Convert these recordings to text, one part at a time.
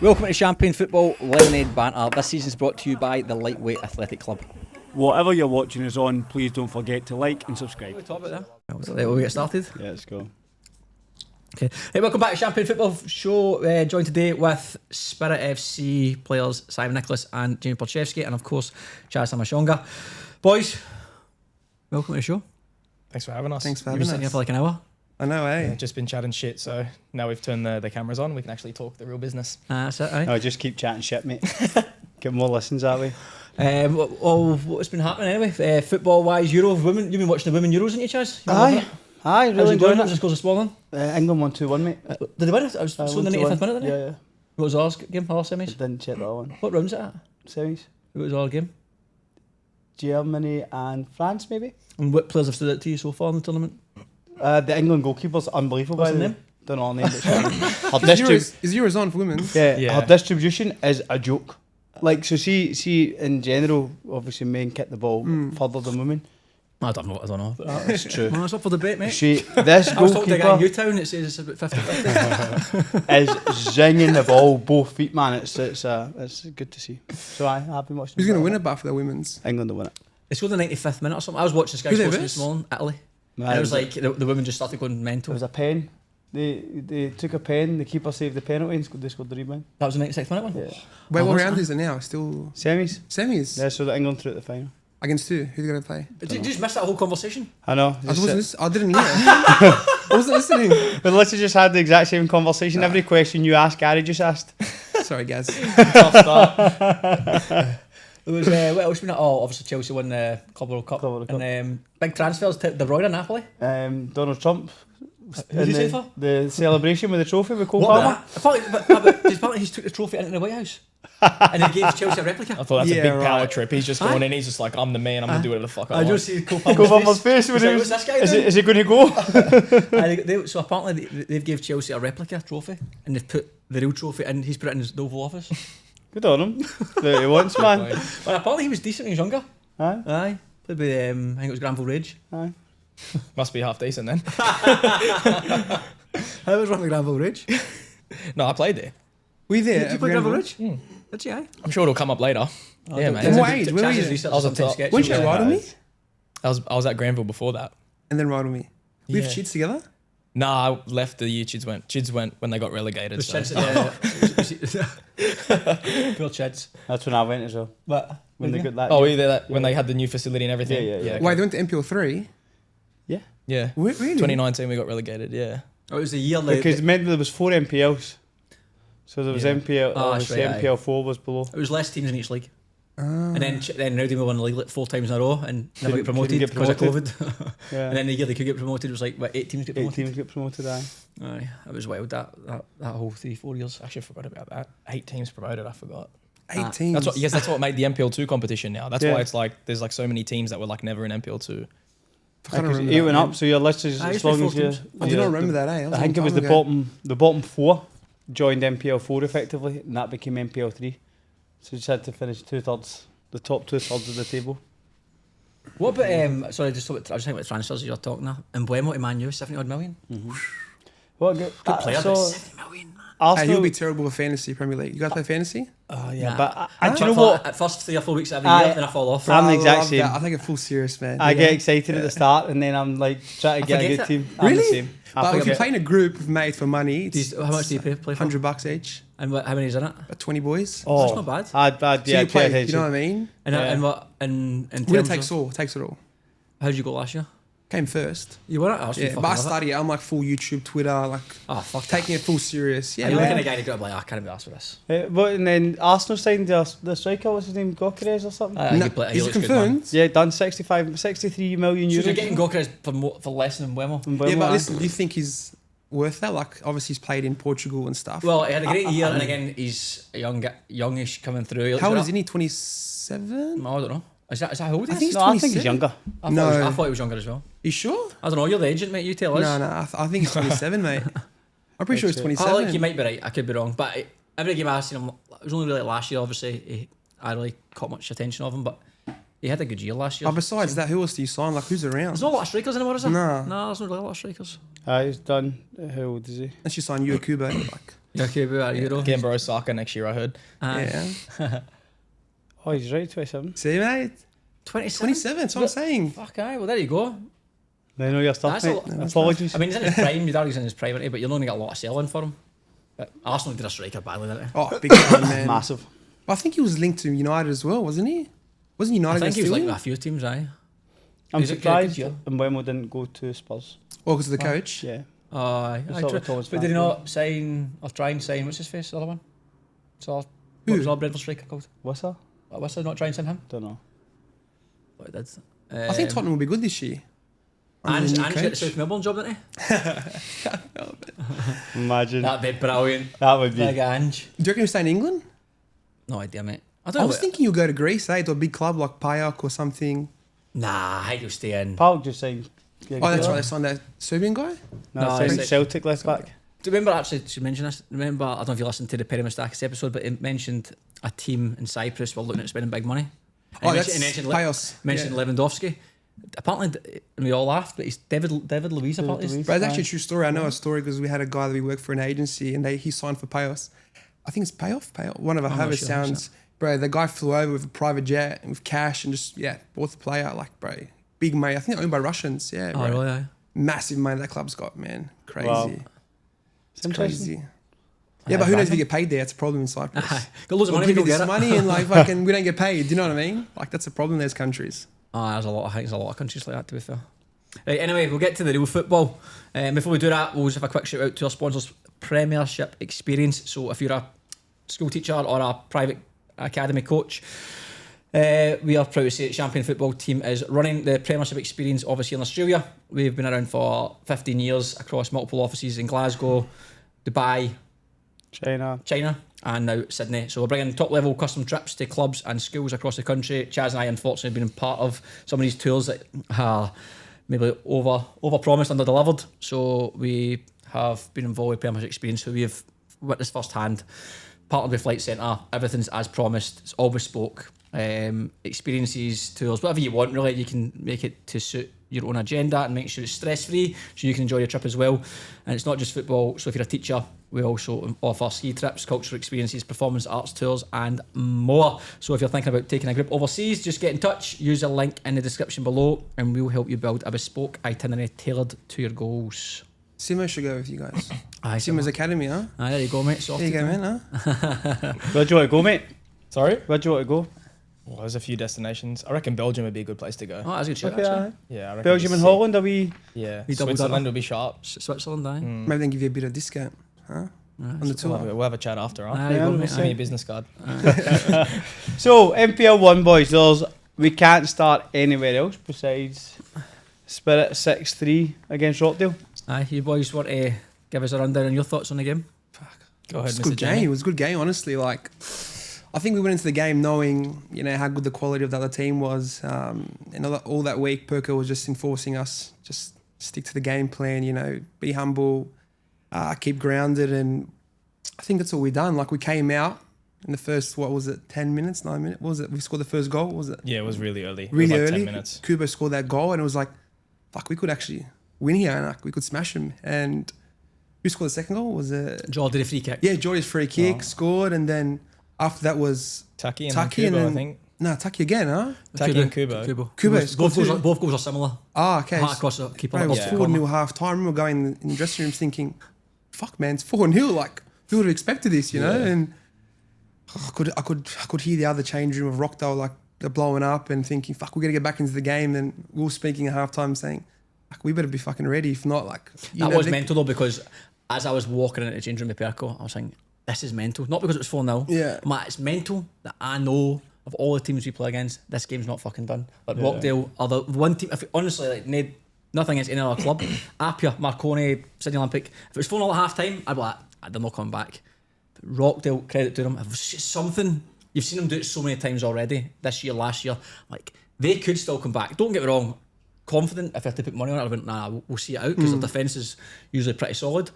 Welcome to Champagne Football Lemonade Banter. This season is brought to you by the Lightweight Athletic Club. Whatever you're watching us on, please don't forget to like and subscribe. What we talk about there? Will we get started? Yeah, let's go. Okay. Hey, welcome back to Champagne Football Show. Joined today with Spirit FC players Simon Nicholas and Jamie Percevski, and of course Chaz Samashonga. Boys, welcome to the show. Thanks for having us. You've been sitting here for like an hour. I know, eh? Yeah, just been chatting shit, so now we've turned the cameras on. We can actually talk the real business. That's it, aye. No, just keep chatting shit, mate. Get more listens that way. What's been happening anyway? Football-wise, Euro, women. You've been watching the Women Euros, haven't you, Chaz? Aye, really enjoying it. Just goes this morning. England won 2-1, mate. Did they win it? I was in the 95th minute, didn't Yeah. What was our game? Our semis? I didn't check that one. What round's it at? Semis. What was our game? Germany and France, maybe. And what players have stood out to you so far in the tournament? The England goalkeeper's unbelievable. What's by her the name? way. Don't know her name. But Is Euros on for women? her distribution is a joke. Like, so she in general, obviously men kick the ball further than women. I don't know. That's true. Well, it's up for debate, mate. This I was talking to a guy in goalkeeper Newtown, it says it's about 50-50. is zinging the ball both feet, man. It's good to see. So I've been watching. Who's going to win it back for the women's? England to win it. It's scored the 95th minute or something. I was watching Sky Who's Sports it this morning, Italy. Man, And it was like the women just started going It mental. was a pen. They took a pen. The keeper saved the penalty and they scored the rebound. That was the 96th minute one? Yeah. Wait, what was round that? is it now? Still Semis. semis? Yeah, so that England through at the final. Against who? Who's going to play? Did you just miss that whole conversation? I know. I didn't hear. I wasn't listening. But literally just had the exact same conversation. Every question you asked, Gary just asked. Sorry, guys. Tough start. There was, what else been at? Oh, obviously Chelsea won the Club World Cup. And big transfers to De Bruyne and Napoli. Donald Trump. Who did he say for? The celebration with the trophy with Cole What? Palmer. Apparently he took the trophy into the White House. And he gave Chelsea a replica. I thought that's Yeah, a big power right. trip. He's just going in, he's just like, I'm the man, I'm going to do whatever the fuck I I want. just see Cole Cole Palmer's face when What's it was. this guy Is doing? he going to go? So apparently they've gave Chelsea a replica trophy and they've put the real trophy and he's put it in his Oval Office. Good on him. Do what he wants, man. But apparently he was decent when he was younger. Aye. Aye. Played with, I think it was Granville Ridge. Aye. Must be half decent then. I was running Granville Ridge. No, I played there. Were you there? Did you at play Granville Ridge? Mm. Did you, aye? I'm sure it'll come up later. Yeah, man. In what age? Where were you? I I was on top. Weren't you at Ride with me? I was at Granville before that. And then Ride with me. We have Yeah. cheats together? Nah, I left the year Chids went. Chids went when they got relegated. Was So. Chids Poor Chids. That's when I went as well. But When they got that. Oh, either that when they had the new facility and everything. Yeah. okay. Wait, they went to NPL3? Yeah. Really? 2019 we got relegated. Yeah. it was a year Because meant there was 4 MPLs. So there was Yeah. MPL, Oh, that's obviously right, aye. MPL4 was below. it was less teams in each league. And then Rowdy won the league like 4 times in a row and never Couldn't got promoted get because of promoted. COVID. Yeah. And then the year they could get promoted, it was like, what, 8 teams get 8 promoted? teams get promoted, aye. Aye, it was wild, that whole 3-4 years. Actually, I forgot about that. 8 teams promoted. I forgot. 8 teams. That's what. Yes, that's what made the NPL2 competition now. That's Yeah. why it's like there's like so many teams that were like never in NPL2. I don't remember It that, went man. up, so your list is Aye, as it's long been as 4 you. teams. I do not remember that, eh? I think it was the bottom 4 joined MPL4 effectively, and that became MPL3. So you just had to finish the top 2/3 of the table. What about, sorry, I was just thinking about the transfers as you were talking there. And Mbeumo to Man U, 70 odd million. What Good player, so but 70 million, man. Hey, Arsenal, you'll be terrible with fantasy Premier League. You guys play fantasy? Oh, yeah, but do Do you know what? At first 3 or 4 weeks every Aye. year, then I fall off. I'm the I exact love same. that. I take it full serious, man. I get excited at the start, and then I'm like trying to get a forget good it. team. I'm the Really? same. I But if you forget. play in a group with mates for money, it's How much do you play for? $100 each. And how many is in it? About 20 boys. Oh, That's not bad. I'd So yeah, you play, pay you know what I mean? And, Yeah. and what, in Winner terms takes of, all, takes it all. how did you go last year? Came first. You won it? Oh, so you Yeah, fucking but I love it. study it. I'm like full YouTube, Twitter, like Oh, fuck taking it full serious. Yeah, You're man. looking at a guy who's got to be like, I can't be asked for this. But and then Arsenal signed the striker. What's his name? Gokeres or something. No, he is looks it good, man. confirmed? Yeah, done 63 million So euros. they're getting Gokeres for less than Mbeumo. And Yeah, Mbeumo, but aye. listen, do you think he's worth that? Like, obviously he's played in Portugal and stuff. Well, he had a great year, and again, he's a youngish coming through. How old is he? 27? No, I don't know. Is that how old he I is? think he's No, I think he's 27. younger. I thought he was younger as well. You sure? I don't know. You're the agent, mate. You tell us. No, I think he's 27, mate. I'm pretty sure he's 27. I think you might be right. I could be wrong, but every game I've seen him, it was only really last year. Obviously, I really caught much attention of him, but He had a good year last year. Oh, besides that, who else do you sign? Like, who's around? There's not a lot of strikers anymore, is there? Nah. No, there's not really a lot of strikers. He's done. How old is he? Unless you sign Yuakubo. Like, Yeah, okay, about Euro. Getting bro Osaka next year, I heard. yeah. Oh, he's right, 27. See, mate? 27. 27, that's what I'm saying. Fuck, aye. Well, there you go. I know your stuff, That's a mate. lot- Apologies. I mean, he's in his prime. You'd argue he's in his prime, but you'll only get a lot of selling for him. But Arsenal did a striker badly, didn't they? Oh, big time, man. Massive. But I think he was linked to United as well, wasn't he? Wasn't I United think he was still like in? with a few teams, aye. I'm He's a surprised good Mbeumo didn't go to Spurs. Oh, because of the coach? Yeah. Oh, aye. It's Aye, all true. the Thomas But did he Frank not sign, or try and sign, what's his face, the other one? So, what Who? was our Brentford striker called? What's that? What's that, not try and sign him? Don't know. What he did. I think Tottenham will be good this year. And Under he's the got new the coach. South Melbourne job, didn't he? Imagine. That'd be brilliant. That would Big be. Ange. Do you reckon he'll stay in England? No idea, mate. I I don't know. was thinking you'll go to Greece, to a big club like Payok or something. Nah, I think he'll stay in. Park just signed. Oh, that's right, they signed that Serbian guy? No, No, signed it's- Celtic left back. Do you remember actually, to mention this? Remember, I don't know if you listened to the Perry Mustakis episode, but it mentioned a team in Cyprus were looking at spending big money. Oh, And that's he mentioned, Payos. mentioned Lewandowski. Apparently, and we all laughed, but he's David Luiz, apparently. Luiz. But it's actually a true story. I know a story because we had a guy that we worked for an agency and he signed for Payos. I think it's Payoff. One of our I'm not Harvest sure, sounds. Bro, the guy flew over with a private jet and with cash and just, bought the player. Like, bro, big money. I think they're owned by Russians. Yeah, Oh, bro. really? Aye. Massive money that club's got, man. Crazy. Wow. It's interesting. crazy. Yeah, but who knows if you get paid there? It's a problem in Cyprus. Got loads of We'll money, give you people this get it. money and like fucking we don't get paid. Do you know what I mean? Like that's a problem in those countries. There's a lot. I think there's a lot of countries like that. To be fair. Right, anyway, we'll get to the real football. Before we do that, we'll just have a quick shout out to our sponsors, Premiership Experience. So if you're a school teacher or a private academy coach, we are proud to say that Champion Football Team is running the Premiership Experience, obviously in Australia. We've been around for 15 years across multiple offices in Glasgow, Dubai, China, and now Sydney. So we're bringing top level custom trips to clubs and schools across the country. Chaz and I, unfortunately, have been part of some of these tours that are maybe over promised, under delivered. So we have been involved with Premiership Experience, who we have witnessed firsthand. Partnered with Flight Centre, everything's as promised. It's all bespoke. Experiences, tours, whatever you want, really. You can make it to suit your own agenda and make sure it's stress free, so you can enjoy your trip as well. And it's not just football. So if you're a teacher, we also offer ski trips, cultural experiences, performance arts tours, and more. So if you're thinking about taking a group overseas, just get in touch. Use the link in the description below, and we'll help you build a bespoke itinerary tailored to your goals. Simo should go with you guys. Aye, Simo's Academy, huh? Aye, there you go, mate. There you go, man, huh? Where do you want to go, mate? Sorry? Where do you want to go? Well, there's a few destinations. I reckon Belgium would be a good place to go. Oh, that's a good shout, Okay, actually. aye. Yeah, I reckon Belgium it'd and be sick. Holland, are we? Yeah, We doubled that Switzerland up. would be sharp. Switzerland, aye. Maybe they give you a bit of discount, huh? On the tour. We'll have a chat after, huh? Aye, Yeah, go, we'll mate, Send me aye. a business card. So, NPL 1, boys, we can't start anywhere else besides Spirit 6-3 against Rockdale. Aye, you boys want to give us a rundown on your thoughts on the game? Go ahead, It's a Mr. good game. Jamie. It was a good game, honestly. Like, I think we went into the game knowing, how good the quality of the other team was. And all that week, Perker was just enforcing us, just stick to the game plan, be humble, keep grounded. And I think that's all we done. Like, we came out in the first, 10 minutes, 9 minutes? What was it? We scored the first goal, what was it? Yeah, it was really early. Really it was like early. 10 minutes. Kubo scored that goal, and it was like, fuck, we could actually win here, and we could smash them. And who scored the second goal? Was it? Joel did a free kick. Yeah, Jordy's free kick, scored, and then after that was Taki and Taki, Kubo, and I then think. Taki again, huh? Taki and Kubo. Kubo Both scored goals, too. both goals are similar. Ah, okay. Hat across the keeper. Bro, it was Yeah. 4-0 half time. I remember going in the dressing room thinking, fuck, man, it's 4-0. Like, who would have expected this, you know? And I could hear the other change room of Rockdale, like, they're blowing up and thinking, fuck, we got to get back into the game. And we were speaking at half time saying, like, we better be fucking ready. If not, like, That was mental though, because as I was walking into the change room with Perco, I was saying, this is mental. Not because it was 4-0. Yeah. Matt, it's mental that I know of all the teams we play against, this game's not fucking done. Like Rockdale are the one team, if honestly, like nothing against any other club. Apia, Marconi, Sydney Olympic. If it was 4-0 at half time, I'd be like, they're not coming back. But Rockdale, credit to them, it was just something. You've seen them do it so many times already, this year, last year. Like, they could still come back. Don't get me wrong, confident if I had to put money on it, I went, nah, we'll see it out, because their defence is usually pretty solid.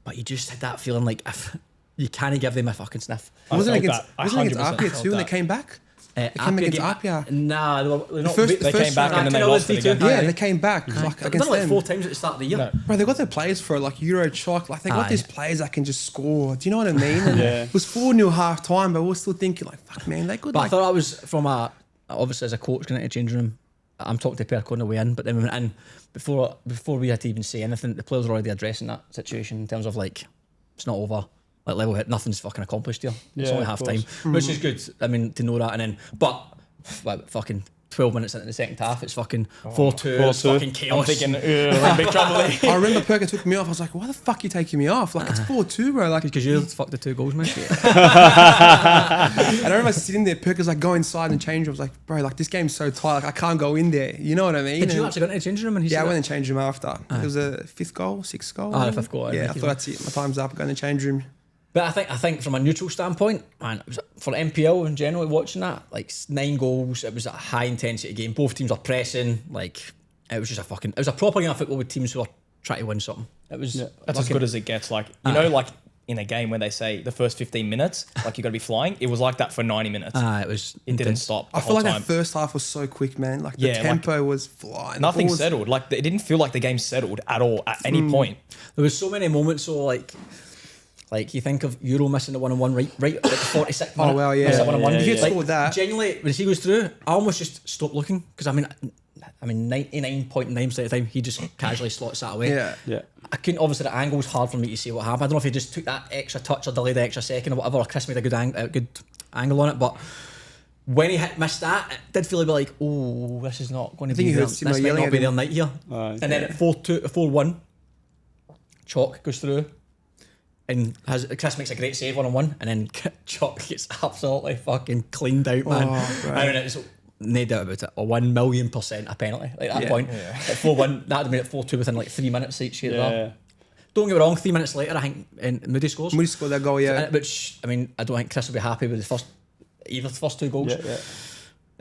But you just had that feeling like if you can't give them a fucking sniff. Wasn't it felt against that. I Apia 100% too felt when they that. came back? came against Apia. Nah, they're not. first- They came back and then they Nah, lost it again. Yeah, they came back like They've done against it like them. 4 times at the start of the year. No. Bro, they got their players for like Euro chalk. Like they got Aye. these players that can just score. Do you know what I mean? And Yeah. It was 4-0 half time, but we were still thinking like, fuck, man, they could. But I Like, thought I was from obviously as a coach going into the changing room. I'm talking to Perk on the way in, but then we went in before we had to even say anything. The players were already addressing that situation in terms of like it's not over. Like level hit, nothing's fucking accomplished here. It's Yeah, only of half course. time, which is good. I mean, to know that, and then fucking 12 minutes into the second half, it's fucking 4-2. It's 4-2. fucking I'm chaos. thinking, we're in big trouble. I remember Perker took me off. I was like, why the fuck are you taking me off? Like it's 4-2, bro. Like, Because you fucked the 2 goals, man. and I remember sitting there. Perker's like, go inside and change. I was like, bro, like this game's so tight. Like I can't go in there. You know what I mean? Did you And- actually go into the changing room? And he Yeah, I said went and changed room after. It was a 6th goal. Ah, the 5th goal, Yeah, I Mickey's thought that's it. My time's up. Go in the change room. But I think from a neutral standpoint, man, it was, for NPL in general, watching that, like 9 goals, it was a high intensity game. Both teams are pressing, like it was just it was a proper game of football with teams who are trying to win something. It was That's as good as it gets. Like, you know, like in a game where they say the first 15 minutes, like you got to be flying. It was like that for 90 minutes. It didn't stop the I feel whole like time. that first half was so quick, man. Like the Yeah, like, tempo was flying. Nothing The ball was- settled. Like it didn't feel like the game settled at all at any point. There was so many moments, so like you think of Euro missing the 1-on-1 right at the 46th minute. Oh, well, yeah. Missed the 1-on-1. Yeah, If you yeah. had scored that, Genuinely, when he goes through, I almost just stopped looking because I mean 99.9% of the time he just casually slots that away. yeah. I couldn't, obviously the angle was hard for me to see what happened. I don't know if he just took that extra touch or delayed the extra second or whatever, or Chris made a good angle on it, but when he missed that, it did feel a bit like, oh, this is not going to think be you there. heard This Simo might yelling not at be him. their night here. Aye. And then at 4-1, Chalk goes through and Chris makes a great save 1-on-1, and then Chalk gets absolutely fucking cleaned out, man. Oh, right. I mean, it's no doubt about it, 1,000,000% a penalty. Like that Yeah. point, at 4-1, that would have been at 4-2 within like 3 minutes each. Yeah. Don't get me wrong, 3 minutes later, I think Moody scores. Moody scored that goal, yeah. Which, I mean, I don't think Chris will be happy with either the first 2 goals. Yeah, yeah.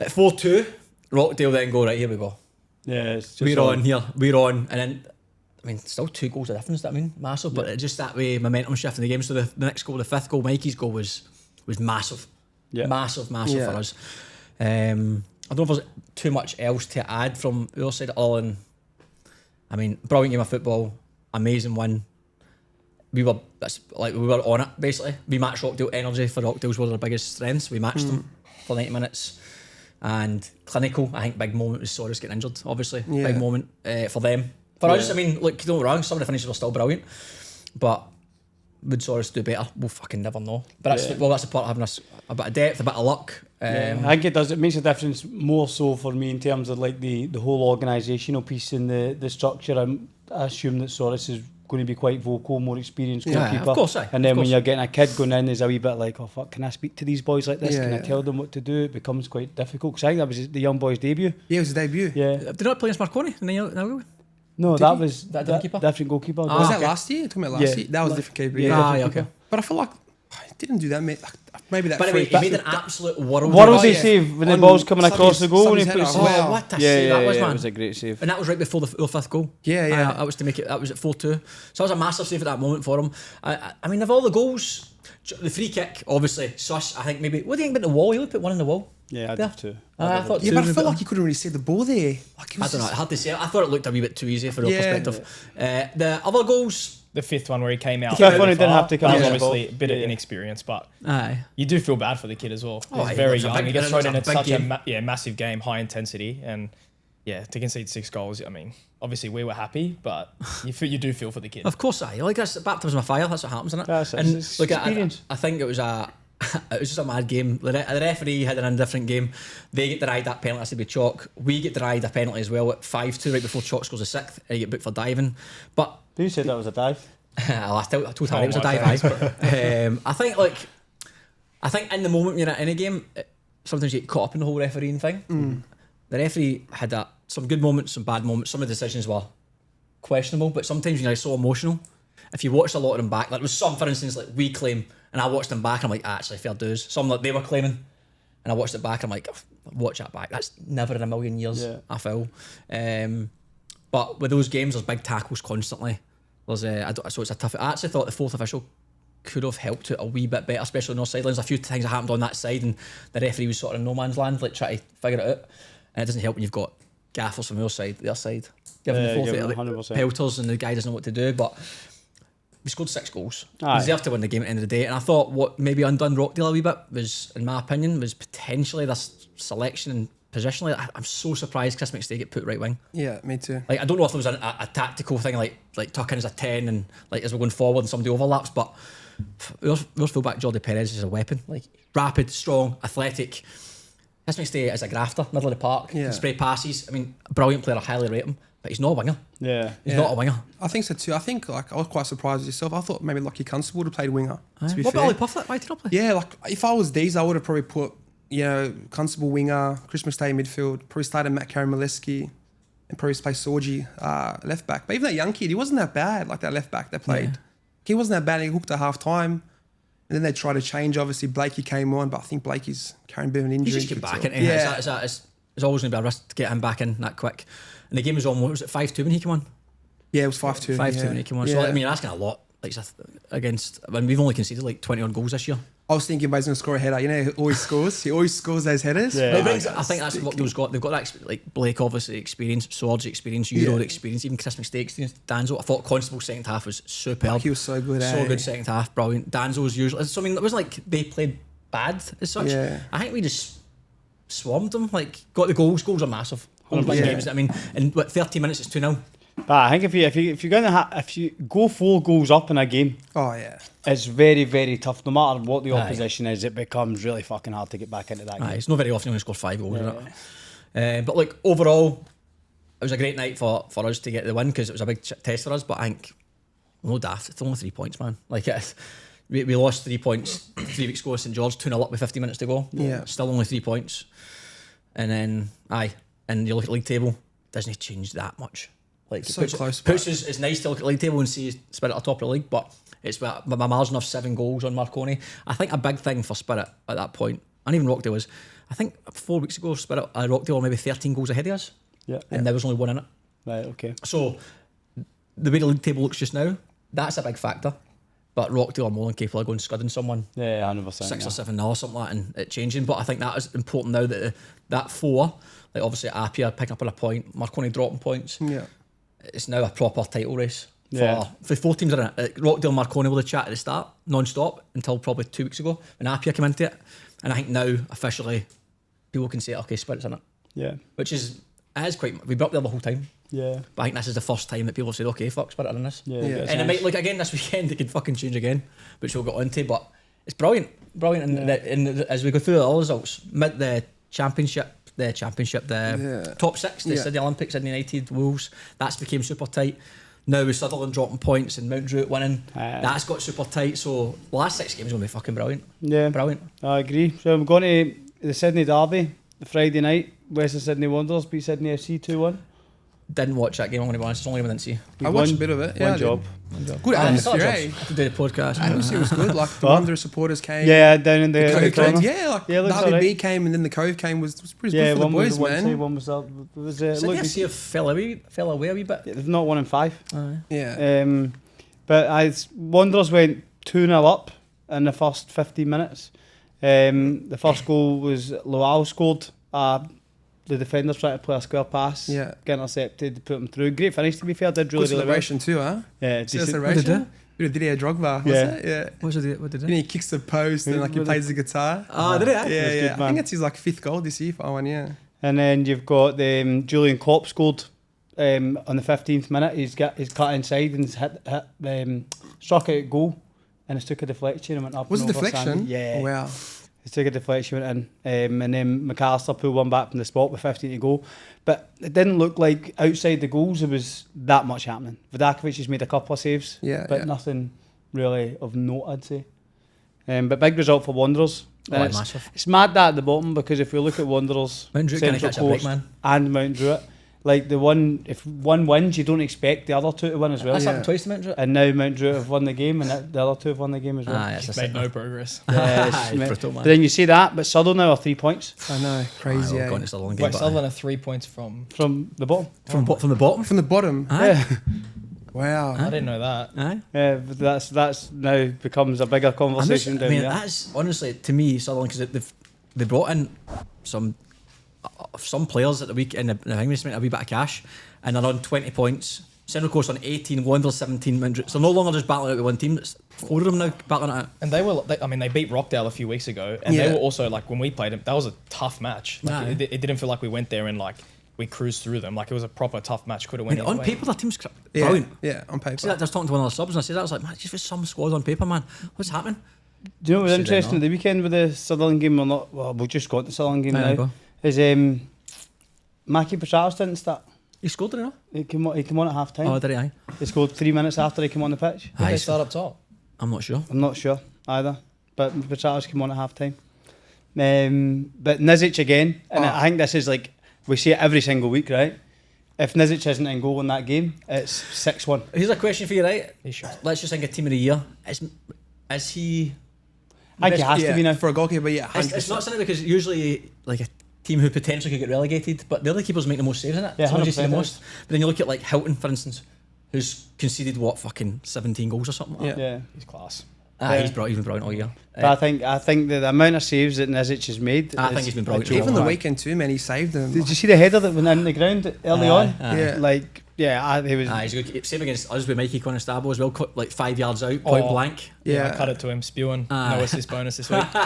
At 4-2, Rockdale then go, right, here we go. Yeah, it's just We're on here, we're on. And then, I mean, still 2 goals of difference, I mean, massive, but it just that way, momentum shift in the game. So the next goal, the 5th goal, Mikey's goal was massive. Yeah. Massive Yeah. for us. I don't know if there's too much else to add from your side at all. And I mean, brilliant game of football, amazing win. We were on it basically. We matched Rockdale energy for Rockdale's one of their biggest strengths. We matched them for 90 minutes. And clinical, I think big moment was Soros getting injured, obviously. Yeah. Big moment for them. For us, I mean, look, don't get me wrong, some of the finishes were still brilliant. But would Soros do better? We'll fucking never know. But that's that's the part of having a bit of depth, a bit of luck. I think it does. It makes a difference more so for me in terms of like the whole organisational piece and the structure. I assume that Soros is going to be quite vocal, more experienced Yeah, goalkeeper. of course, aye, and of then when course. you're getting a kid going in, there's a wee bit like, oh fuck, can I speak to these boys like this? Yeah, Can I yeah. tell them what to do? It becomes quite difficult because I think that was the young boy's debut. Yeah, it was his debut. Yeah. Did not play against Marconi in the No, Did that he? was That different keeper? different goalkeeper. Was that okay. last year? You're talking about last Yeah. year? That was a different keeper. Yeah. Yeah. Ah, yeah, okay. But I feel like he didn't do that, mate. Maybe that But anyway, free he made an absolute world Worldy yeah. save when the On ball's coming across somebody's- the goal. When he somebody's puts header. Oh, Wow. what a yeah, save yeah, that was, yeah, man. it was a great save. And that was right before the 5th goal. Yeah, yeah. That was to make it. That was at 4-2. So that was a massive save at that moment for him. I mean, of all the goals, the free kick, obviously, sus. I think maybe. What do you think about the wall? He only put one in the wall. Yeah, I Yeah. did too. I thought Yeah, two but I was a feel bit- like he couldn't really see the ball there. Like it I was don't know. just- Hard to say. I thought it looked a wee bit too easy for real Yeah. perspective. The other goals. The 5th one where he came out. The 5th really one he didn't far, have to come that was out. obviously a bit of Yeah. inexperience, but Aye. you do feel bad for the kid as well. Oh, He's he very looks a young. big- He gets and thrown it's in a at big such game. a massive game, high intensity, and to concede 6 goals. I mean, obviously we were happy, but you do feel for the kid. Of course, I like that's baptism of fire. That's what happens, isn't it? That's it. And It's look, experience. I think it was it was just a mad game. The referee had an indifferent game. They get denied that penalty. Has to be Chalk. We get denied a penalty as well at 5-2 right before Chalk scores the 6th. And you get booked for diving. But Who said that was a dive? I told Harry it was a my dive. I think in the moment you're in a game, sometimes you get caught up in the whole refereeing thing. The referee had some good moments, some bad moments. Some of the decisions were questionable, but sometimes you're so emotional. If you watched a lot of them back, like there was some, for instance, like we claim, and I watched them back, and I'm like, actually, fair dues. Some that they were claiming, and I watched it back, and I'm like, watch that back. That's never in a million years. Yeah. I feel. But with those games, there's big tackles constantly. There's so it's a tough. I actually thought the 4th official could have helped it a wee bit better, especially on our sidelines. A few things that happened on that side, and the referee was sort of in no man's land, like trying to figure it out. And it doesn't help when you've got gaffers from your side, their side, giving the forfeit, like, pelters, and the guy doesn't know what to do. But we scored 6 goals. We deserved to win the game at the end of the day. And I thought what maybe undone Rockdale a wee bit was, in my opinion, was potentially this selection and positionally. I'm so surprised Chris McStay get put right wing. Yeah, me too. Like, I don't know if there was a tactical thing, like tuck in as a 10 and like as we're going forward and somebody overlaps, but our fullback Jordi Perez is a weapon. Like, rapid, strong, athletic. Chris McStay is a grafter, middle of the park, can spray passes. I mean, a brilliant player, I highly rate him, but he's not a winger. He's not a winger. I think so too. I think, like, I was quite surprised with yourself. I thought maybe Lockie Constable would have played winger. To be what fair. about Ollie Pufflet? Why did he not play? Yeah, like, if I was these, I would have probably put, Constable winger, Chris McStay midfield, probably started Matt Karamaleski, and probably play Sorgi left back. But even that young kid, he wasn't that bad, like that left back they played. Yeah. He wasn't that bad. He hooked at half time. And then they tried to change. Obviously, Blakey came on, but I think Blakey's carrying a bit of an injury. He just get back in. Yeah. It's always going to be a risk to get him back in that quick. And the game was on, what was it, 5-2 when he came on? Yeah, it was 5-2. 5-2 when he came on. So, I mean, you're asking a lot, like, against, I mean, we've only conceded like 20 odd goals this year. I was thinking he's going to score a header. He always scores. He always scores those headers. Yeah. I think that's what they've got. They've got that, like, Blake obviously experience, Swords experience, Euro experience, even Chris McStay experience. Danzo, I thought Constable's second half was superb. He was so good. So good second half, brilliant. Danzo was usually. So I mean, it wasn't like they played bad as such. Yeah. I think we just swarmed them. Like, got the goals. Goals are massive. Games. I mean, in 30 minutes it's 2-0. But I think if you're gonna if you go 4 goals up in a game, it's very, very tough. No matter what the opposition is, it becomes really fucking hard to get back into that game. It's not very often you score 5 goals, is it? But like, overall, it was a great night for us to get the win, because it was a big test for us. But I think, no daft, it's only 3 points, man. Like, we lost 3 points 3 weeks ago at St George, 2-0 up with 50 minutes to go. Still only 3 points. And then and you look at the league table, doesn't change that much. Like, so close. It's nice to look at the league table and see Spirit at the top of the league, but it's by a margin of 7 goals on Marconi. I think a big thing for Spirit at that point, and even Rockdale, was, I think 4 weeks ago, Spirit Rockdale were maybe 13 goals ahead of us, and there was only 1 in it. Right, okay. So the way the league table looks just now, that's a big factor. But Rockdale are more than capable of going scudding someone. Yeah, 100%. 6 or 7 or something like that, and it changing. But I think that is important now that that 4, like obviously Appiah picking up on a point, Marconi dropping points. Yeah. It's now a proper title race. For 4 teams are in it. Rockdale and Marconi were the chat at the start, non-stop, until probably 2 weeks ago when Appiah came into it. And I think now, officially, people can say, okay, Spirit's in it. Yeah. Which is quite, we've been up there the whole time. Yeah. But I think this is the first time that people have said, okay, fuck, Spirit are in this. Yeah. And it might, like, again, this weekend, it could fucking change again, which we'll get onto, but it's brilliant. And as we go through all the results, the top 6, the Sydney Olympics, Sydney United, Wolves, that's became super tight. Now with Sutherland dropping points and Mount Druitt winning, that's got super tight. So the last 6 games are going to be fucking brilliant. Yeah. Brilliant. I agree. So I'm going to the Sydney Derby, the Friday night. Western Sydney Wanderers beat Sydney FC 2-1. Didn't watch that game, I'm going to be honest. It's only one I didn't see. I watched a bit of it. One job. Good atmosphere, I had to do the podcast. Atmosphere was good. Like, the Wanderers supportors came. Yeah, down in the Cove. The RBB came, and then the Cove came. Was pretty good for the boys, man. One was up. See if fell away a wee bit. They've not won in 5. But Wanderers went 2-0 up in the first 15 minutes. The first goal was Loal scored. The defenders tried to play a square pass, get intercepted, put him through. Great finish, to be fair. Did really, good celebration too, huh? Yeah, what did they do? Bit of Didier Drogba, was it? Yeah. What did they do? He kicks the post and he plays the guitar. Oh, did he? Yeah. I think it's his 5th goal this year for one, yeah. And then you've got Julian Klopp scored on the 15th minute. He's cut inside and struck it at goal, and it took a deflection and went up. Was it deflection? Yeah. Oh, wow. He took a deflection, went in, and then McAllister pulled one back from the spot with 15 to go. But it didn't look like outside the goals there was that much happening. Vidakovic has made a couple of saves, but nothing really of note, I'd say. But big result for Wanderers. It's mad that at the bottom, because if we look at Wanderers, Mount Druitt can catch a break, man. And Mount Druitt, like if one wins, you don't expect the other 2 to win as well. That's happened twice to Mount Druitt. And now Mount Druitt have won the game, and the other 2 have won the game as well. It's made no progress. But then you see that, but Sutherland now are 3 points. I know, crazy. Sutherland are 3 points from the bottom. From the bottom. From the bottom. Yeah. Wow. I didn't know that. Aye. Yeah, but that's now becomes a bigger conversation down there. That's honestly to me Sutherland because they brought in some players at the week in the thing we spent a wee bit of cash and they're on 20 points. Central Coast on 18, Wanderers 17. So no longer just battling out with one team. It's 4 of them now battling it out. And they beat Rockdale a few weeks ago, and they were also like when we played them, that was a tough match. Like it didn't feel like we went there and like we cruised through them. Like it was a proper tough match. Could have went on anyway. paper, their team's brilliant. Yeah, on paper. See that, I was talking to one of the subs and I said that I was like, man, just with some squad on paper, man, what's happening? Do you know what was Should interesting they at the weekend with the Sutherland game or not? Well, we've just got the Sutherland game There you now. go. Is Mackie Pachars didn't start. He scored, didn't He came on at half time. he? Oh, did he? Aye. He scored 3 minutes after he came on the pitch. Did they start up top? I'm not sure. I'm not sure either. But Pachars came on at half time. But Nizic again, and I think this is like, we see it every single week, right? If Nizic isn't in goal in that game, it's 6-1. Here's a question for you, right? He should. Let's just think of team of the year. Is he? I think he has to be now. For a goalkeeper, yeah. It's not something because usually like a team who potentially could get relegated, but the other keepers make the most saves in it. Yeah, So you see the 100%. most. But then you look at like Hilton, for instance, who's conceded fucking 17 goals or something. Like that. Yeah. He's class. Ah, Yeah. he's been brilliant all year. But I think the amount of saves that Nizic has made. I think he's been brilliant. Even the Aye. weekend too, man, he saved them. Did you see the header that went in the ground early Aye, on? aye. Yeah. Like, he was. He's good. Same against us with Mikey Conestable as well, like 5 yards out, point blank. Yeah, Yeah. I cut it to him, spewing. Aye. No assist bonus this week. I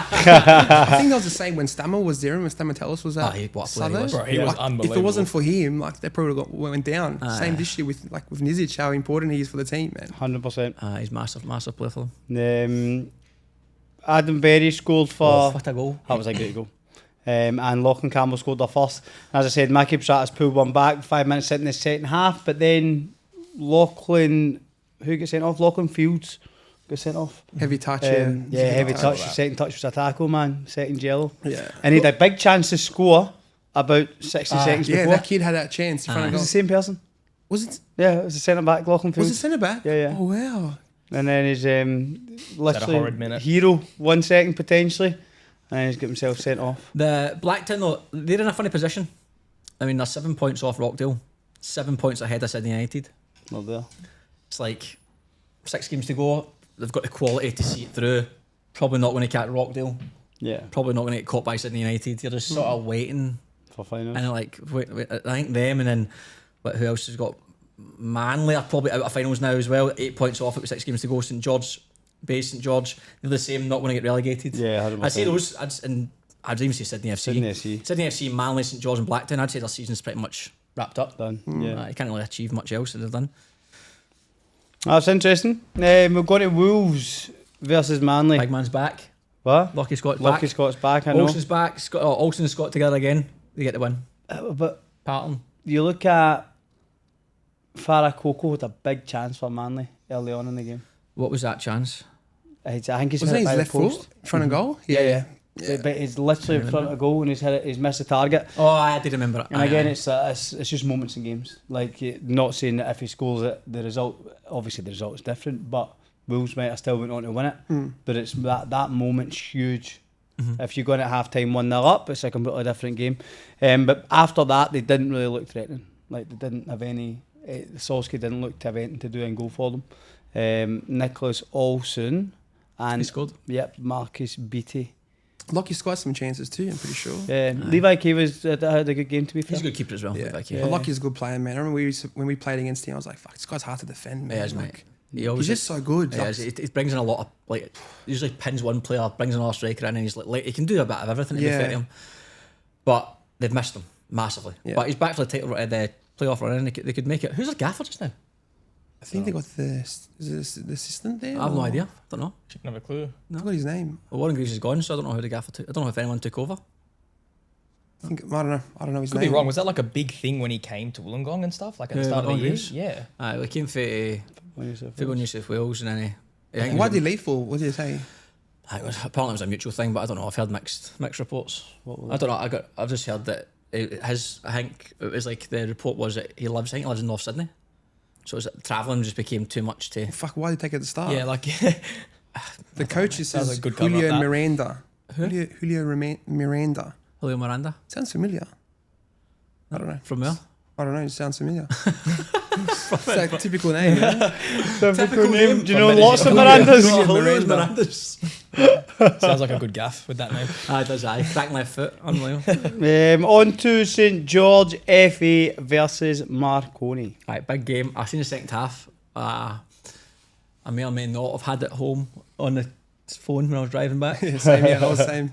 think that was the same when Stammer was there and when Stamatellis was at What a player he was. Bro, he was If unbelievable. it wasn't for him, like they probably went down. Aye. Same this year with Nizic, how important he is for the team, man. 100%. He's massive player for them. Adam Berry scored for. What a goal. That was a great goal. And Lachlan Campbell scored their first. As I said, Mackie Prattas pulled one back, 5 minutes in the second half, but then Lachlan, who got sent off? Lachlan Fields got sent off. Heavy touch, Heavy touch. that. Second touch was a tackle, man. Second yellow. Yeah. And he had a big chance to score about 60 seconds Yeah, before. that kid had that chance in front It of was goal. the same person. Was it? Yeah, it was the centre back, Lachlan Fields. Was it centre back? Yeah, yeah. Oh wow. And then he's literally horrid minute? hero 1 second potentially, and then he's got himself sent off. The Blacktown, though, they're in a funny position. I mean, they're 7 points off Rockdale, 7 points ahead of Sydney United. Not there. It's like 6 games to go. They've got the quality to see it through. Probably not going to catch Rockdale. Yeah, Probably not going to get caught by Sydney United. You're just sort of waiting. for finals. And like, wait, I think them and then who else has got? Manly are probably out of finals now as well. 8 points off it with 6 games to go. St George, St George, they're the same. Not going to get relegated. Yeah, 100%. I'd say those. I'd even say Sydney FC. Sydney FC, Manly, St George, and Blacktown. I'd say their season's pretty much wrapped up. Done. Yeah, You can't really achieve much else that they've done. that's interesting. We've got to Wolves versus Manly. Big man's back. What? Lucky Scott's Lucky back. Scott's back. I know. Olsen's back. Olsen and Scott together again. They get the win. But Pattern. you look at Farah Coco had a big chance for Manly early on in the game. What was that chance? I think he's Was hit that it by his the left post. foot in front of goal? Yeah. But he's literally in front of goal and he's hit it. He's missed the target. Oh, I did remember it. And again, it's just moments in games. Like, not saying that if he scores it, the result, obviously the result is different, but Wolves might have still went on to win it. But it's that moment's huge. If you're going at half time 1-0 up, it's a completely different game. But after that, they didn't really look threatening. Like, they didn't have any. Solskjaer didn't look to have anything to do and go for them. Nicholas Olsen and He scored. Yep, Marcus Beattie. Lucky Scott's some chances too, I'm pretty sure. Levi Kay had a good game, to be fair. He's a good keeper as well. Yeah. Like, Yeah. But Lucky's a good player, man. I remember when we played against him, I was like, fuck, this guy's hard to defend, man. He is, Like, mate. He's just so good. Yeah, it brings in a lot of, like, usually pins one player, brings another striker in, and he's like he can do a bit of everything to be fair to him. But they've missed him massively. Yeah. But he's back for the title, the playoff run, and they could make it. Who's their gaffer just now? I think they got the assistant there. I have no or- idea. I don't know. Shouldn't have a clue. I forgot his name. Well, Warren Greaves is gone, so I don't know who the gaffer took. I don't know if anyone took over. I don't know his Could name. be wrong. Was that like a big thing when he came to Wollongong and stuff? Like at the start of the year? Greaves? Yeah. We came for New South Wales, and then Why did he leave for? What did he say? apparently it was a mutual thing, but I don't know. I've heard mixed reports. I don't know. I've just heard that I think it was like the report was that he lives in North Sydney, so it was travelling just became too much to. Fuck, why did he take it at the start? Yeah, like The coach That says was a good cover Julio up, that. Miranda. Julio Miranda. Julio Miranda Sounds familiar. I don't know. from where? I don't know, it sounds familiar. It's like a typical name, yeah? Typical name. Do you know lots of Mirandas? Sounds like a good gaff with that name. It does, back left foot, unreal. On to St George FA versus Marconi. Right, big game. I seen the second half. I may or may not have had it home on the phone when I was driving back. Same, yeah, all the same.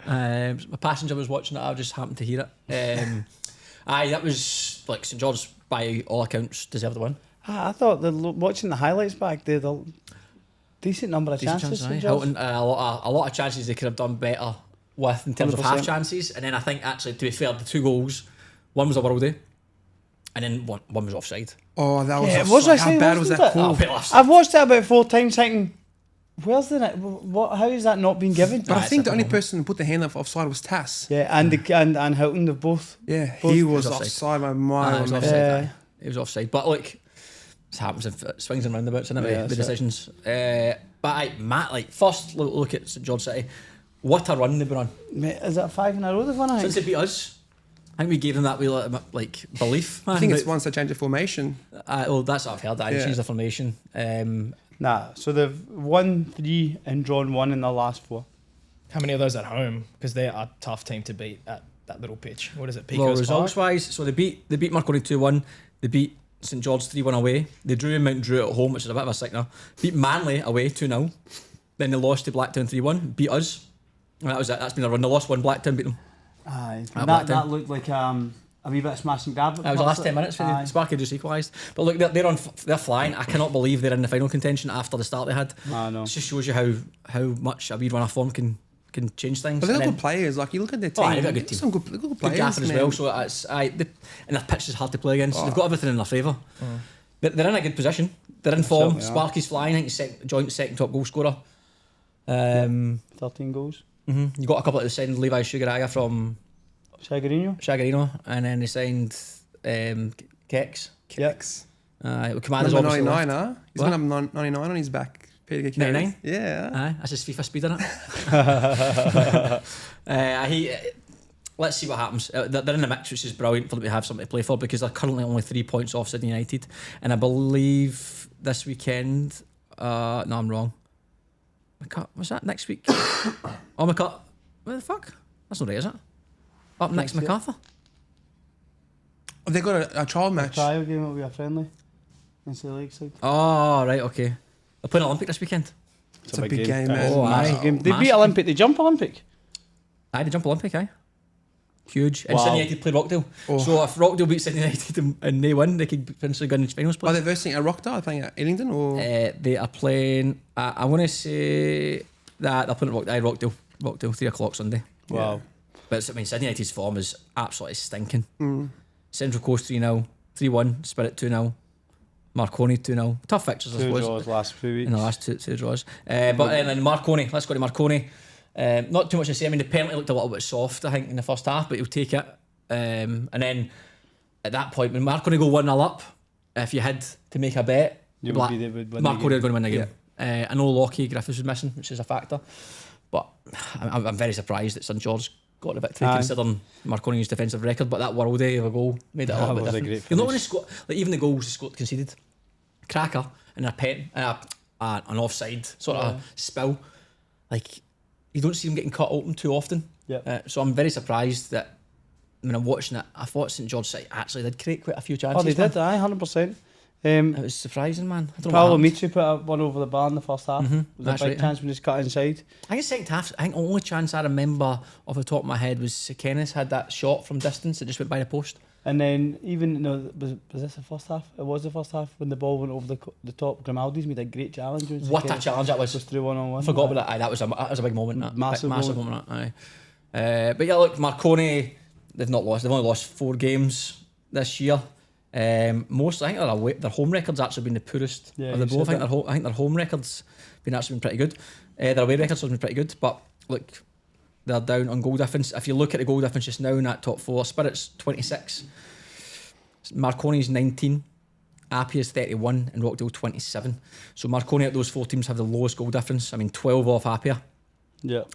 My passenger was watching it. I just happened to hear it. That was like St George, by all accounts, deserved the win. I thought watching the highlights back, they had a decent number of chances. Hilton, a lot of chances they could have done better with in terms 100%. Of half chances. And then I think actually, to be fair, the 2 goals, one was a worldie, and then one was offside. Oh, that was offside. How bad was that call? I've watched it about 4 times thinking, where's the net? How has that not been given? But I think the only person who put the hand up offside was Tass. Yeah, and Hilton, they've both. Yeah, he was offside by mile. He was offside. But look, this happens if it swings and roundabouts, isn't it? Yeah, the decisions. But Matt, first look at St George City. What a run they've been on. Mate, is it 5 in a row they've won? Since they beat us. I think we gave them that wee belief. I think it's once they change the formation. Well, that's what I've heard. They changed the formation. So they've won 3 and drawn 1 in their last 4. How many of those at home? Because they're a tough team to beat at that little pitch. What is it? Pico's well, results-wise, so they beat Marconi 2-1. They beat St George 3-1 away. They drew Mount Druitt at home, which is a bit of a sickener. Beat Manly away 2-0. Then they lost to Blacktown 3-1. Beat us. And that was it. That's been a run. They lost 1. Blacktown beat them. Aye. That looked like a wee bit of smash and grab. That was the last 10 minutes. Sparky just equalised. But look, they're flying. I cannot believe they're in the final contention after the start they had. I know. It just shows you how much a wee run of form can change things. But they're good players. Like you look at their team. They've got a good team. Some good players. Good as well. So it's and their pitch is hard to play against. They've got everything in their favour. They're in a good position. They're in form. Sparky's flying. I think he's joint second top goal scorer. 13 goals. Mm-hmm. You got a couple of signed Levi Sugaraga from Shagarino, and then they signed Kex. Commander's number 99, huh? He's got number 99 on his back. 99? Yeah. That's his FIFA speed, isn't it? Let's see what happens. They're in the mix, which is brilliant for them to have something to play for, because they're currently only 3 points off Sydney United. And I believe this weekend... no, I'm wrong. Was that next week? Where the fuck? That's not right, is it? Up next to MacArthur. Oh, they got a trial match. A trial game will be a friendly. Into the Lakeside. Oh, right, okay. They're playing Olympic this weekend. It's a big game, man. Massive game. They beat Olympic. They jump Olympic. They jump Olympic, aye. Huge. And Sydney United play Rockdale. So if Rockdale beat Sydney United and they win, they could potentially go in the finals. Are they versing at Rockdale? Are they playing at Ellington? Or? They are playing, I want to say that they're playing at Rockdale, 3 o'clock Sunday. Wow. But Sydney United's form is absolutely stinking. Central Coast 3-0, 3-1, Spirit 2-0, Marconi 2-0. Tough fixtures, I suppose. 2 draws last 3 weeks. In the last two draws. But then Marconi, let's go to Marconi. Not too much to say. I mean, the penalty looked a little bit soft, I think, in the first half, but he'll take it. And then at that point, when Marconi go 1-0 up, if you had to make a bet, Marconi are going to win the game. Yeah. I know Lockie Griffiths was missing, which is a factor, but I'm very surprised that St George got the victory considering Marconi's defensive record. But that worldie of a goal made it a little bit different. You're not going to score, like even the goals he conceded, cracker and an offside sort of spill, like you don't see him getting cut open too often. So I'm very surprised that when I'm watching it, I thought St George City actually did create quite a few chances. Oh, they did, 100%. It was surprising, man. Paolo Mitre put one over the bar in the first half. Was a big chance when he just cut inside. I think second half, the only chance I remember off the top of my head was Kenneth had that shot from distance that just went by the post. And then was this the first half? It was the first half when the ball went over the top. Grimaldi's made a great challenge. What a challenge that was. Just through 1-on-1. I forgot about that. That was a big moment. Massive moment. But yeah, look, Marconi, they've not lost. They've only lost 4 games this year. Most, I think their home record's actually been the poorest of the both. I think their home record's been pretty good. Their away record's been pretty good, but look, they're down on goal difference. If you look at the goal difference just now in that top 4, Spirit's 26, Marconi's 19, Appia's 31, and Rockdale 27. So Marconi at those 4 teams have the lowest goal difference. I mean, 12 off Appia,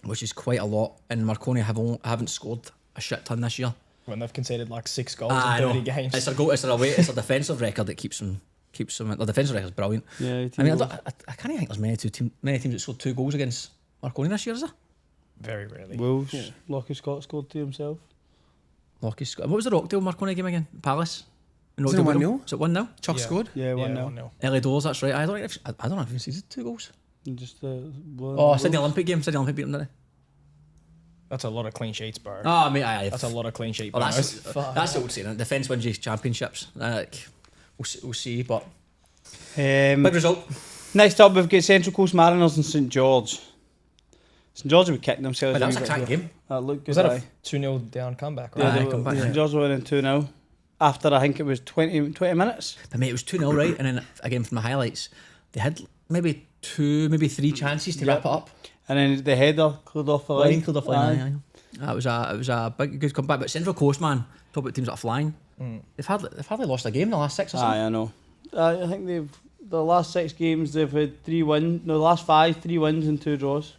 which is quite a lot. And Marconi haven't scored a shit ton this year. when they've conceded like 6 goals in 30 games. It's a defensive record that keeps them. The defensive record's brilliant. Yeah, I mean, I can't even think there's many teams that scored 2 goals against Marconi this year, is there? Very rarely. Wolves, Lockie Scott scored 2 himself. Lockie Scott. What was the Rockdale Marconi game again? Palace. Was it 1-0? Was it 1-0? Chalk scored? Yeah, 1-0. Early doors, that's right. I don't know if he's 2 goals. Just Sydney Olympic game. Sydney Olympic beat them, didn't they? That's a lot of clean sheets, bro. Oh, mate, aye. That's a lot of clean sheet. Oh, that's the old saying. Defence wins you championships. We'll see, but big result. Next up, we've got Central Coast Mariners and St George. St George would kick themselves. That was a tight game. That looked good. Was that a 2-0 down comeback? Right? Yeah, comeback. St George were winning 2-0 after I think it was 20 minutes. But mate, it was 2-0, right? And then again from the highlights, they had maybe 2, maybe 3 chances to wrap it up. And then the header cleared off the line. Aye. It was a big good comeback. But Central Coast, man, talk about teams that are flying. They've hardly lost a game in the last 6 or something. Aye, I know. I think the last 6 games they've had 3 wins. No, the last 5, 3 wins and 2 draws.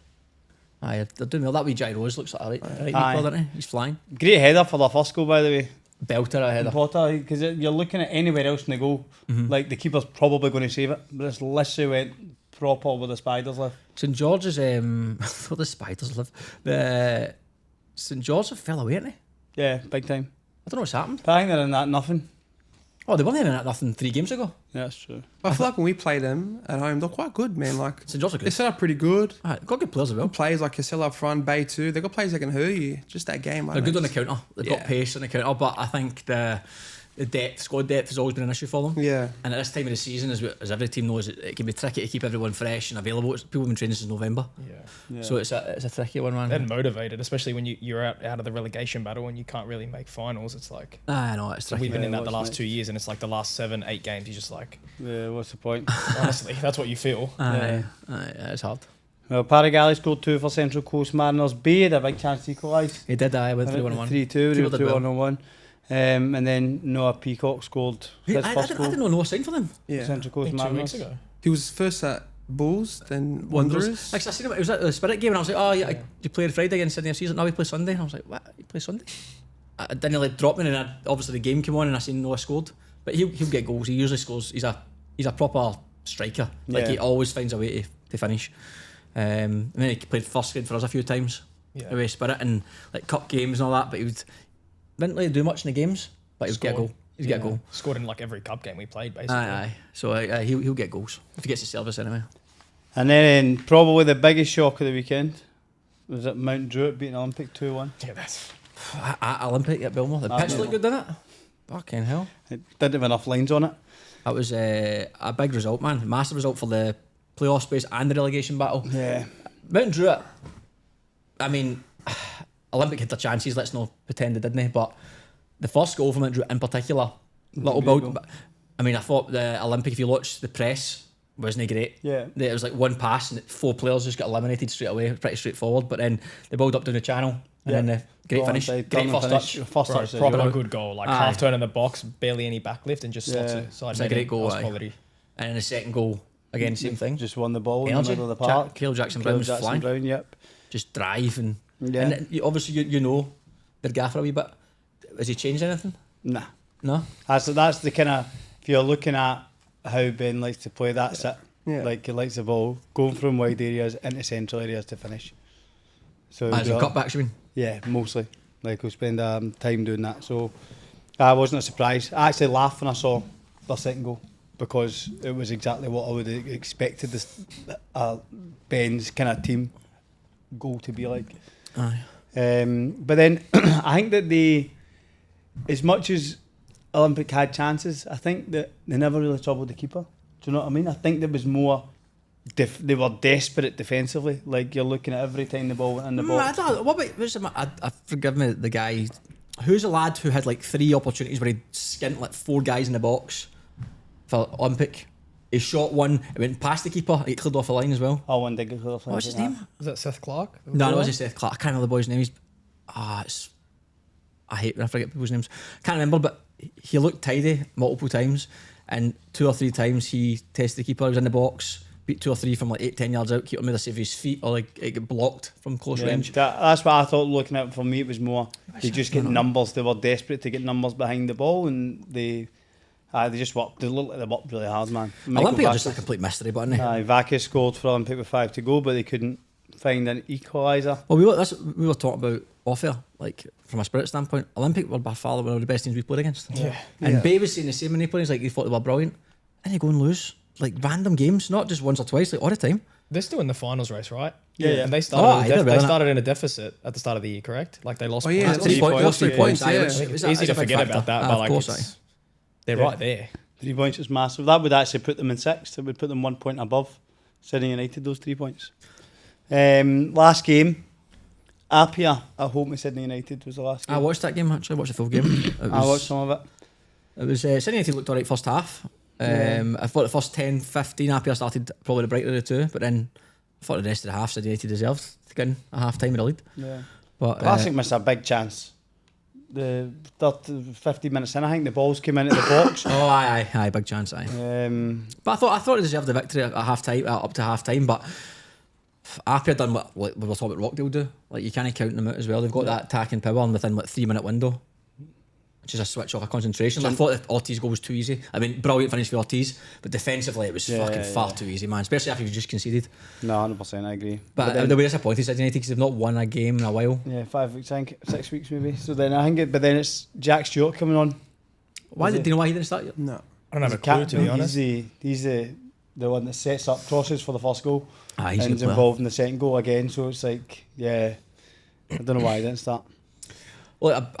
Aye, they're doing well. That wee Jai Rose looks like right doesn't he? He's flying. Great header for the first goal, by the way. Belter a header. Potter, because you're looking at anywhere else in the goal, like the keeper's probably going to save it, but it's literally went proper where the spiders live. St George's where the spiders live. The St George fell away, didn't they? Yeah, big time. I don't know what's happened. I think they're in that nothing. Oh, they weren't in that nothing 3 games ago. Yeah, that's true. I feel like when we play them at home, they're quite good, man. Like St George are they good. set up pretty good. Got good players as well. Players like Cassell up front, Bay too. They got players that can hurt you. Just that game. They're good on the counter. They've got pace on the counter, but I think the squad depth has always been an issue for them. Yeah. And at this time of the season, as every team knows, it can be tricky to keep everyone fresh and available. People have been training since November. Yeah. So it's a tricky one, man. And motivated, especially when you're out of the relegation battle and you can't really make finals. It's like I know it's tricky. we've been in that the last 2 years, and it's like the last 7, 8 games. You just like, Yeah, what's the point? honestly, that's what you feel. It's hard. Well, Paragali scored 2 for Central Coast Mariners. Bay had a big chance to equalise. He did. I went 3-1-1. 3-2, they were 2-1-1. And then Noah Peacock scored his I first didn't goal. know Noah signed for them. Yeah. Central I Coast think 2 Mariners. weeks ago. He was first at Bulls, then Wanderers. Like I seen him, it was at the Spirit game, and I was like, "Oh yeah, you played Friday against Sydney FC." No, we play Sunday. And I was like, "What? You play Sunday?" I didn't like drop me, and obviously the game came on, and I seen Noah scored. But he'll get goals. He usually scores. He's a proper striker. Like he always finds a way to finish. And then he played first grade for us a few times. Away Spirit and like cup games and all that. But didn't really do much in the games. But he would get a goal. He'd get a goal. Scored in like every cup game we played, basically. Aye. So he'll get goals if he gets his service anyway. And then probably the biggest shock of the weekend was at Mount Druitt beating Olympic 2-1. Yeah, that's At Olympic at Bilmore. The pitch looked good, didn't it? Fucking hell. It didn't have enough lines on it. That was a big result, man. Massive result for the playoff space and the relegation battle. Yeah. Mount Druitt, I mean, Olympic had their chances, let's not pretend they didn't, but the first goal from Mount Druitt in particular, little build. I mean, I thought the Olympic, if you watch the press, wasn't great. Yeah. It was like one pass and 4 players just got eliminated straight away, pretty straightforward, but then they build up down the channel and then the great finish. Great first touch. First touch. proper good goal. Like half turn in the box, barely any backlift, and just slots it side. It's a great goal. Quality. And then the second goal, again, same thing. Just won the ball in the Energy. middle of the park. Caleb Jackson Brown was flying. Yep. Just drive and Yeah. and obviously you know their gaffer a wee bit. Has he changed anything? Nah. No. That's the kind of, if you're looking at how Ben likes to play, that's it. Yeah. Like he likes the ball going from wide areas into central areas to finish. So As a cutbacks, you mean? yeah, mostly. Like we'll spend time doing that. So I wasn't a surprise. I actually laughed when I saw the second goal because it was exactly what I would have expected this Ben's kind of team goal to be like. Aye. But then I think that as much as Olympic had chances, I think that they never really troubled the keeper. Do you know what I mean? I think there was more. They were desperate defensively. Like you're looking at every time the ball went in the box. Forgive me, the guy. Who's the lad who had like 3 opportunities where he skint like 4 guys in the box for Olympic? He shot one, it went past the keeper, it cleared off the line as well. Oh, one did get clear. What's his name? Was that Seth Clark? No, it wasn't Seth Clark. I can't remember the boy's name. I hate when I forget people's names. Can't remember, but he looked tidy multiple times, and 2 or 3 times he tested the keeper. He was in the box, beat 2 or 3 from like 8-10 yards out, keep him either save his feet or like it get blocked from close range. That's what I thought. Looking at it, for me, it was more they just get numbers. They were desperate to get numbers behind the ball, and they just worked. They looked like they worked really hard, man. Olympic are just a complete mystery, but Vaca scored for Olympic with 5 to go, but they couldn't find an equaliser. Well, we were talking about off air, like from a spirit standpoint. Olympic were by far one of the best teams we played against. And Bay was saying the same when he played. He's like, he thought they were brilliant, and they go and lose like random games, not just once or twice, like all the time. They're still in the finals race, right? Yeah. And they started in a deficit at the start of the year, correct? Like they lost 3 points. 3 points. It's easy to forget about that, but like they're right there. 3 points is massive. That would actually put them in 6th. It would put them 1 point above Sydney United, those 3 points. Last game, Apia at home with Sydney United was the last game. I watched that game, actually. I watched the full game. I watched some of it. It was Sydney United looked alright first half. I thought the first 10-15 Apia started probably the brighter of the two, but then I thought the rest of the half Sydney United deserved to get in a half time with a lead. Yeah. But Classic missed a big chance. The 50 minutes in, I think the balls came into the box. Aye, big chance, aye. But I thought they deserved the victory at half time, up to half time. But Apia done what we were talking about Rockdale do. Like you can't count them out as well. They've got that attacking power and within like 3 minute window, which is a switch off of concentration. I thought that Ortiz goal was too easy. I mean, brilliant finish for Ortiz, but defensively it was fucking far too easy, man. Especially after you just conceded. No, 100%, I agree. But they were disappointed, Sydney United, because they've not won a game in a while. Yeah, 5 weeks, I think 6 weeks maybe. So then I think, but then it's Jack Stewart coming on. Do you know why he didn't start yet? No, I don't have a clue, to be honest. He's the one that sets up crosses for the first goal. He's and involved in the second goal again. So it's like, I don't know why he didn't start. Well,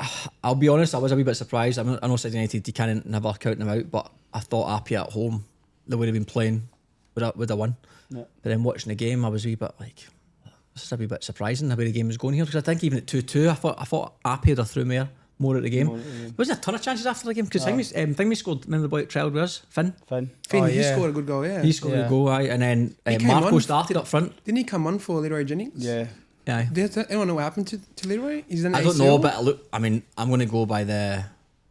I'll be honest, I was a wee bit surprised. I know Sydney United, you can't never count them out, but I thought Apia at home, they would have been playing with a win. Yeah. But then watching the game, I was a wee bit like, this is a wee bit surprising the way the game was going here, because I think even at 2-2, I thought Apia would have threw more at the game. There wasn't a ton of chances after the game, because Thingy scored, remember the boy that trailed with us? Finn, he scored a good goal, He scored a goal, aye. And then Marco started up front. Didn't he come on for Leroy Jennings? Yeah. Yeah. Does anyone know what happened to Leroy? He's in I don't know, but look, I mean, I'm going to go by the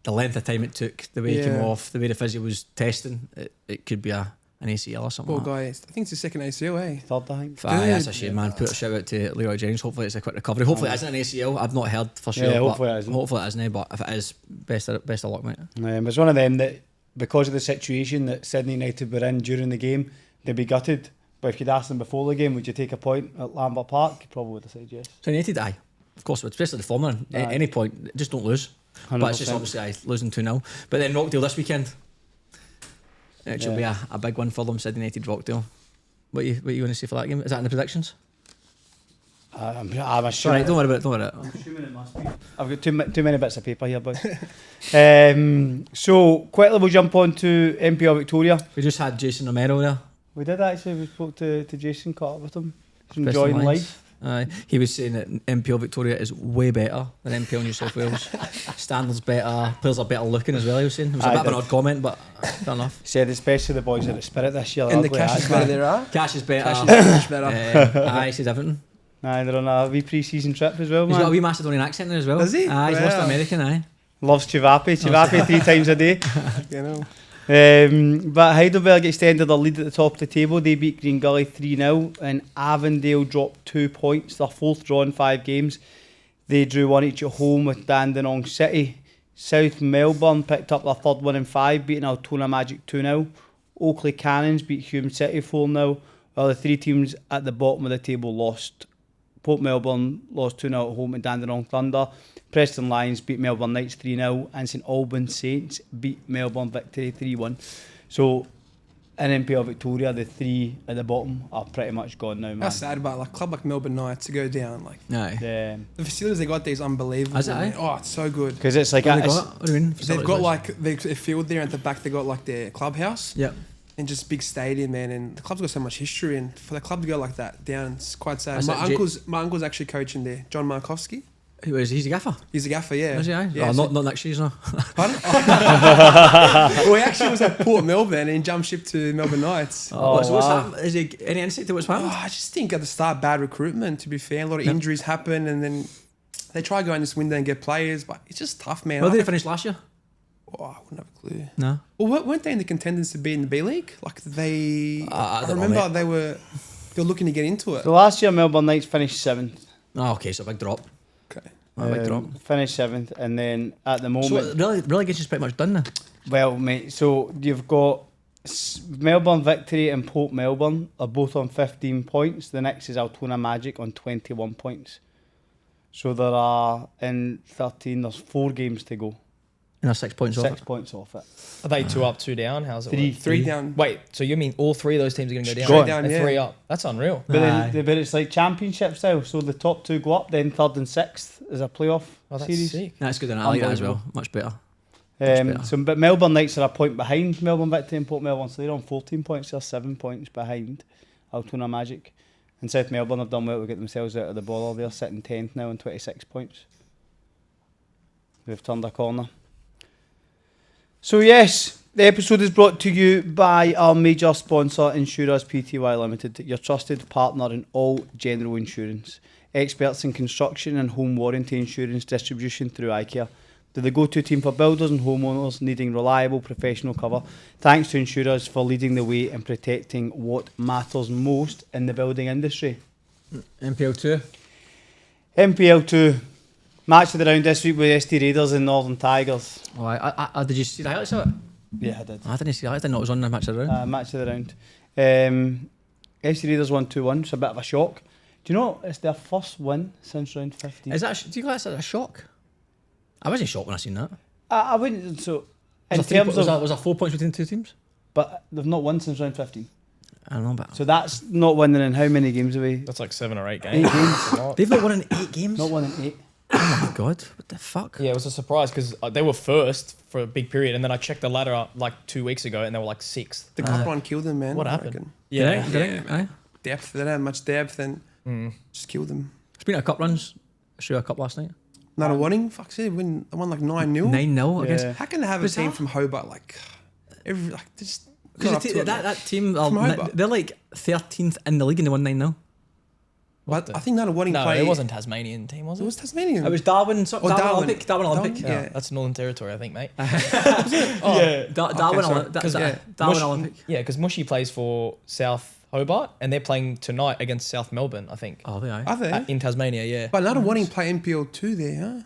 length of time it took, the way he came off, the way the physio was testing. It could be an ACL or something. Poor guy. I think it's his second ACL, eh? Third, I think. That's a shame, man. Put a shout out to Leroy Jennings. Hopefully it's a quick recovery. Hopefully it isn't an ACL. I've not heard for sure. Yeah, hopefully it isn't. Hopefully it isn't, but if it is, best of luck, mate. It's one of them that, because of the situation that Sydney United were in during the game, they'd be gutted. But if you'd asked them before the game, would you take a point at Lambert Park? You probably would have said yes. So United, aye. Of course, especially the former. At any point, just don't lose. 100%. But it's just obviously losing 2-0. But then Rockdale this weekend, it should be a big one for them, Sydney United Rockdale. What you going to say for that game? Is that in the predictions? I'm assuming. Right, don't worry about it. I'm assuming it must be. I've got too many bits of paper here, boys. So, quickly we'll jump on to NPL Victoria. We just had Jason Romero there. We did actually. We spoke to Jason, caught up with him. He's enjoying life. He was saying that NPL Victoria is way better than NPL New South Wales. Standards better, players are better looking as well, he was saying. It was a bit of an odd comment, but fair enough. He said especially the boys at the Spirit this year. And the cash is better there, are? Cash is better. Cash is much better. He says everything. They're on a wee pre-season trip as well, man. He's got a wee Macedonian accent there as well. Does he? He's lost American, Loves Chivapi 3 times a day. You know. But Heidelberg extended their lead at the top of the table. They beat Green Gully 3-0 and Avondale dropped 2 points. Their 4th draw in 5 games. They drew 1 each at home with Dandenong City. South Melbourne picked up their 3rd win in 5, beating Altona Magic 2-0. Oakley Cannons beat Hume City 4-0, while the 3 teams at the bottom of the table lost. Port Melbourne lost 2-0 at home to Dandenong Thunder. Preston Lions beat Melbourne Knights 3-0 and St Albans Saints beat Melbourne Victory 3-1. So in NPL Victoria, the 3 at the bottom are pretty much gone now, man. That's sad about a club like Melbourne Knights to go down. The facilities they got there is unbelievable. Is it? Oh, it's so good. Because it's like what do you mean? They've got like their field there, and at the back they got like their clubhouse. Yep. And just big stadium, man, and the club's got so much history, and for the club to go like that down, it's quite sad. My uncle's actually coaching there, John Markowski. He's a gaffer. He's a gaffer, yeah. Is he? Yeah, not next year, no. Pardon? Well, he actually was at Port Melbourne and jumped ship to Melbourne Knights. So what's happened? Is he any insight to what's happened? I just think at the start, bad recruitment, to be fair. A lot of injuries happen, and then they try going this window and get players, but it's just tough, man. Well, did they finish last year? Oh, I wouldn't have a clue. No. Well, weren't they in the contenders to be in the B League? Like I don't know, remember mate. they were looking to get into it. So last year Melbourne Knights finished 7th. Oh, okay, so a big drop. Okay. A big drop. Finished 7th, and then at the moment, So relegation's pretty much done now. well, mate. So you've got Melbourne Victory and Port Melbourne are both on 15 points. The next is Altona Magic on 21 points. So there are in 13. There's 4 games to go. And that's 6 points off. 6 points off it. Are they 2 up, 2 down? How's it work? 3 down. Wait, so you mean all 3 of those teams are going to go down? Straight down, And yeah. 3 up. That's unreal. But, Aye. but it's like championship style. So the top 2 go up, then 3rd and 6th is a playoff Oh, that's series. sick. That's good. I like that as well. Much better. better. So, but Melbourne Knights are a point behind Melbourne Victory and Port Melbourne, so they're on 14 points. They're 7 points behind Altona Magic. And South Melbourne have done well to get themselves out of the bother. They're sitting 10th now on 26 points. They've turned a corner. So yes, the episode is brought to you by our major sponsor, Insurers Pty Limited, your trusted partner in all general insurance. Experts in construction and home warranty insurance distribution through iCare. They're the go-to team for builders and homeowners needing reliable professional cover. Thanks to Insurers for leading the way in protecting what matters most in the building industry. NPL2. NPL2. Match of the round this week with ST Raiders and Northern Tigers. Oh, I did you see the highlights of it? Yeah, I did. I didn't see the highlights. I didn't know it was on the match of the round. Match of the round. ST Raiders won 2-1. It's a bit of a shock. Do you know it's their first win since round 15? Is that? Do you think that's a shock? I wasn't shocked when I seen that. I wouldn't. So in Was terms of, was there 4 points between the two teams? but they've not won since round 15. I don't know, but So that's not winning in how many games away? That's like 7 or 8 8 games. games. they've not won in 8 games. Not won in 8. Oh my god, what the fuck? Yeah, it was a surprise because they were first for a big period, and then I checked the ladder like 2 weeks ago, and they were like 6th. The cup run killed them, man. What I happened? reckon. Yeah, Yeah. Depth. They don't have much depth and just killed them. Speaking of cup runs, I showed you a cup last night. Not a winning. Fuck, they won like 9-0. 9-0 against. Yeah. How can they have a Bizarre. team from Hobart like every like just Because not up to it, man. that team, From Hobart. they're like 13th in the league and they won 9-0. But I think not a winning No, play. it wasn't Tasmanian team, was It it? was Tasmanian. It was Darwin, Darwin Darwin. Olympic. Darwin Olympic. Darwin, Yeah, yeah. that's Northern Territory, I think, mate. Yeah, Darwin, sorry. Darwin Olympic. Yeah, because Mushy plays for South Hobart, and they're playing tonight against South Melbourne, I think, Oh, they are. Are they? in Tasmania. Yeah. But not a winning play NPL2 there, huh?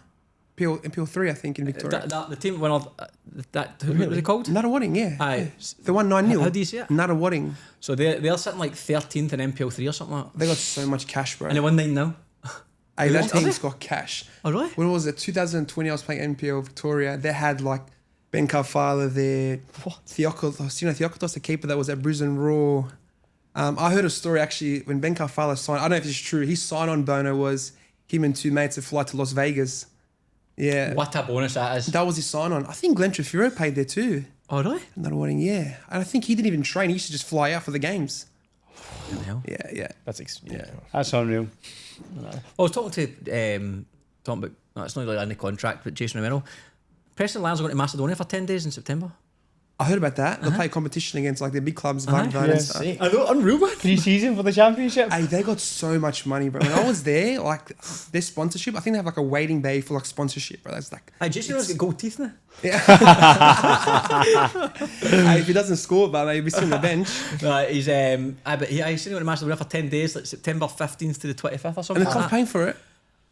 NPL3, I think, in Victoria. The team went off. Who was it called? Not a winning, yeah. Aye. They won 9-0. How do you say it? Not a winning. So they're sitting like 13th in NPL3 or something like that. They got so much cash, bro. And they won 9-0. Hey, that Are team's got cash. Oh, really? When was it? 2020, I was playing NPL Victoria. They had like Ben Carfala there. What? Theokotos, Theokotos, the keeper that was at Brisbane Raw. I heard a story actually when Ben Carfala signed. I don't know if it's true. His sign-on bono was him and 2 mates to fly to Las Vegas. Yeah. What a bonus that is. That was his sign-on. I think Glenn Trefiro paid there too. Oh, really? Not a wedding, yeah. And I think he didn't even train. He used to just fly out for the games. Hell. Yeah. That's yeah. That's unreal. I was talking about, it's not really in the contract, but Jason Romero. Preston Lions are going to Macedonia for 10 days in September. I heard about that. They'll play competition against like the big clubs, Van Yeah. and stuff. Sick. I know, unreal, man. Pre-season for the championship. Hey, they got so much money, bro. When I was there, like their sponsorship, I think they have like a waiting bay for like sponsorship, bro. That's like, Hey, Jason Romero's got gold teeth now. hey, if he doesn't score, but he'll be sitting on the bench. He's but he's sitting on Macedonia for 10 days, like September 15th to the 25th or And something. the club's paying for it.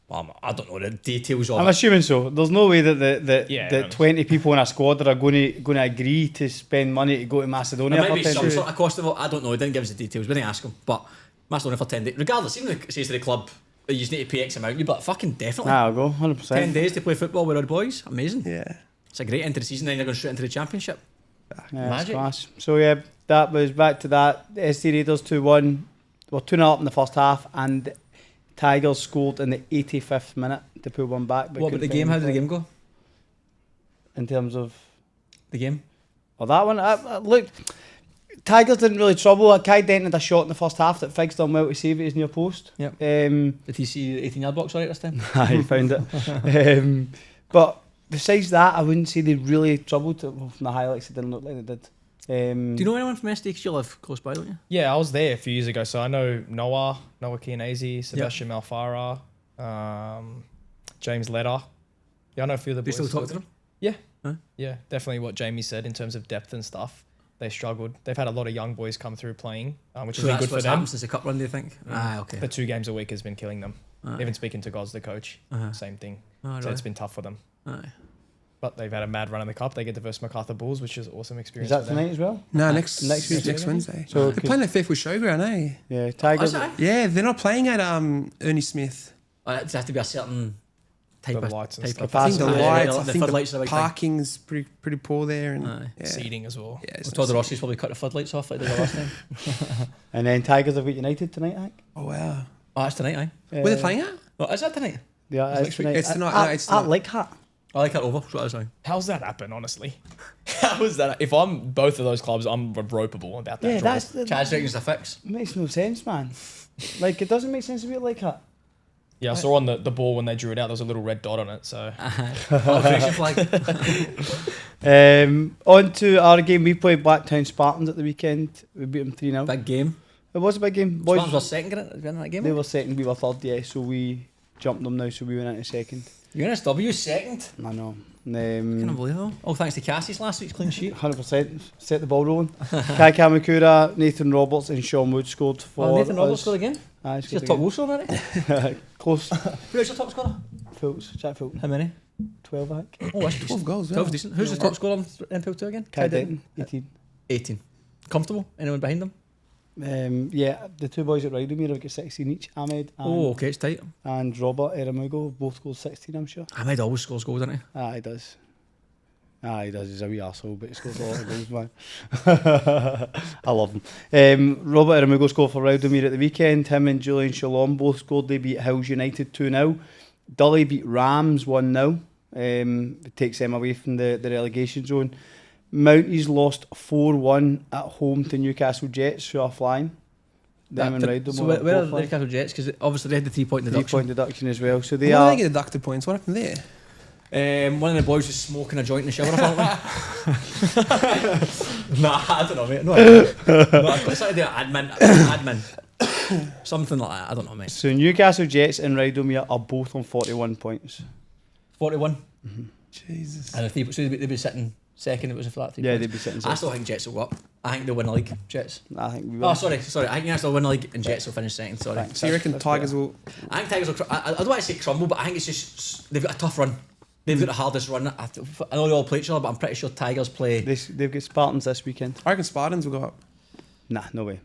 Well, I don't know the details of I'm it. assuming so. There's no way that Yeah, that 20 people in a squad are going to agree to spend money to go to Macedonia There might for be 10 some days. sort of cost of it. I don't know. He didn't give us the details. We didn't ask him. But Macedonia for 10 days. Regardless, even if it says to the club, you just need to pay X amount, you'd be like, fucking definitely. Nah, I'll go, 100%. 10 days to play football with our boys. Amazing. Yeah. It's a great end to the season. Then you're going straight into the championship. Yeah, it's Magic. class. So yeah, that was back to that. ST Raiders 2-1. Well, 2-0 up in the first half, and Tigers scored in the 85th minute to pull one back. but What about the couldn't game? How find did the game go? in terms of The game? well, that one? Look, Tigers didn't really trouble. Kai Denton had a shot in the first half that Figs done well to save it his near post. Yep. Um, Did he see the 18-yard box right this time? he found it. But besides that, I wouldn't say they really troubled. Well, from the highlights, it didn't look like they did. Do you know anyone from SD? Because you live close by, don't you? Yeah, I was there a few years ago, so I know Noah Chianese, Sebastian Malfara, James Leder. Yeah, I know a few of the Do you boys. still talk to them? Yeah. Huh? Yeah, definitely what Jamie said in terms of depth and stuff. They struggled. They've had a lot of young boys come through playing, which has been good for them. Happened since the cup run, do you think? Okay. The 2 games a week has been killing them. Even speaking to Gaz, the coach, same thing. So really? it's been tough for them. Aye. But they've had a mad run in the cup. They get the versus MacArthur Bulls, which is an awesome experience. Is that for them. tonight as well? No, next week. Wednesday. So They're playing their 5th with Showground, eh? Yeah, Tigers. Yeah, they're not playing at Ernie Smith. It has to be a certain type The of lights and type stuff. of I think the lights, I the think floodlights are a the big thing. parking's pretty poor there, and yeah. Seating as well. Yeah, it's Todd not- Rossi's probably cut the floodlights off like they did last time. And then Tigers have got United tonight, I think. Oh wow, Oh, that's tonight, aye. where they playing at? Oh, is that tonight? Yeah, it's tonight. It's tonight. At, No, it's at tonight. Leichhardt. I like that over. That's what I was saying. How's that happen, honestly? How is that? If I'm both of those clubs, I'm ropeable about that. Yeah, draw. that's the, Chaz reckons the fix. makes no sense, man. Like, it doesn't make sense to be at Leichhardt. Yeah, I saw on the ball when they drew it out, there was a little red dot on it. So Operation flag. On to our game. We played Blacktown Spartans at the weekend. We beat them 3-0. Big game. It was a big game. Boys, Spartans were second in that game. they were second, we were third, yeah. So we jumped them now, so we went into second. NSW second. I know. Can't believe it. All thanks to Cassie's last week's clean sheet. 100%. Set the ball rolling. Kai Kamakura, Nathan Roberts and Sean Wood scored for Oh, Nathan Roberts us. scored again. Aye, He's scored your top again. goal scorer, isn't he? Close. Who is your top scorer? Fultz, Jack Fulton. How many? 12, I think. Oh, that's 12 decent. goals. 12 Yeah. decent. Who's the top scorer on NPL2 again? Kai Denton, 18. 18. Comfortable? Anyone behind them? Yeah, the two boys at Rydomere have got 16 each. Ahmed and, Oh, okay, it's tight. and Robert Eramugo both scored 16, I'm sure. Ahmed always scores goals, doesn't he? He does. He does. He's a wee arsehole, but he scores a lot of goals, man. I love him. Robert Eramugo scored for Rydomere at the weekend. Him and Julian Shalom both scored. They beat Hills United 2-0. Dully beat Rams 1-0. It takes them away from the relegation zone. Mounties lost 4-1 at home to Newcastle Jets, who are flying. Them and Rydomere. So where are the Newcastle Jets? Because obviously they had the 3-point deduction. 3-point deduction as well. So they Why are. did they get deducted points? What happened there? One of the boys was smoking a joint in the shower, apparently. Nah, I don't know, mate. No, it's like the admin. Something like that. I don't know, mate. So Newcastle Jets and Rydomere are both on 41 points. 41. Jesus. And if so they'd be sitting second. It was a flat 3 Yeah, points. they'd be sitting I second. still think Jets will go up. I think they'll win the league. Jets. I think we will. Oh, sorry. I think they'll win the league and Jets will finish second. Sorry. Thanks. So you reckon That's Tigers will? I think Tigers will. I don't want to say crumble, but I think it's just they've got a tough run. They've got the hardest run. I know they all play each other, but I'm pretty sure Tigers play. They've got Spartans this weekend. I reckon Spartans will go up. Nah, no way.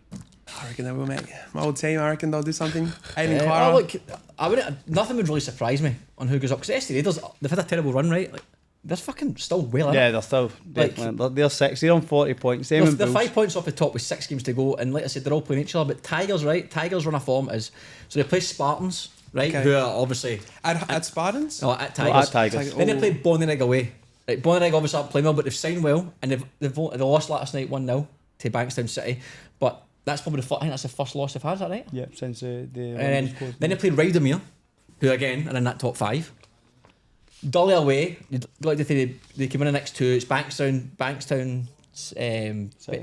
I reckon they will, mate. My old team. I reckon they'll do something. Aiden Oh, Clara. look, I wouldn't. Nothing would really surprise me on who goes up because SD Raiders. They've had a terrible run, right? Like they're fucking still well in it. Yeah, they're still definitely. They're 6. They're on 40 points. Them and They're Bulls. 5 points off the top with 6 games to go, and like I said, they're all playing each other. But Tigers, right? Tigers run a form is so they play Spartans, right? Okay. Who are obviously At Spartans. at Oh, Tigers. at Tigers. Then they play Bonnyrigg away. Right, Bonnyrigg obviously aren't playing well, but they've signed well, and they lost last night 1-0 to Bankstown City. But that's probably I think that's the first loss they've had. Is that right? Yeah, since the. And then they played Rydomere, who again are in that top 5. Dully away, you'd like to think they came in the next 2. It's Bankstown,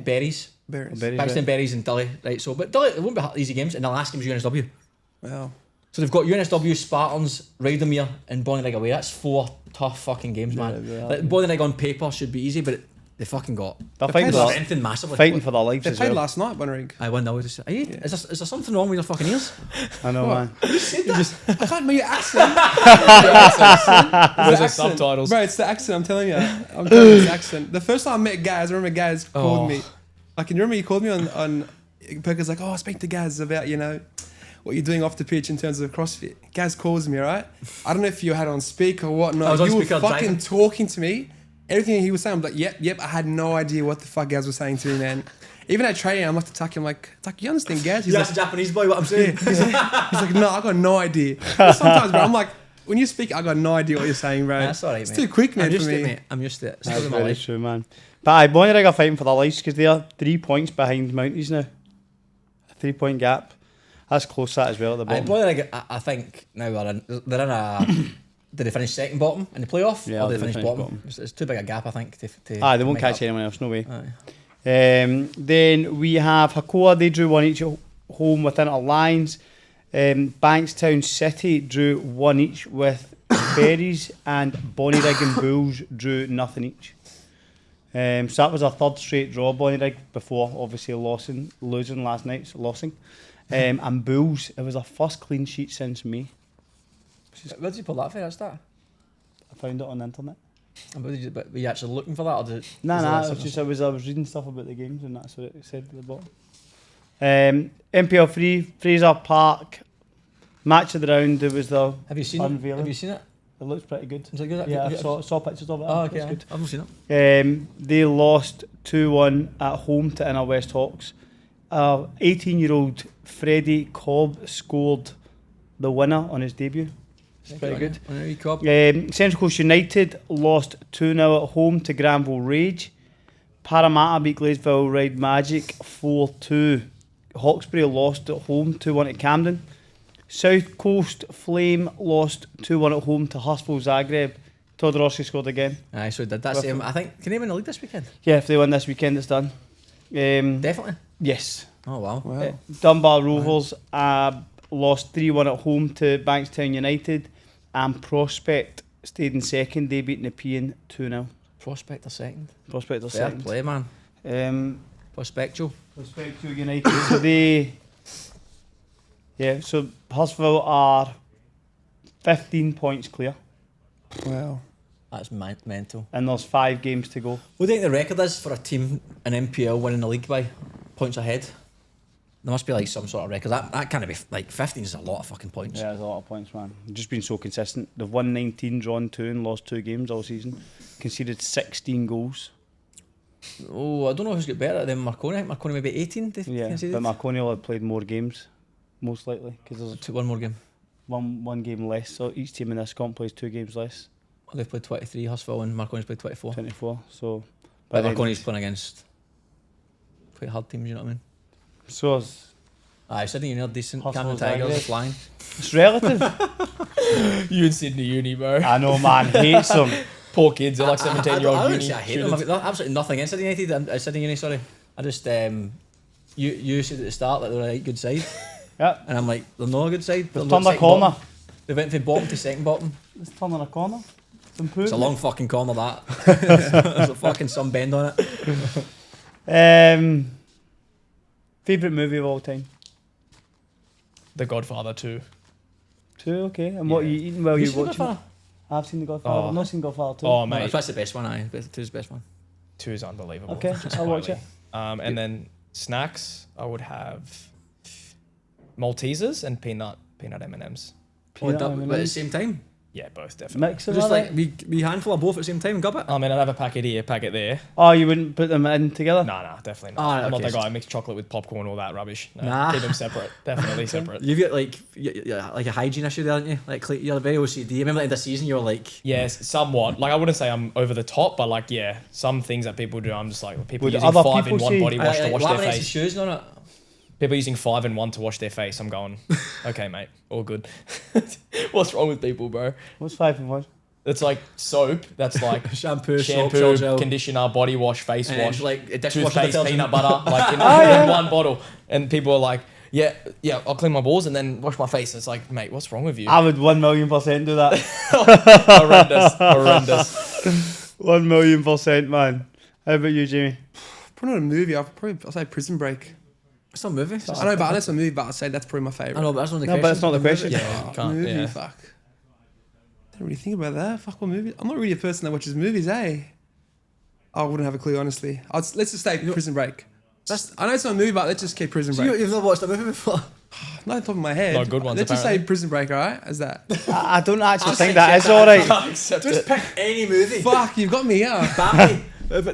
Berries. Berries. Bankstown Berries and Dully, right? So, but Dully, it won't be easy games, and the last game is UNSW. Wow. So they've got UNSW, Spartans, Rydomere, and Bonnyrigg away. That's 4 tough fucking games, man. Yeah, Like, Bonnyrigg on paper should be easy, but they fucking got They're played fighting, strengthened massively. fighting for their lives They as played well. last night, Bonnyrigg. I won now. Is there something wrong with your fucking ears? I know, man. You said that. I can't make your accent. Where's the subtitles? Bro, it's the accent. I'm telling you. I'm telling you, it's the accent. The first time I met Gaz, I remember Gaz called me. Like, you remember he called me on Perker's like, oh, speak to Gaz about, what you're doing off the pitch in terms of CrossFit. Gaz calls me, right? I don't know if you had on speaker or whatnot. I was on You were speaker fucking driving. talking to me. Everything he was saying, I'm like, yep. I had no idea what the fuck Gaz was saying to me, man. Even at training, I'm like to Taki, I'm like, you understand Gaz? He's You like, asked a Japanese boy what I'm saying. he's like, no, I got no idea. Sometimes, bro, I'm like, when you speak, I got no idea what you're saying, bro. That's alright, It's mate. too quick, man, I'm used for to me. it, mate. I'm used to it. It's That's still in my very life. true, man. But Bonnyrigg are fighting for their lives because they are 3 points behind Mounties now. A 3-point gap. That's close that as well at the bottom. Bonnyrigg, I think now they're in a. Did they finish second bottom in the playoff? Yeah, or did they they finish finished bottom? It's too big a gap, I think. To They won't make catch up. anyone else, no way. Aye. Then we have Hakoah, they drew 1 each at home with Inter Lions. Bankstown City drew 1 each with Berries and Bonnyrigg and Bulls drew nothing each. So that was our third straight draw, Bonnyrigg, before obviously losing last night, and Bulls, it was our first clean sheet since May. Where did you pull that from? That's that. I found it on the internet. But were you actually looking for that, or did? Nah, I was reading stuff about the games, and that's what it said at the bottom. NPL3, Fraser Park, match of the round. There was the Have you seen unveiling. it? Have you seen it? It looks pretty good. Is it good? Yeah, I saw pictures of it. Oh, okay. It's good. I've not seen it. They lost 2-1 at home to NWS Hawks. 18-year-old Freddie Cobb scored the winner on his debut. It's pretty good. Central Coast United lost 2-0 at home to Granville Rage. Parramatta beat Gladesville Ride Magic 4-2. Hawkesbury lost at home 2-1 at Camden. South Coast Flame lost 2-1 at home to Hurstville Zagreb. Todorowski scored again. Aye, so did that same. I think, can they win the league this weekend? Yeah, if they win this weekend, it's done. Definitely. Yes. Oh, wow. Dunbar Rovers lost 3-1 at home to Bankstown United. And Prospect stayed in second. They beat Nepean 2-0. Prospect are second. Prospect are Fair second. play, man. Prospectual. Prospectual United. So they... Yeah, so Hurstville are 15 points clear. Wow. That's mental. And there's 5 games to go. What do you think the record is for a team in NPL winning the league by points ahead? There must be like some sort of record. That can't be like 15 is a lot of fucking points. Yeah, there's a lot of points, man. Just been so consistent. They've won 19, drawn 2 and lost 2 games all season. Conceded 16 goals. Oh, I don't know who's got better than Marconi. I think Marconi maybe 18. Yeah, but Marconi will have played more games, most likely, because there's one more game. One game less. So each team in this comp plays 2 games less. Well, they've played 23, Hurstville, and Marconi's played 24. 24. So, but Marconi's playing against quite hard teams, you know what I mean? So is Aye, Sydney Uni are decent. Camden Hurstville's Tigers Zagreb. are flying. It's relative. You and Sydney Uni, bro. I know, man. Hates them. Poor kids, they're like 17-year-old I uni. wouldn't say I hate them. I've got absolutely nothing against Sydney United. Sydney Uni, sorry. I just you said at the start that they were a right good side, Yeah. and I'm like, they're not a good side. They've turned a corner. Bottom. They went from bottom to second bottom. It's turning a corner. It's improved. It's a long fucking corner that. There's a fucking sun bend on it. Favourite movie of all time? The Godfather 2. 2, okay. And what are you eating while You you're seen watching? Godfather? I've seen The Godfather. I've not seen Godfather 2. Oh, mate. That's the best one. Aye, 2's the best one. 2 is unbelievable. Okay, Just I'll watch quietly. And then snacks, I would have Maltesers and peanut M&Ms. Peanut But at the M&Ms. same time. Yeah, both definitely. Mix of Just like. like we handful of both at the same time. Got it. I mean, I'd have a packet here, packet there. Oh, you wouldn't put them in together? No, definitely Oh, not. I'm not okay. the guy who mix chocolate with popcorn, all that rubbish. No, Nah. keep them separate. Definitely separate. You've got like like a hygiene issue there, aren't you? Like you're very OCD. I remember at the end of the season you were like, Yes, somewhat. Like, I wouldn't say I'm over the top, but like, yeah, some things that people do, I'm just like, people Would using other 5 people in 1 say- body wash to wash their laminates face. shoes and all that. People using 5 in 1 to wash their face. I'm going, okay, mate, all good. What's wrong with people, bro? What's 5 and 1? It's like soap. That's like Shampoo, soap, shampoo, gel. conditioner, body wash, face And wash, it's like a dishwasher toothpaste, detergent. peanut butter, like in, yeah. in one bottle. And people are like, yeah, I'll clean my balls and then wash my face. It's like, mate, what's wrong with you? I would 1,000,000% do that. Horrendous. 1,000,000%, man. How about you, Jamie? Probably not a movie. I'll say Prison Break. It's not a movie. I know, but that's a movie. But I'd say that's probably my favourite. I know, but that's not the No, question. but it's not the question. Yeah, you can't. movie. Yeah. Fuck. Don't really think about that. Fuck, what movie? I'm not really a person that watches movies, eh? I wouldn't have a clue, honestly. Let's just say Prison Break. I know it's not a movie, but let's just keep Prison Break. You've not watched a movie before? Not on top of my head. No good ones, Let's just say apparently. Prison Break, alright? As that. I don't actually think that is alright. Just pick any movie. Fuck, you've got me, yeah. Bambi.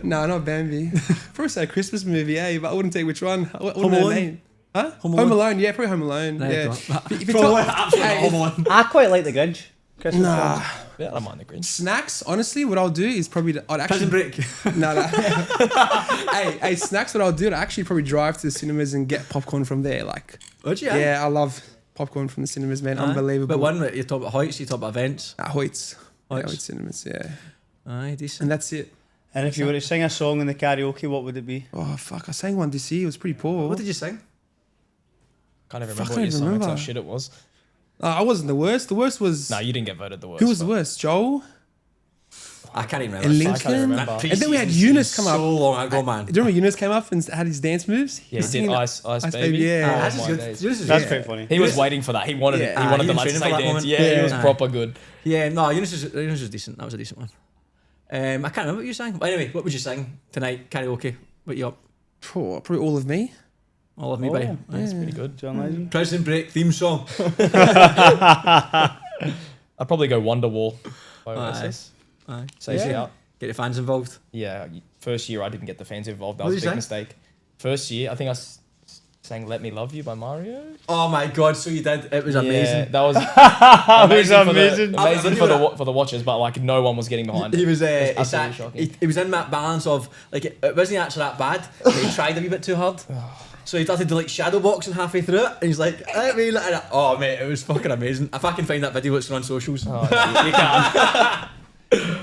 No, not Bambi. Probably say a Christmas movie, eh? But I wouldn't say which one. I wouldn't Home know the Alone? name. Huh? Home Home Alone? Alone, yeah, probably Home Alone. There you Yeah. go. If you Probably talk, absolutely Hey, Home Alone. I quite like the Grinch. Christmas nah. films. Yeah, I don't mind the Grinch. Snacks, honestly, what I'll do is probably I'd actually Prison Break. No. hey, snacks. What I'll do, I'd actually probably drive to the cinemas and get popcorn from there. Like, Would you? yeah, I love popcorn from the cinemas, man. Unbelievable. But one, you talk about Hoyts, you talk about events. At Hoyts. Yeah, Hoyts. Hoyts cinemas, yeah. Aye, decent. And that's it. And if you were to sing a song in the karaoke, what would it be? Oh fuck! I sang one this year. It was pretty poor. What did you sing? Can't even Fuck, remember what your I don't song. That's how remember. shit it was. I wasn't the worst. The worst was... No, you didn't get voted the worst. Who was the but- worst? Joel? I can't even And remember. I can't Lincoln? remember. That And then we had pre-season Eunice come seems up. so long ago, man. Do you remember Eunice came up and had his dance moves? Yeah, he Singing did Ice Ice Baby. yeah. Oh, my days. That's quite funny. He was waiting for that. He wanted Yeah. he wanted he the was lads to training say for that dance. moment. Yeah, he was Yeah. proper good. Yeah, no, Eunice was decent. That was a decent one. I can't remember what you sang. But anyway, what would you sing tonight? Karaoke. What you up? Probably all of me. All of me, Oh, buddy. That's pretty good. John Legend. Prison Break theme song. I'd probably go Wonderwall by Oasis. Aye. Saves you Yeah. out. Get the fans involved. Yeah, first year I didn't get the fans involved. That What was did a you big say? mistake. First year, I think I sang "Let Me Love You" by Mario. Oh my god, so you did. It was amazing. Yeah, that was amazing. amazing, I amazing knew that. for the watchers, but like no one was getting behind He it. was It was he, absolutely shocking. he was in that balance of like it wasn't actually that bad. But he tried a wee bit too hard. So he started to like shadow boxing halfway through it, and he's like, "Let me." Oh mate, it was fucking amazing. If I can find that video, it's on socials. Oh, yeah, you can't.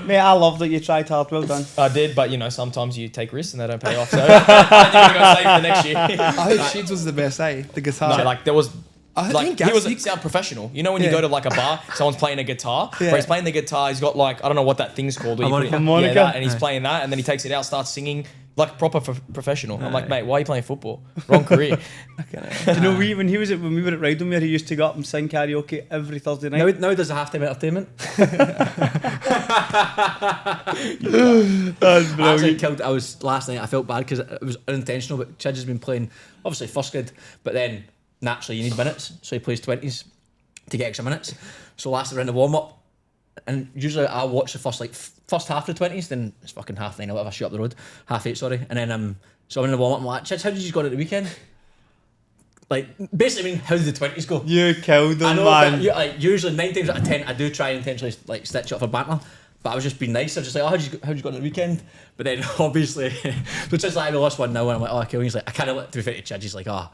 Mate, I love that you tried hard. Well done. I did, but you know sometimes you take risks and they don't pay off. So then you're gonna go save for next year. I heard Shids was the best, The guitar. No, like there was. I Like think Gas- he sound professional. You know when you Yeah. go to like a bar, someone's playing a guitar. Yeah. Where he's playing the guitar, he's got like I don't know what that thing's called. where you put- Harmonica. Yeah, that, and he's Aye. playing that, and then he takes it out, starts singing like proper professional. I'm like, mate, why are you playing football? Wrong career. Do you know when we were at Rydalmere, he used to go up and sing karaoke every Thursday night. Now there's a halftime entertainment. That's I actually killed. I was last night. I felt bad because it was unintentional. But Chidge has been playing obviously first grade, but then naturally you need minutes, so he plays 20s to get extra minutes. So last night in the warm up, and usually I watch the first first half of the 20s, then it's fucking 9:30 or whatever, shit up the road, 8:30, sorry, and then so I'm in the warm up. I'm like, Chidge, how did you go at the weekend? Like basically, I mean, how did the 20s go? You killed I him, know, man. but like usually 9 times out of 10, I do try and intentionally like stitch it up for banter. But I was just being nice. I was just like, oh, how'd you go on the weekend? But then obviously, which is like we lost 1-0, and I'm like, oh, okay. And he's like, I can't. To be fair to Chidge, he's like, oh,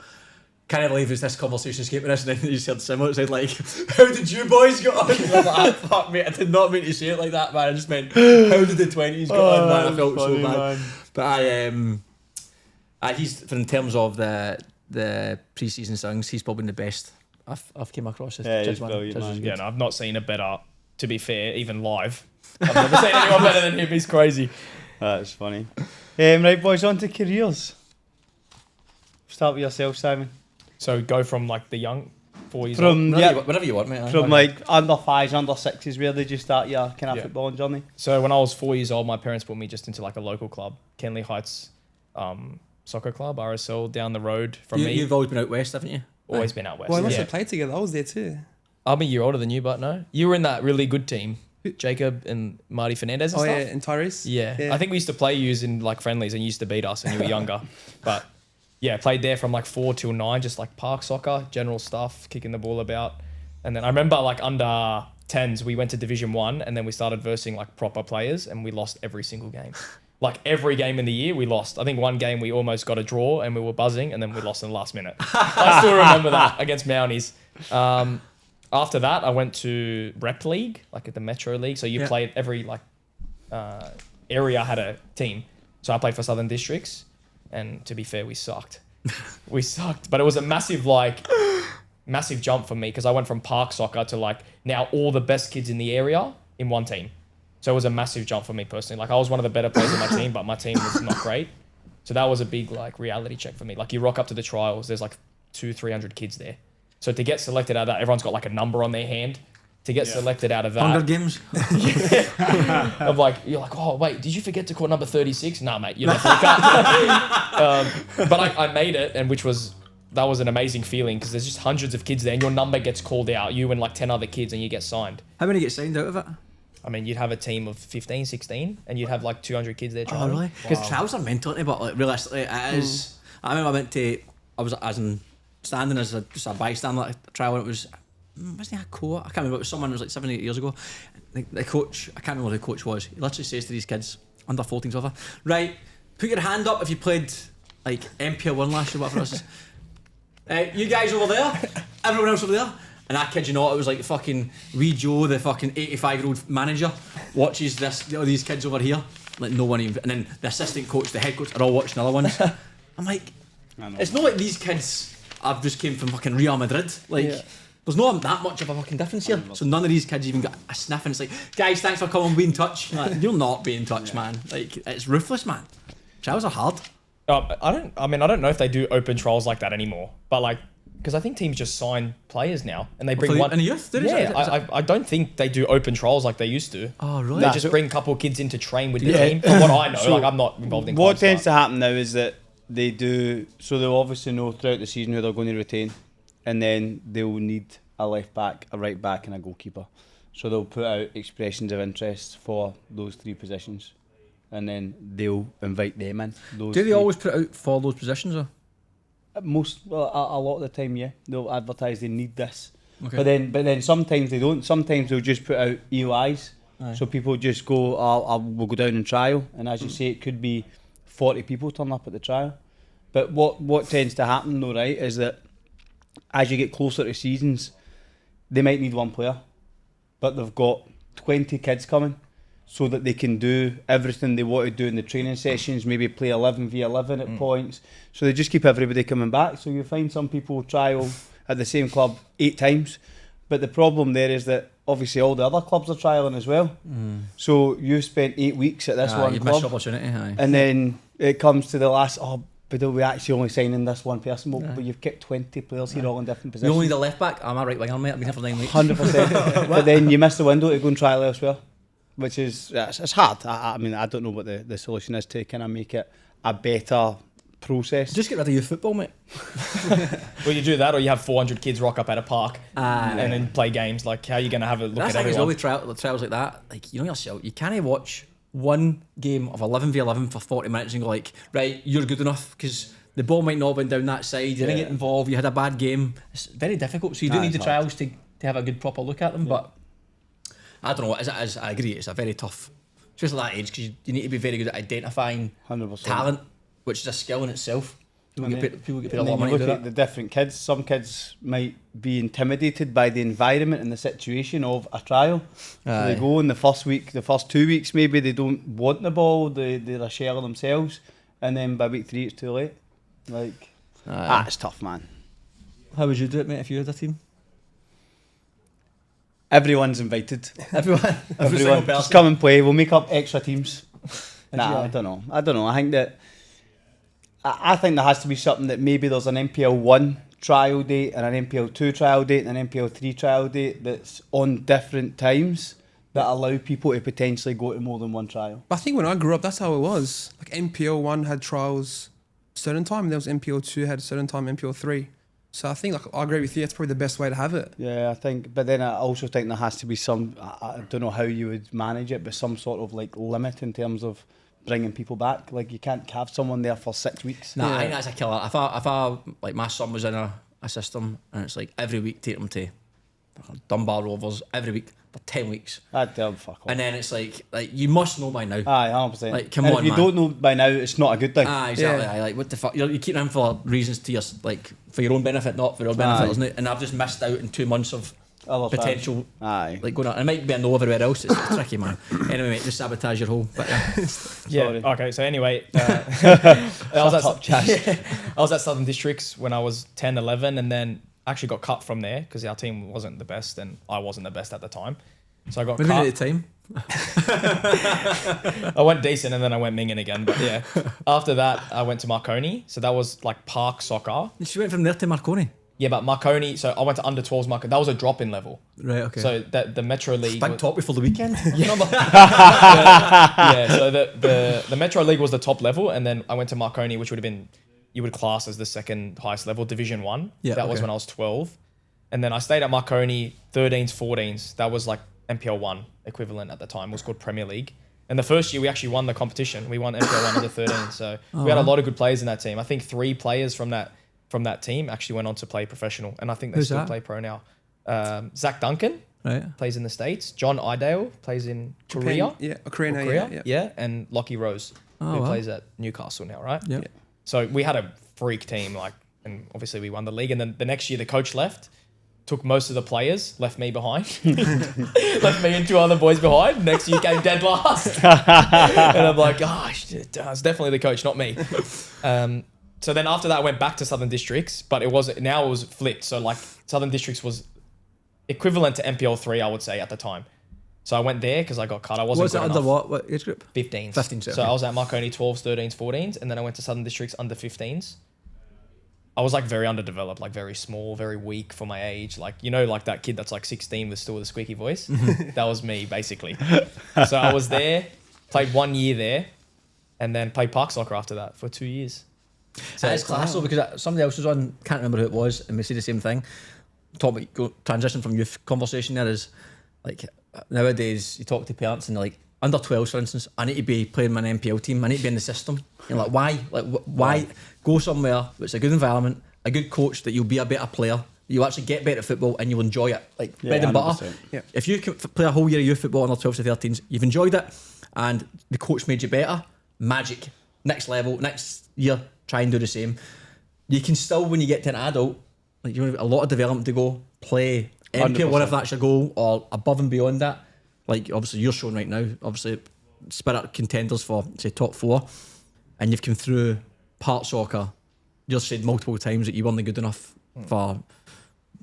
can't believe this conversation escaping us. And then you said similar. It said like, how did you boys get on? And I'm like, ah, fuck mate, I did not mean to say it like that, man. I just meant, how did the 20s get on, man? I felt so bad. But he's in terms of the pre-season songs, he's probably the best I've came across. Yeah, he's Chidge, man. brilliant, Chidge man. is good. Yeah, no, I've not seen a better. To be fair, even live, I've never seen anyone better than him. He's crazy. That's funny. Right, boys, on to careers. Start with yourself, Simon. So go from like the young 4 years old. From Whatever you want, mate. from like under fives, under sixes, where did you start your kind of Yeah. footballing journey? So when I was 4 years old, my parents put me just into like a local club, Kenley Heights Soccer Club, RSL, down the road from me. You've always been out west, haven't you? Always been out west. Well, I must yeah. have played together. I was there too. I'm a year older than you, but no. You were in that really good team, Jacob and Marty Fernandez and Oh, stuff. yeah, and Tyrese. Yeah. I think we used to play yous in like friendlies and you used to beat us and you were younger. But yeah, played there from like 4 till 9, just like park soccer, general stuff, kicking the ball about. And then I remember like under 10s, we went to Division 1 and then we started versing like proper players and we lost every single game. Like every game in the year we lost. I think one game we almost got a draw and we were buzzing and then we lost in the last minute. I still remember that against Mounties. After that, I went to Rep League, like at the Metro League. So you played every like area had a team. So I played for Southern Districts, and to be fair, we sucked. We sucked, but it was a massive jump for me because I went from park soccer to like now all the best kids in the area in one team. So it was a massive jump for me personally. Like I was one of the better players in my team, but my team was not great. So that was a big like reality check for me. Like you rock up to the trials, there's like 200-300 kids there. So to get selected out of that, everyone's got like a number on their hand. To get selected out of that, Hunger Games. of like you're like, oh wait, did you forget to call number 36? Nah, mate, you definitely can't. But I made it, and that was an amazing feeling because there's just hundreds of kids there, and your number gets called out, you and like 10 other kids, and you get signed. How many get signed out of it? I mean, you'd have a team of 15, 16, and you'd have like 200 kids there Oh, trying. really? Because trials are mental, but like realistically, it is. I remember I was standing as just a bystander at a trial, and it was. Wasn't he a coach? I can't remember. It was someone who was like 7-8 years ago. The coach, I can't remember who the coach was. He literally says to these kids, under 14s, whatever, right, put your hand up if you played like NPL1 last year, whatever it is. You guys over there, everyone else over there. And I kid you not, it was like fucking wee Joe, the fucking 85-year-old manager, watches these kids over here. Like no one even. And then the assistant coach, the head coach are all watching other ones. I'm like, it's not like these kids I've just came from fucking Real Madrid. Like, There's not that much of a fucking difference here. So none of these kids even got a sniff, and it's like, guys, thanks for coming, be in touch. Like, you'll not be in touch, man. Like, it's ruthless, man. Trials are hard. I don't know if they do open trials like that anymore, but like, because I think teams just sign players now and they bring one in the youth. I don't think they do open trials like they used to. Oh really? They just bring a couple of kids in to train with the team. From what I know, So like I'm not involved in. What tends to happen now is that they do, so they'll obviously know throughout the season who they're going to retain, and then they'll need a left back, a right back, and a goalkeeper. So they'll put out expressions of interest for those 3 positions, and then they'll invite them in. Do they always put it out for those positions, or? A lot of the time, yeah, they'll advertise they need this. Okay. But then sometimes they don't. Sometimes they'll just put out EOIs, so people just go, we'll go down and trial, and as you say, it could be 40 people turn up at the trial. But what tends to happen though, right, is that as you get closer to seasons, they might need 1 player, but they've got 20 kids coming, so that they can do everything they want to do in the training sessions, maybe play 11v11 at points. So they just keep everybody coming back. So you find some people trial at the same club 8 times, but the problem there is that obviously all the other clubs are trialling as well. So you've spent 8 weeks at this one You've missed club, opportunity, and then it comes to the last, but are we actually only signing this one person? But you've kept 20 players here all in different You positions. only need a left back. I'm a right winger, mate. I've been here for 9 weeks. 100%. But then you miss the window to go and trial elsewhere, which is it's hard. I mean, I don't know what the solution is to kind of make it a better process. Just get rid of youth football, mate. Well, you do that, or you have 400 kids rock up at a park and then play games. Like, how are you going to have a look That's at the thing as well everyone? with trials like that. Like, you know yourself, you can't watch one game of 11v11 for 40 minutes and go like, right, you're good enough, because the ball might not have been down that side, you didn't get involved, you had a bad game. It's very difficult, so you do need the trials to have a good proper look at them, but I don't know what it is. I agree, it's a very tough, especially at that age, because you need to be very good at identifying 100%. talent, which is a skill in itself. People get paid a And lot of then money you to look do at that. the different kids. Some kids might be intimidated by the environment and the situation of a trial. So they go in the first week, the first 2 weeks maybe they don't want the ball, they're a shell of themselves, and then by week 3 it's too late. Like, it's tough, man. How would you do it, mate, if you had a team? Everyone's invited. Everyone single Everyone, person. just come and play. We'll make up extra teams. I don't know. I think that I think there has to be something that maybe there's an NPL1 trial date and an NPL2 trial date and an NPL3 trial date that's on different times that allow people to potentially go to more than one trial. I think when I grew up, that's how it was. Like NPL1 had trials certain time, and there was NPL2 had a certain time, NPL3. So I think, like, I agree with you, that's probably the best way to have it. Yeah, I think, but then I also think there has to be some, I don't know how you would manage it, but some sort of like limit in terms of bringing people back. Like, you can't have someone there for 6 weeks. Nah, I think that's a killer. If I like, my son was in a system and it's like every week take him to Dunbar Rovers every week for 10 weeks. I'd tell them fuck off. And then it's like you must know by now. Aye, 100%. Like, come and on, if you man. don't know by now, it's not a good thing. Exactly. Aye, like, what the fuck? You're keeping him for reasons to your, like, for your own benefit, not for your benefit, isn't it? And I've just missed out in 2 months of Other potential. Aye. Like, going on. It might be a no everywhere else. It's tricky, man. Anyway, mate, just sabotage your whole. But Yeah. Okay. So anyway, I was at Southern Districts when I was 10, 11, and then actually got cut from there because our team wasn't the best and I wasn't the best at the time. So I got maybe cut. at the time. I went decent and then I went minging again. But yeah, after that I went to Marconi. So that was like park soccer. She went from there to Marconi. Yeah, but Marconi. So I went to under 12s Marconi. That was a drop in level. Right. Okay. So that the Metro League. Big top before the weekend. Yeah. So the Metro League was the top level, and then I went to Marconi, which would have been, you would class as the second highest level, Division 1. Yeah, that was when I was 12. And then I stayed at Marconi 13s, 14s. That was like NPL 1 equivalent at the time. It was called Premier League. And the first year we actually won the competition. We won NPL 1 under 13. So we had a lot of good players in that team. I think 3 players from that team actually went on to play professional. And I think they Who's still that? play pro now. Zach Duncan Right. plays in the States. John Idale plays in Korea. Yeah, Korea now, Korea, yeah. and Lockie Rose, Oh, who wow. plays at Newcastle now, right? Yeah. So we had a freak team, like, and obviously we won the league. And then the next year, the coach left, took most of the players, left me behind, left me and 2 other boys behind. Next year came dead last, and I'm like, gosh, it's definitely the coach, not me. So then after that, I went back to Southern Districts, but it was flipped. So like Southern Districts was equivalent to NPL3, I would say at the time. So I went there because I got cut. I wasn't Was it good under enough. what age group? 15s. 15s, So okay. I was at Marconi 12s, 13s, 14s, and then I went to Southern Districts under 15s. I was like very underdeveloped, like very small, very weak for my age. Like, you know, like that kid that's like 16 with still with a squeaky voice. That was me, basically. So I was there, played 1 year there, and then played park soccer after that for 2 years. So it's class though, because somebody else was on, can't remember who it was, and we say the same thing. Talk about transition from youth conversation there is like nowadays you talk to parents and they're like, under 12s for instance, I need to be playing my NPL team, I need to be in the system. You're like, why? Like, why go somewhere that's a good environment, a good coach that you'll be a better player, you'll actually get better at football and you'll enjoy it. Like bread and butter. 100%. Yeah. If you can play a whole year of youth football under 12s to 13s, you've enjoyed it and the coach made you better, magic. Next level, next year, try and do the same. You can still, when you get to an adult, like you have a lot of development to go, play NPL, 100%. if that's your goal, or above and beyond that. Like obviously you're showing right now, obviously Spirit contenders for say top 4, and you've come through park soccer. You've said multiple times that you weren't good enough for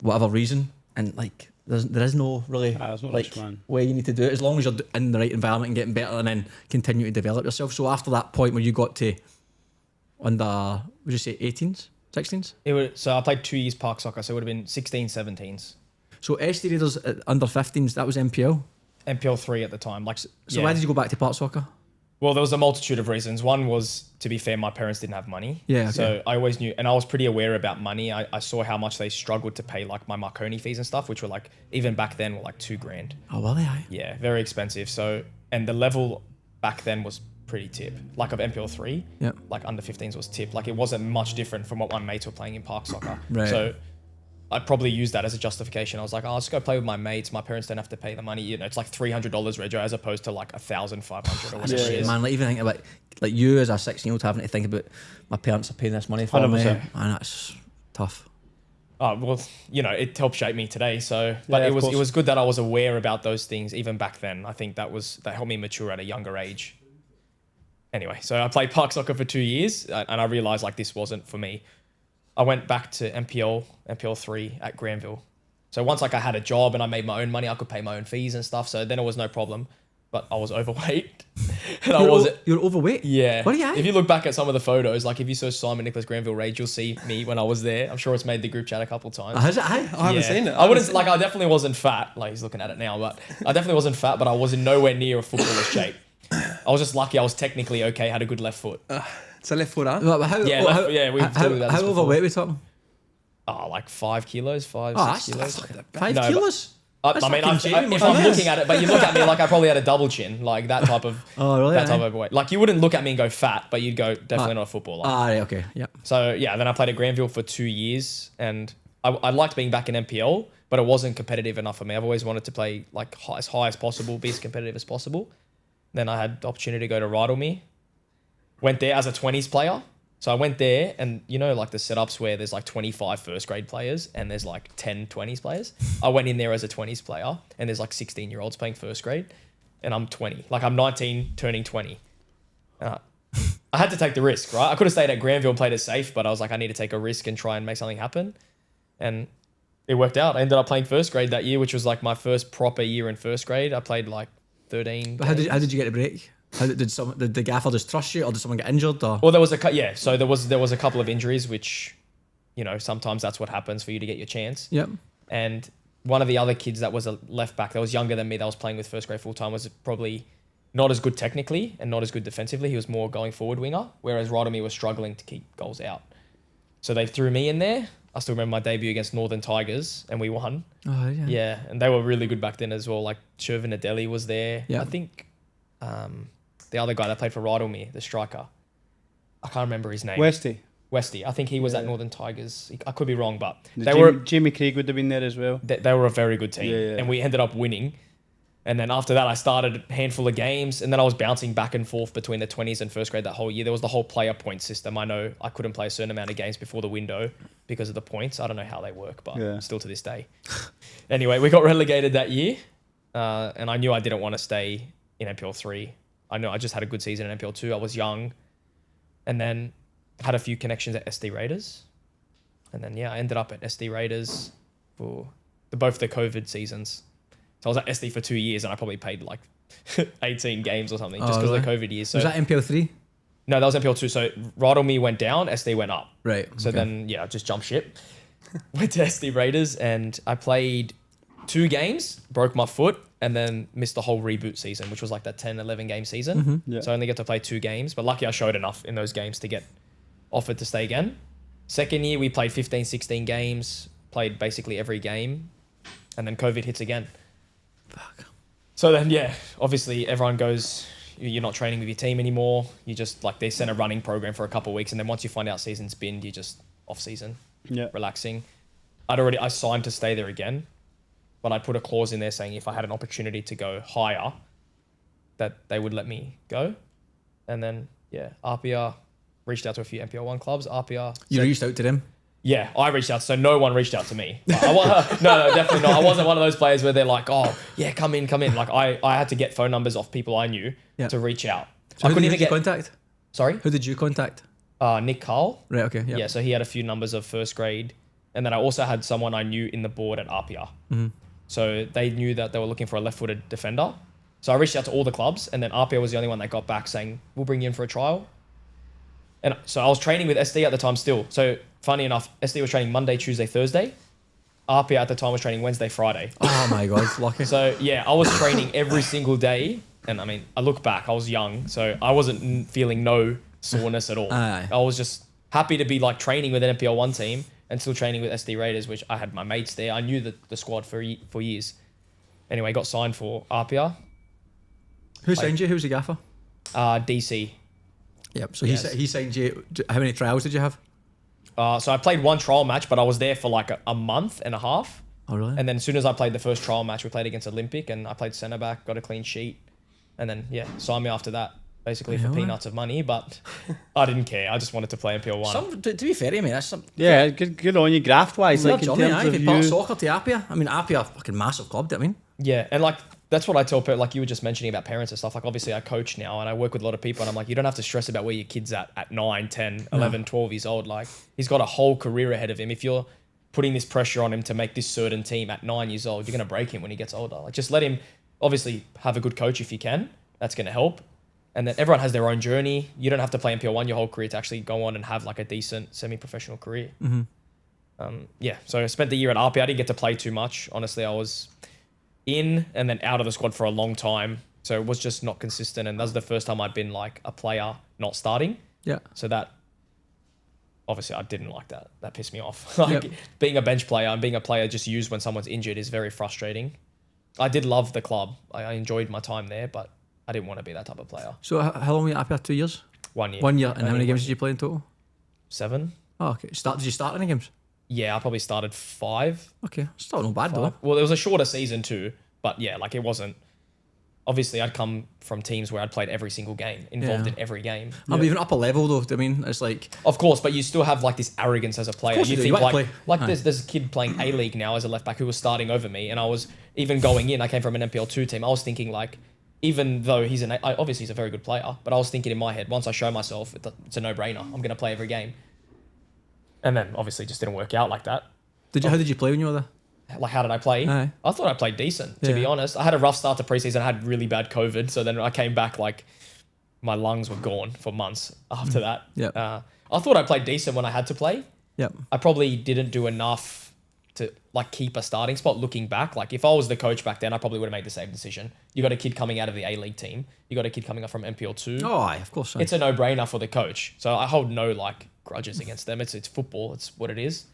whatever reason, and like there is no really there's no like rush, man. way you need to do it as long as you're in the right environment and getting better, and then continue to develop yourself. So after that point where you got to under, would you say 18s, 16s? So I played 2 years park soccer, so it would have been 16s, 17s. So SD Raiders under 15s, that was NPL. NPL3 at the time. Like, So why did you go back to park soccer? Well, there was a multitude of reasons. One was, to be fair, my parents didn't have money. Yeah, okay. So I always knew, and I was pretty aware about money. I saw how much they struggled to pay like my Marconi fees and stuff, which were like, even back then were like $2,000. Oh, well, aye. Yeah, very expensive. So, and the level back then was pretty tip. Like of NPL3, Yep. like under 15s was tip. Like it wasn't much different from what my mates were playing in park soccer. Right. So I'd probably use that as a justification. I was like, oh, I'll just go play with my mates. My parents don't have to pay the money. You know, it's like $300 rego as opposed to like 1,500 or whatever it is. Man, like even think about like you as a 16-year-old having to think about my parents are paying this money for me, 100%. and that's tough. Oh, well, you know, it helped shape me today. So, but Yeah, it of was course. good that I was aware about those things even back then. I think that helped me mature at a younger age. Anyway, so I played park soccer for 2 years, and I realized like this wasn't for me. I went back to NPL3 at Granville. So once like I had a job and I made my own money, I could pay my own fees and stuff. So then it was no problem. But I was overweight, and I wasn't. You're overweight. Yeah. What are you at? If you look back at some of the photos, like if you saw Simon Nicholas Granville Rage, you'll see me when I was there. I'm sure it's made the group chat a couple times. Has it? Aye. I haven't seen it. I wouldn't like. I definitely wasn't fat. Like he's looking at it now, but I definitely wasn't fat. But I was in nowhere near a footballer's shape. I was just lucky. I was technically okay. Had a good left foot. It's a left foot, huh? Well, how, Yeah, how, we've talked about this how before. overweight are we talking? Oh, like 5 kilos, 5, Oh, 6 kilos. that's No, 5 but- kilos. That's I mean, fucking genuine. if I'm looking at it, but you look at me like I probably had a double chin, like that type of Oh, really? that type of overweight. Like you wouldn't look at me and go fat, but you'd go definitely not a footballer. Right, okay, yeah. So yeah, then I played at Granville for 2 years, and I liked being back in NPL, but it wasn't competitive enough for me. I've always wanted to play like as high as possible, be as competitive as possible. Then I had the opportunity to go to Rockdale. Went there as a 20s player. So I went there, and you know, like the setups where there's like 25 first grade players and there's like 10 20s players. I went in there as a 20s player, and there's like 16-year-olds playing first grade, and I'm 20. Like I'm 19, turning 20. I had to take the risk, right? I could have stayed at Granville and played it safe, but I was like, I need to take a risk and try and make something happen. And it worked out. I ended up playing first grade that year, which was like my first proper year in first grade. I played like 13 But how games. did you get a break? Did the gaffer just trust you, or did someone get injured? Or Well, there was so there was a couple of injuries, which, you know, sometimes that's what happens for you to get your chance. yep. And one of the other kids that was a left back that was younger than me that was playing with first grade full time was probably not as good technically and not as good defensively. He was more going forward winger, whereas Rodomy was struggling to keep goals out. So they threw me in there. I still remember my debut against Northern Tigers, and we won. Oh yeah. Yeah, and they were really good back then as well. Like Shervin Adeli was there. Yeah. I think the other guy that played for Rydalmere, the striker, I can't remember his name. Westy. I think he was at Northern Tigers. I could be wrong, but Jamie Craig would have been there as well. they were a very good team, Yeah. and we ended up winning. And then after that, I started a handful of games, and then I was bouncing back and forth between the 20s and first grade that whole year. There was the whole player point system. I know I couldn't play a certain amount of games before the window because of the points. I don't know how they work, but still to this day. Anyway, we got relegated that year, and I knew I didn't want to stay in NPL3. I know I just had a good season in NPL2. I was young, and then had a few connections at SD Raiders. And then, I ended up at SD Raiders for both the COVID seasons. So I was at SD for 2 years and I probably played like 18 games or something just because of the COVID years. So was that NPL3? No, that was NPL2. So Rockdale went down, SD went up. Right. So then, I just jumped ship. Went to SD Raiders and I played 2 games, broke my foot, and then missed the whole reboot season, which was like that 10, 11 game season. So I only get to play 2 games. But lucky I showed enough in those games to get offered to stay again. Second year, we played 15, 16 games, played basically every game. And then COVID hits again. Fuck. So then, obviously everyone goes, you're not training with your team anymore. You just like, they send a running program for a couple of weeks. And then once you find out season's binned, you're just off season, relaxing. I signed to stay there again, but I put a clause in there saying if I had an opportunity to go higher, that they would let me go. And then, RPR reached out to a few NPL1 clubs. RPR. You reached out to them? Yeah, I reached out. So no one reached out to me. Like, no, definitely not. I wasn't one of those players where they're like, oh, yeah, come in. Like I had to get phone numbers off people I knew to reach out. So I who did you contact? Sorry? Who did you contact? Nick Carl. Right, okay. Yeah, so he had a few numbers of first grade. And then I also had someone I knew in the board at RPR. Mm-hmm. So they knew that they were looking for a left-footed defender. So I reached out to all the clubs, and then RPR was the only one that got back saying, we'll bring you in for a trial. And so I was training with SD at the time still. So funny enough, SD was training Monday, Tuesday, Thursday. RPR at the time was training Wednesday, Friday. Oh my God, lucky. So I was training every single day. And I mean, I look back, I was young, so I wasn't feeling no soreness at all. Aye. I was just happy to be like training with an NPL1 team and still training with SD Raiders, which I had my mates there. I knew the squad for years. Anyway, got signed for RPR. Who signed you? Who was the gaffer? DC. Yep. So he signed you. How many trials did you have? So I played 1 trial match, but I was there for like a month and a half. Oh, really? And then as soon as I played the first trial match, we played against Olympic and I played centre back, got a clean sheet. And then, signed me after that, basically for peanuts of money. But I didn't care. I just wanted to play NPL1. To be fair to me, that's some... Yeah, good on you, graft-wise. Like, Johnny, if you part soccer to Appia. I mean, Appia, fucking massive club, do you know what I mean? Yeah, and like, that's what I tell people, like you were just mentioning about parents and stuff. Like, obviously I coach now and I work with a lot of people and I'm like, you don't have to stress about where your kid's at 9, 10, 11, 12 years old. Like, he's got a whole career ahead of him. If you're putting this pressure on him to make this certain team at 9 years old, you're going to break him when he gets older. Like, just let him, obviously, have a good coach if you can. That's going to help. And then everyone has their own journey. You don't have to play NPL1 your whole career to actually go on and have like a decent semi-professional career. Mm-hmm. So I spent the year at RP. I didn't get to play too much. Honestly, I was in and then out of the squad for a long time. So it was just not consistent. And that was the first time I'd been like a player not starting. Yeah. So that, obviously I didn't like that. That pissed me off. Being a bench player and being a player just used when someone's injured is very frustrating. I did love the club. I enjoyed my time there, but I didn't want to be that type of player. So how long were you at RPR? 2 years? 1 year. 1 year. And how many games did you play in total? 7. Oh, okay. Did you start any games? Yeah, I probably started 5. Okay. Still not bad 5. though. Well, it was a shorter season too, but yeah, like it wasn't. Obviously, I'd come from teams where I'd played every single game, involved in every game. I'm even up a level though. I mean, it's like... Of course, but you still have like this arrogance as a player. Of course you do. think You like there's a kid playing A-League now as a left back who was starting over me, and I was even going in. I came from an NPL2 team. I was thinking like, even though obviously he's a very good player, but I was thinking in my head, once I show myself, it's a no-brainer. I'm going to play every game. And then obviously it just didn't work out like that. How did you play when you were there? Like, how did I play? Aye. I thought I played decent, to be honest. I had a rough start to preseason. I had really bad COVID. So then I came back, like, my lungs were gone for months after that. Yep. I thought I played decent when I had to play. Yep. I probably didn't do enough to, like, keep a starting spot looking back. Like, if I was the coach back then, I probably would have made the same decision. You got a kid coming out of the A-League team. You got a kid coming up from NPL2. Oh, aye, of course. Aye. It's a no-brainer for the coach. So I hold no, like, grudges against them. It's football. It's what it is.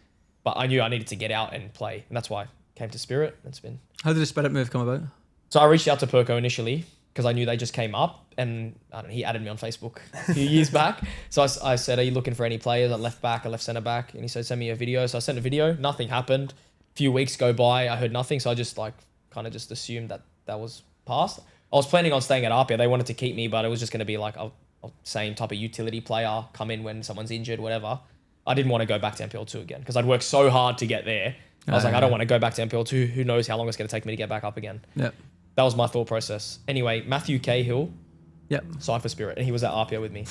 But I knew I needed to get out and play. And that's why I came to Spirit. It's been... How did the Spirit move come about? So I reached out to Perco initially because I knew they just came up, and I don't know, he added me on Facebook a few years back. So I said, are you looking for any players at left back or left centre back? And he said, send me a video. So I sent a video. Nothing happened. A few weeks go by. I heard nothing. So I just like kind of just assumed that was past. I was planning on staying at RPA. They wanted to keep me, but it was just going to be like a same type of utility player, come in when someone's injured, whatever. I didn't want to go back to NPL2 again because I'd worked so hard to get there. I was like, I don't want to go back to NPL2. Who knows how long it's going to take me to get back up again. Yep. That was my thought process. Anyway, Matthew Cahill signed for Spirit, and he was at RPO with me.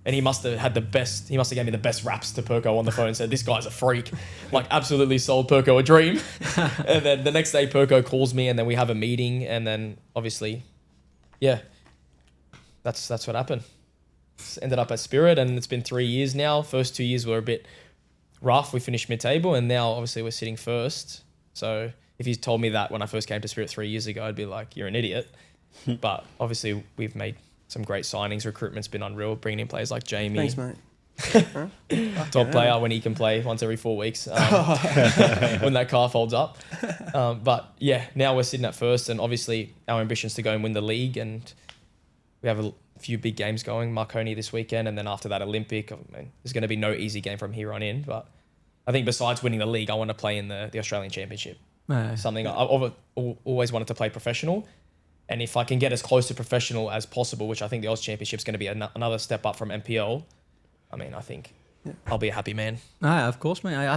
And he must have had the best. He must have gave me the best raps to Perko on the phone and said, "This guy's a freak." Like, absolutely sold Perko a dream. And then the next day, Perko calls me, and then we have a meeting, and then obviously, yeah, that's what happened. Ended up at Spirit, and it's been 3 years now. First 2 years were a bit rough. We finished mid-table, and now obviously we're sitting first. So if you told me that when I first came to Spirit 3 years ago, I'd be like, "You're an idiot." But obviously we've made some great signings. Recruitment's been unreal, bringing in players like Jamie. Thanks, mate. Top player when he can play once every 4 weeks when that car folds up. But yeah, now we're sitting at first, and obviously our ambition is to go and win the league, and we have a few big games going. Marconi this weekend, and then after that Olympic. I mean, there's going to be no easy game from here on in, but I think besides winning the league, I want to play in the Australian Championship. Something I've always wanted to play professional. And if I can get as close to professional as possible, which I think the Oz Championship is going to be another step up from NPL, I mean, I think I'll be a happy man. Of course, mate. I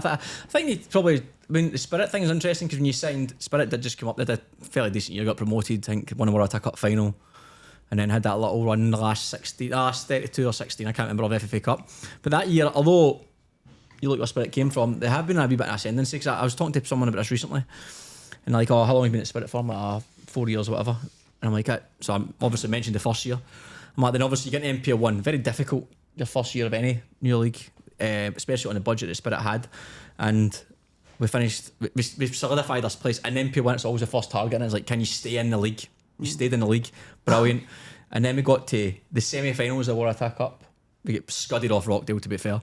think it's probably. I mean, the Spirit thing is interesting because when you signed, Spirit did just come up. They did a fairly decent year, got promoted. I think won the World Cup final, and then had that little run in the last 32 or 16. I can't remember of FFA Cup. But that year, although you look where Spirit came from, they have been a wee bit in ascendancy. Because I was talking to someone about this recently, and like, "Oh, how long have you been at Spirit for?" I'm like, 4 years or whatever. And I'm like, so I'm obviously mentioned the first year. I'm like, then obviously you get into NPL1, very difficult your first year of any new league, especially on the budget that Spirit had. And we finished, we solidified this place. And NPL1, it's always the first target. And it's like, can you stay in the league? You stayed in the league, brilliant. And then we got to the semi-finals of the World Cup. We get scudded off Rockdale, to be fair.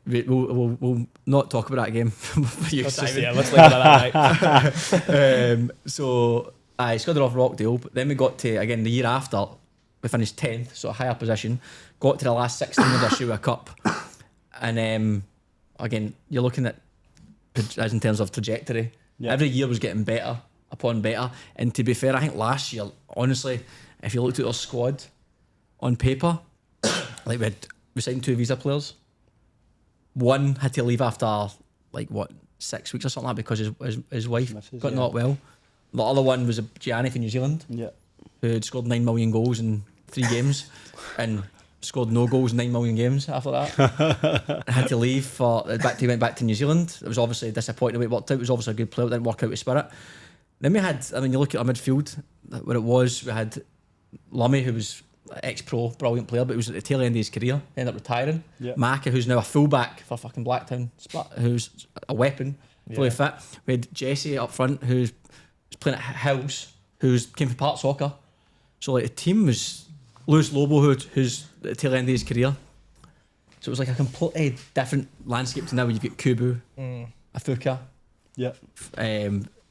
We'll not talk about that game for you, Simon. Let's leave it at that, mate. So I scudded off Rockdale, but then we got to, again, the year after, we finished 10th, so a higher position, got to the last 16 of the Australia Cup. And again, you're looking at, as in terms of trajectory, every year was getting better upon better. And to be fair, I think last year, honestly, if you looked at our squad on paper, like we signed 2 visa players. One had to leave after 6 weeks or something like that because his wife got not well. The other one was a Gianni from New Zealand, who had scored 9 million goals in 3 games and scored no goals in 9 million games after that. I had to leave he went back to New Zealand. It was obviously disappointing the way it worked out. It was obviously a good player, it didn't work out with Spirit. Then we had, you look at our midfield, where it was, we had Lummy, who was ex-pro, brilliant player, but he was at the tail end of his career, ended up retiring. Maka, who's now a fullback for fucking Blacktown, who's a weapon, fully fit. We had Jesse up front, who's playing at Hills, who's came from Park Soccer. So the team was Lewis Lobo, who's at the tail end of his career. So it was like a completely different landscape to now when you've got Kubu, Afuka,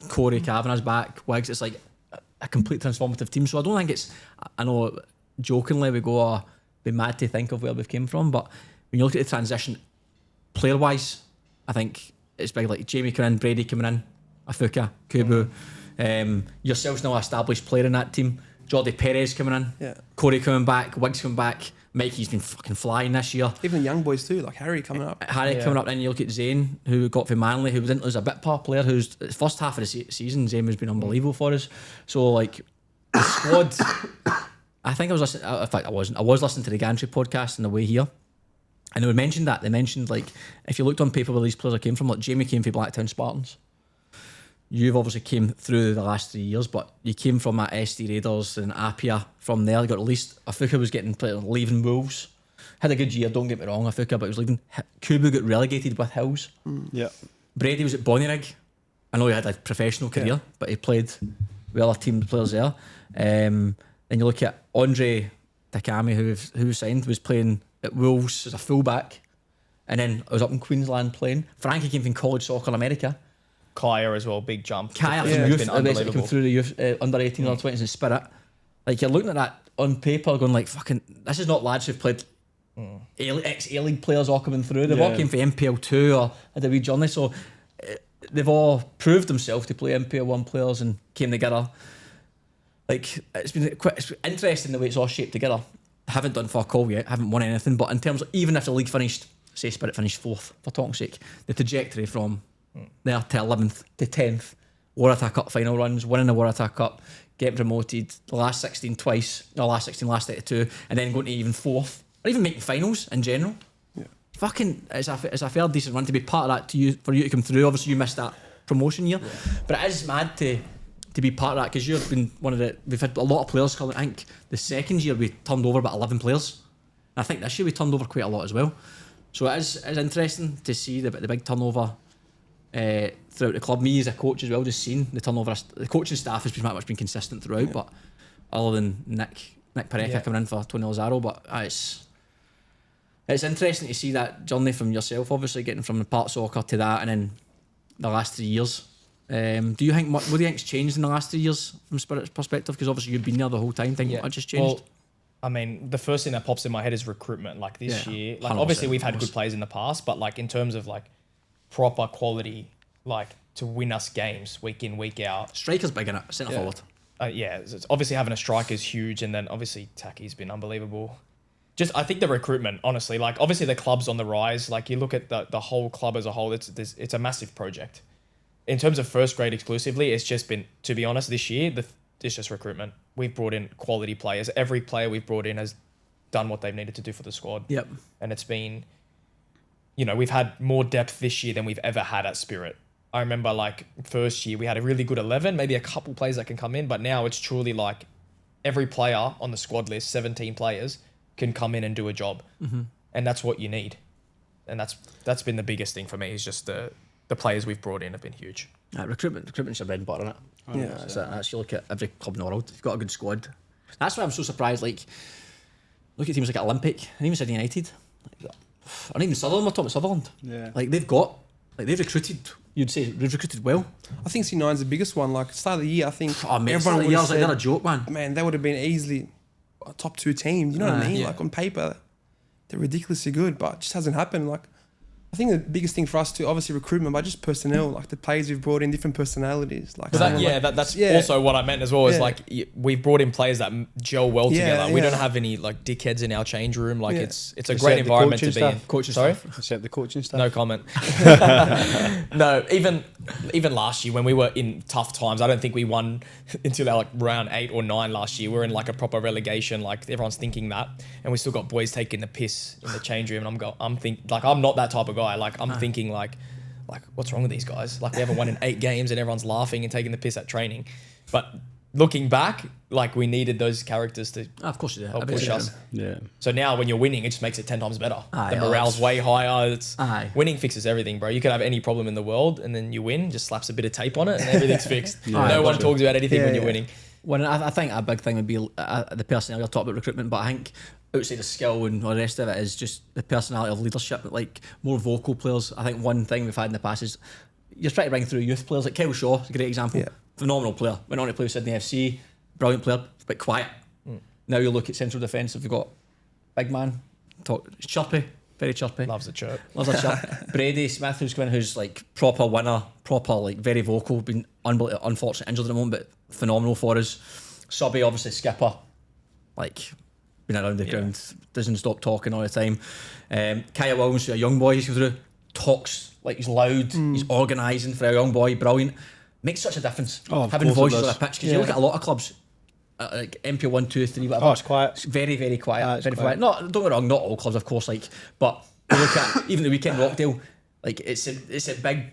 Corey Kavanagh's back, Wiggs. It's like a complete transformative team. So I don't think it's, I know jokingly we go, be mad to think of where we've came from, but when you look at the transition player wise, I think it's big, like Jamie coming in, Brady coming in, Afuka, Kubu. Yourself's now an established player in that team. Jordi Perez coming in, Corey coming back, Wiggs coming back, Mikey's been fucking flying this year. Even the young boys too, like Harry coming up. Coming up, and you look at Zane, who we got from Manly, who didn't lose a bit par player, who's the first half of the season, Zane has been unbelievable for us. So like the squad, I think I was listening, in fact I wasn't, I was listening to the Gantry podcast on the way here, and they mentioned that, they mentioned like, if you looked on paper where these players came from, like Jamie came from Blacktown Spartans. You've obviously came through the last 3 years, but you came from at SD Raiders and Apia. From there, you got released. Afuka was leaving Wolves. Had a good year, don't get me wrong, Afuka, but he was leaving. Kubu got relegated with Hills. Brady was at Bonnyrigg. I know he had a professional career, but he played with other team players there. Then you look at Andre Takami, who was signed, was playing at Wolves as a fullback, and then I was up in Queensland playing. Frankie came from college soccer in America. Kaya as well, big jump. Kaya from youth, basically come through the youth, under 18 or 20s in Spirit. Like you're looking at that on paper, going like, fucking, this is not lads who've played ex-A-League players all coming through. They've all came from NPL2 or had a wee journey, so they've all proved themselves to play NPL1 players and came together. Like it's been it's interesting the way it's all shaped together. I haven't done fuck all yet, haven't won anything, but in terms of even if the league finished, say Spirit finished 4th, for talk's sake, the trajectory from there to 11th to 10th, World Cup final runs, winning the World Cup, getting promoted, the last 16 twice, no, last 16, last 32, and then going to even 4th, or or even making finals in general. Yeah. Fucking, it's a fair decent run to be part of that for you to come through. Obviously, you missed that promotion year, but it is mad to be part of that because you've been we've had a lot of players coming. I think the second year we turned over about 11 players. And I think this year we turned over quite a lot as well. So it's interesting to see the big turnover throughout the club. Me as a coach as well, just seeing the turnover. The coaching staff has pretty much been consistent throughout, but other than Nick Pareca coming in for Tony Lazaro, but it's interesting to see that journey from yourself, obviously getting from the park soccer to that, and then the last 3 years. Do you think what do you think's changed in the last 3 years from Spirit's perspective? Because obviously you've been there the whole time. Think much has changed? Well, I mean, the first thing that pops in my head is recruitment. Like this year, like obviously we've had good players in the past, but like in terms of like proper quality, like to win us games week in, week out. Striker's big in it, centre forward. It's obviously having a striker is huge, and then obviously Taki's been unbelievable. Just I think the recruitment, honestly, like obviously the club's on the rise. Like you look at the whole club as a whole, it's a massive project. In terms of first grade exclusively, it's just been, to be honest, this year it's just recruitment. We've brought in quality players. Every player we've brought in has done what they've needed to do for the squad. Yep. And it's been, we've had more depth this year than we've ever had at Spirit. I remember like first year we had a really good 11, maybe a couple players that can come in, but now it's truly like every player on the squad list, 17 players, can come in and do a job. Mm-hmm. And that's what you need. And that's been the biggest thing for me, is just the players we've brought in have been huge. Recruitment's your bread and butter, isn't it? That's you look at every club in the world. You've got a good squad. That's why I'm so surprised. Like, look at teams like Olympic and even Sydney United, and even Sutherland. We're talking about Sutherland. Yeah. Like they've recruited. You'd say they've recruited well. I think C9's the biggest one. Like start of the year, I think Everyone would have said, they're a joke, man. Man, they would have been easily a top 2 team. You know what I mean? Yeah. Like on paper, they're ridiculously good, but it just hasn't happened. Like, I think the biggest thing for us too, obviously recruitment, but just personnel, like the players we've brought in, different personalities. Like, that's also what I meant as well. Is like we've brought in players that gel well together. We don't have any like dickheads in our change room. Like it's a great environment to be in. Coaching staff. Except the coaching staff. No comment. No, even last year when we were in tough times, I don't think we won until like round 8 or 9 last year. We were in like a proper relegation. Like everyone's thinking that, and we still got boys taking the piss in the change room. And I'm not that type of guy. Like I'm thinking like what's wrong with these guys? Like we haven't won in 8 games and everyone's laughing and taking the piss at training. But looking back, like we needed those characters to of course help push us. Yeah. So now when you're winning, it just makes it 10 times better. Aye, the morale's way higher. Winning fixes everything, bro. You could have any problem in the world and then you win, just slaps a bit of tape on it and everything's fixed. No one talks about anything when you're winning. Well, I think a big thing would be the personality. I'll talk about recruitment, but I think outside of skill and all the rest of it is just the personality of leadership, like more vocal players. I think one thing we've had in the past is you're trying to bring through youth players, like Kyle Shaw is a great example. Phenomenal player. Went on to play with Sydney FC, brilliant player, but quiet. Now you look at central defence, we've got big man, chirpy, very chirpy. Loves a chirp. Loves a chirp. Brady Smith, who's like proper winner, proper like very vocal, been unfortunately injured at the moment, but phenomenal for us. Subby, obviously skipper, like been around the ground, doesn't stop talking all the time. Kaya Williams, a young boy, he's come through, talks like he's loud, he's organising for a young boy, brilliant. Makes such a difference having voices on a pitch, because you look at a lot of clubs like NPL1, 2, 3, whatever. It's quiet. It's very, very quiet. Very quiet. Don't get me wrong, not all clubs, of course, like, but you look at even the weekend Rockdale, like it's a big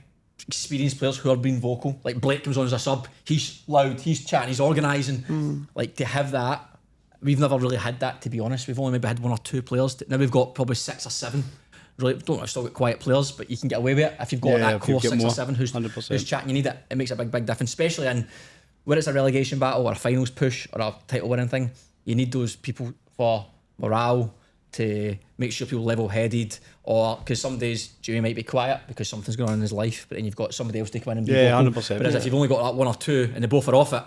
experienced players who are being vocal. Like Blake comes on as a sub, he's loud, he's chatting, he's organising. Like to have that, we've never really had that, to be honest. We've only maybe had 1 or 2 players. Now we've got probably 6 or 7. Really, I've still got quiet players, but you can get away with it if you've got that core 6 or 7 who's chatting. You need it. It makes a big difference, especially in whether it's a relegation battle or a finals push or a title winning thing. You need those people for morale, to make sure people level-headed, or because some days Jimmy might be quiet because something's going on in his life, but then you've got somebody else to come in and be vocal. 100%. Whereas if you've only got that 1 or 2 and they both are off it,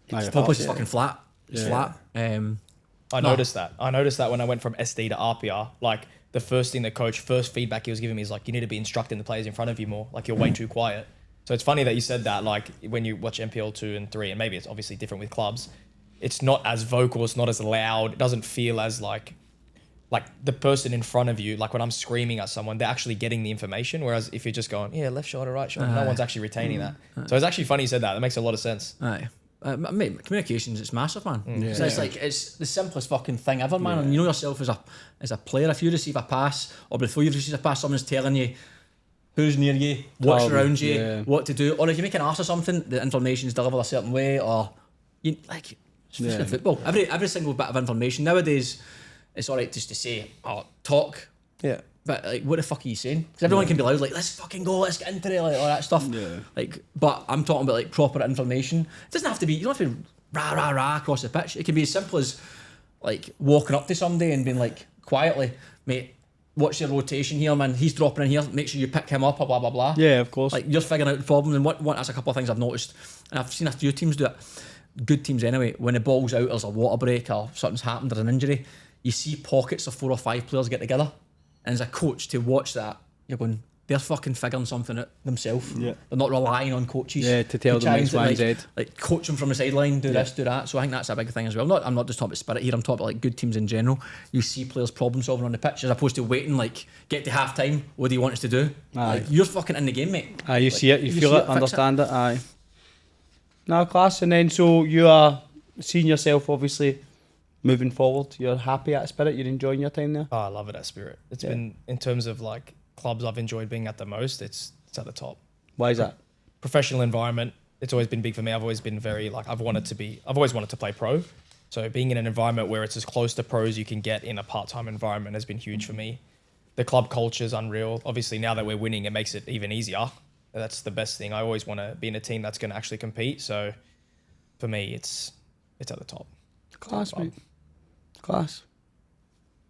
the whole place is fucking flat. It's flat. I noticed that. I noticed that when I went from SD to RPR. Like the first thing the coach, first feedback he was giving me is like, you need to be instructing the players in front of you more. Like you're way too quiet. So it's funny that you said that. Like when you watch NPL2 and 3, and maybe it's obviously different with clubs, it's not as vocal, it's not as loud. It doesn't feel as like the person in front of you, like when I'm screaming at someone, they're actually getting the information. Whereas if you're just going, left shoulder, right shoulder, no one's actually retaining that. So it's actually funny you said that. That makes a lot of sense. Aye. Mate, communications, it's massive, man. So it's like, it's the simplest fucking thing ever, man. And you know yourself as a player, if you receive a pass, or before you receive a pass, someone's telling you who's near you, what's around you, what to do, or if you make an ask or something, the information's delivered a certain way, or you like, especially in football, every single bit of information nowadays, it's alright just to say, talk. Yeah. But like, what the fuck are you saying? Because everyone can be loud, like, let's fucking go, let's get into it, like all that stuff. Yeah. Like, but I'm talking about like proper information. It doesn't have to be. You don't have to rah across the pitch. It can be as simple as like walking up to somebody and being like, quietly, mate, what's your rotation here, man? He's dropping in here. Make sure you pick him up, or blah blah blah. Yeah, of course. Like, you're figuring out the problem, and what that's a couple of things I've noticed, and I've seen a few teams do it. Good teams anyway. When the ball's out, there's a water break or something's happened, there's an injury. You see pockets of 4 or 5 players get together. And as a coach, to watch that, you're going, they're fucking figuring something out themselves. Yeah. They're not relying on coaches. Yeah, to tell them X, Y, and Z. Like, coach them from the sideline, do this, do that. So I think that's a big thing as well. I'm not just talking about Spirit here, I'm talking about like good teams in general. You see players problem solving on the pitch as opposed to waiting, like, get to half time, what do you want us to do? Like, you're fucking in the game, mate. Aye, you like, see it, you feel it, understand it. Aye. Now, class, and then so you are seeing yourself, obviously, moving forward. You're happy at Spirit, you're enjoying your time there? Oh, I love it at Spirit. It's been, in terms of like clubs I've enjoyed being at the most, it's at the top. Why is that? Professional environment. It's always been big for me. I've always been very like, I've always wanted to play pro. So being in an environment where it's as close to pro as you can get in a part-time environment has been huge for me. The club culture is unreal. Obviously now that we're winning, it makes it even easier. That's the best thing. I always want to be in a team that's going to actually compete. So for me, it's at the top. Class, mate. Class.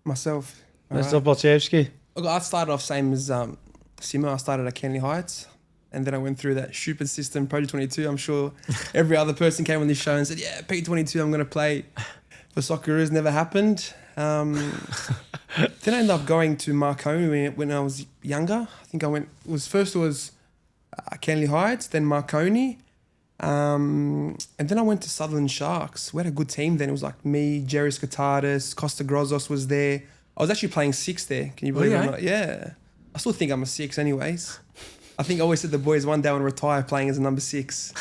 Myself. Mr. Percevski. I started off same as Simo. I started at Kenley Heights, and then I went through that stupid system, Project 22. I'm sure every other person came on this show and said, yeah, P22, I'm going to play for Socceroos. Never happened. Then I ended up going to Marconi when I was younger. I think I went, first it was Kenley Heights, then Marconi. And then I went to Sutherland Sharks. We had a good team then. It was like me, Jerry Skatardis, Costa Grozos was there. I was actually playing 6 there. Can you believe it or not? Yeah. I still think I'm a 6 anyways. I think I always said the boys one day I want to retire playing as a number 6.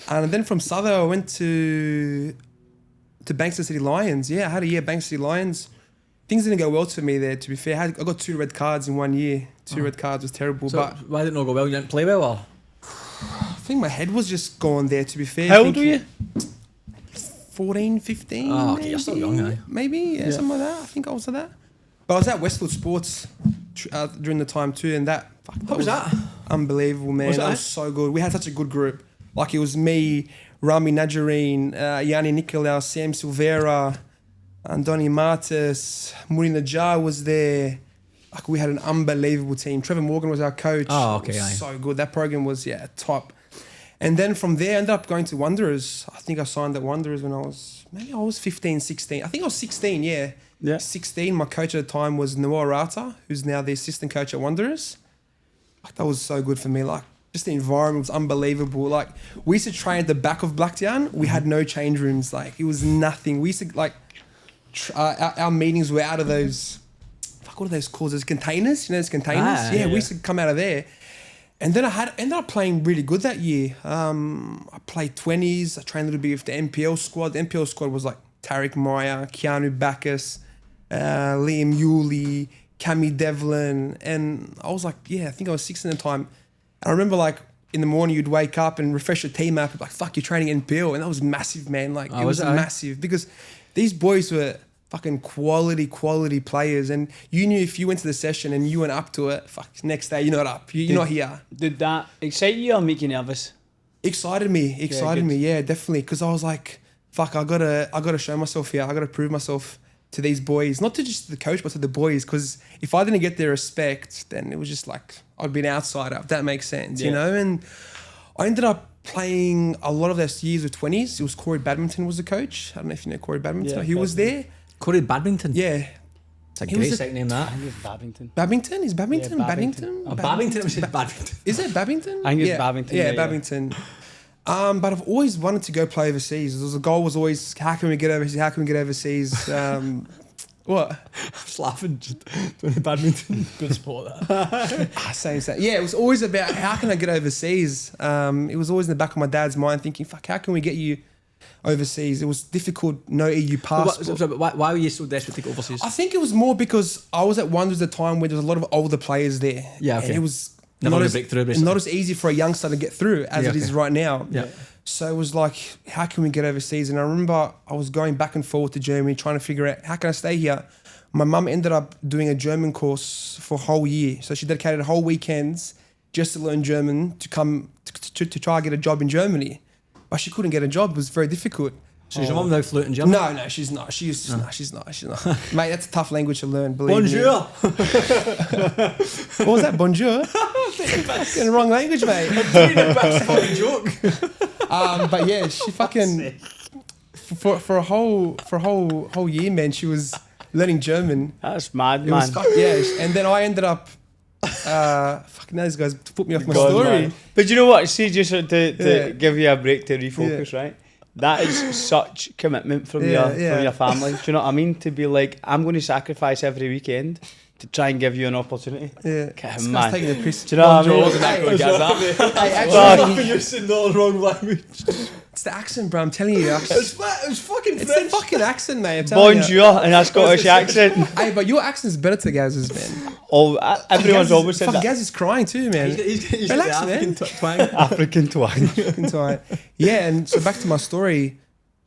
And then from Southern I went to Bankstown City Lions. Yeah, I had a year at Bankstown City Lions. Things didn't go well for me there, to be fair. I got 2 red cards in 1 year. 2 red cards was terrible. So but why didn't it go well? You didn't play well, or? I think my head was just gone there, to be fair. How old were you? 14, 15. Oh, okay, you're still young, eh? Maybe, yeah, something like that. I think I was at that. But I was at Westfield Sports during the time too, and that was that? Unbelievable, man. That was so good. We had such a good group. Like, it was me, Rami Najarine, Yanni Nicolaou, Sam Silvera, Andoni Martis, Muri Najar was there. Like, we had an unbelievable team. Trevor Morgan was our coach. Oh, okay. So good. That program was, top. And then from there, I ended up going to Wanderers. I think I signed at Wanderers when I was 15, 16. I think I was 16, yeah. 16. My coach at the time was Noah Rata, who's now the assistant coach at Wanderers. Like, that was so good for me. Like, just the environment was unbelievable. Like, we used to train at the back of Blacktown. We had no change rooms. Like, it was nothing. We used to, like, our meetings were out of those... What are those called? Those containers? You know those containers? We used to come out of there. And then I ended up playing really good that year. I played 20s. I trained a little bit with the NPL squad. The NPL squad was like Tarek Meyer, Keanu Bacchus, Liam Yulee, Cammy Devlin. And I was like, I think I was 16 at the time. And I remember, like, in the morning you'd wake up and refresh your team app. Like, fuck, you're training NPL. And that was massive, man. Like, it was massive. Because these boys were... fucking quality players, and you knew if you went to the session and you went up to it, next day you're not up, you're not here. Did that excite you or make you nervous? Excited me, definitely, because I was like, fuck, I gotta show myself here, I gotta prove myself to these boys, not to just the coach but to the boys, because if I didn't get their respect, then it was just like I'd be an outsider, if that makes sense, you know. And I ended up playing a lot of those years with 20s. It was Corey Badminton was the coach. I don't know if you know Corey Badminton. He was there. Corey Badminton? Yeah. It's a great second name, that. I think it's Babington. Babington? Is Babington? Yeah, Babington? Babington? I said Badminton. Is it Babington? I think it's Babington. Yeah, Babington. But I've always wanted to go play overseas. The goal was always, how can we get overseas? What? I was laughing. Doing badminton. Good sport, that. Same. Yeah, it was always about how can I get overseas? It was always in the back of my dad's mind thinking, fuck, how can we get you overseas. It was difficult, no EU passport. Why were you so desperate to go overseas? I think it was more because I was at Wanderers at the time where there was a lot of older players there. Yeah, okay. And it was Never not gonna as, break through, and basically. not as easy for a youngster to get through as it is right now. Yeah. So it was like, how can we get overseas? And I remember I was going back and forth to Germany trying to figure out, how can I stay here? My mum ended up doing a German course for a whole year. So she dedicated whole weekends just to learn German to come to try and get a job in Germany. But she couldn't get a job. It was very difficult. So is your mum now fluent in German? No, she's not. She's not. Mate, that's a tough language to learn, believe Bonjour. me. What was that? Bonjour? That's in the wrong language, mate. Fucking joke. But yeah, she fucking for a whole year, man, she was learning German. That's mad, It man. was and then I ended up fucking those guys put me off my story. Man. But you know what? See, just to give you a break to refocus, right? That is such commitment from your family. Do you know what I mean? To be like, I'm going to sacrifice every weekend to try and give you an opportunity. Yeah, This guy's taking the piss. Do you know what I mean? Wasn't that good, Gaz? Actually, You're saying the wrong language. it's the accent, bro. I'm telling you, It was fucking it's French. the fucking accent, mate. I'm telling you. Bonjour and a Scottish accent. Hey, but your accent's better to Gaz's, man. Oh, everyone's always said Fuck, that. Gaz is crying too, man. He's Relax, got the man. African twang. African twang. Fucking tight. Yeah, and so back to my story.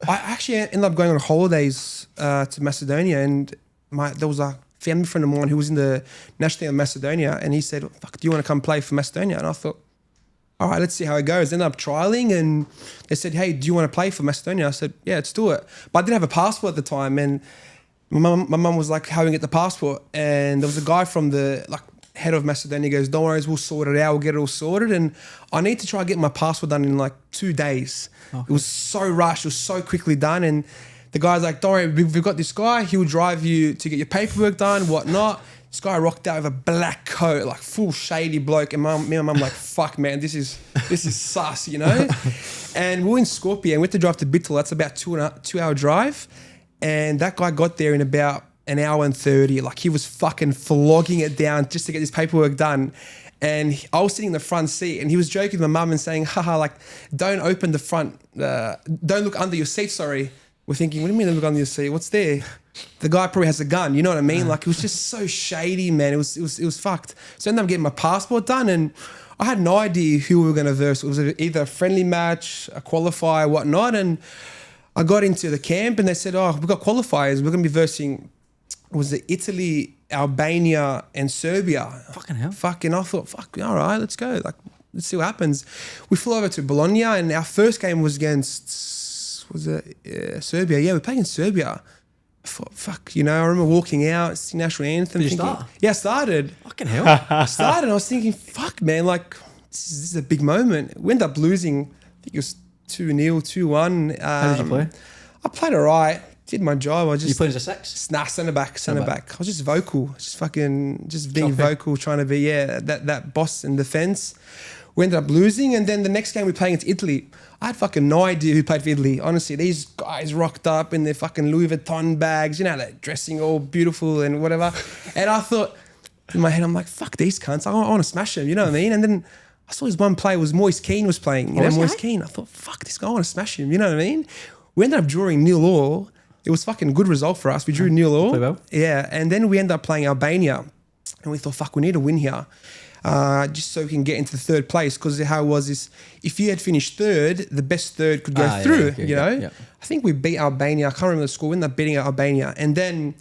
I actually ended up going on holidays to Macedonia, and there was a family friend of mine who was in the national team of Macedonia, and he said, "Fuck, do you want to come play for Macedonia?" And I thought, all right, let's see how it goes. Ended up trialing, and they said, "Hey, do you want to play for Macedonia?" I said, "Yeah, let's do it." But I didn't have a passport at the time, and my mum was like, "How do we get the passport?" And there was a guy from the head of Macedonia goes, "Don't worry, we'll sort it out. We'll get it all sorted." And I need to try and get my passport done in 2 days. Okay. It was so rushed. It was so quickly done. And the guy's like, "Don't worry, we've got this guy. He'll drive you to get your paperwork done, whatnot." This guy rocked out with a black coat, full shady bloke. And me and my mum "Fuck, man, this is sus, you know?" And we were in Skopje and we had to drive to Bittel. That's about 2-hour drive. And that guy got there in about an hour and 30. He was fucking flogging it down just to get this paperwork done. And I was sitting in the front seat and he was joking with my mum and saying, haha, don't open the front, don't look under your seat, sorry. We're thinking, what do you mean don't look under your seat? What's there? The guy probably has a gun, you know what I mean? It was just so shady, man. It was fucked. So I ended up getting my passport done and I had no idea who we were going to verse. It was either a friendly match, a qualifier, whatnot. And I got into the camp and they said, oh, we've got qualifiers. We're going to be versing, was it Italy, Albania and Serbia. Fucking hell. I thought, all right, let's go. Let's see what happens. We flew over to Bologna and our first game was against, Serbia? Yeah, we're playing in Serbia. I thought, fuck, I remember walking out, it's the national anthem. Did you start? Yeah, I started. Fucking hell. I started. I was thinking, fuck, man, this is a big moment. We ended up losing, I think it was 2-0, 2-1. How did you play? I played all right. Did my job. You played as a six? Nah, centre back. I was just vocal, just being vocal, trying to be that boss in defence. We ended up losing, and then the next game we played against Italy. I had fucking no idea who played for Italy. Honestly, these guys rocked up in their fucking Louis Vuitton bags, they're dressing all beautiful and whatever. And I thought in my head, I'm like, fuck these cunts. I want to smash them. You know what I mean? And then I saw his one player was Moise Keane was playing. Moise Keane. I thought, fuck this guy. I want to smash him. You know what I mean? We ended up drawing 0-0. It was fucking good result for us. We drew 0-0. Play well. Yeah, and then we ended up playing Albania, and we thought, fuck, we need to win here, just so we can get into the third place. Because how it was is, if you had finished third, the best third could go through. Yeah. I think we beat Albania. I can't remember the score. We ended up beating Albania, and then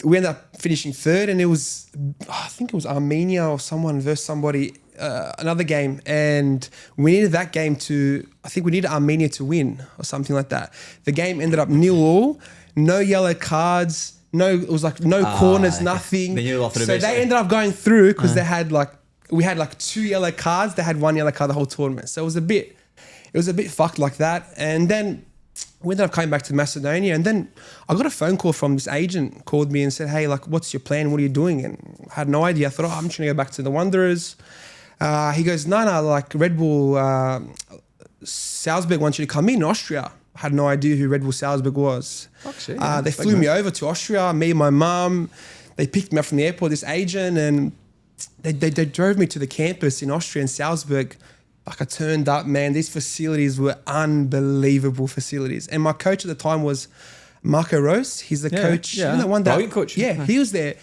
we ended up finishing third. And it was, I think it was Armenia or someone versus somebody. Another game, and we needed that game I think we needed Armenia to win or something like that. The game ended up 0-0, no yellow cards, it was no corners, nothing. So they ended up going through because they had we had 2 yellow cards, they had 1 yellow card the whole tournament. So it was a bit fucked like that. And then we ended up coming back to Macedonia, and then I got a phone call from this agent, called me and said, hey, what's your plan? What are you doing? And I had no idea. I thought, I'm just going to go back to the Wanderers. He goes, no, Red Bull Salzburg wants you to come in Austria. I had no idea who Red Bull Salzburg was. They flew me over to Austria, me and my mum. They picked me up from the airport, this agent, and they drove me to the campus in Austria in Salzburg. Like I turned up, man. These facilities were unbelievable facilities. And my coach at the time was Marco Rose. He's the coach. Yeah. You know, the one that, Brilliant coach. Yeah, he was there.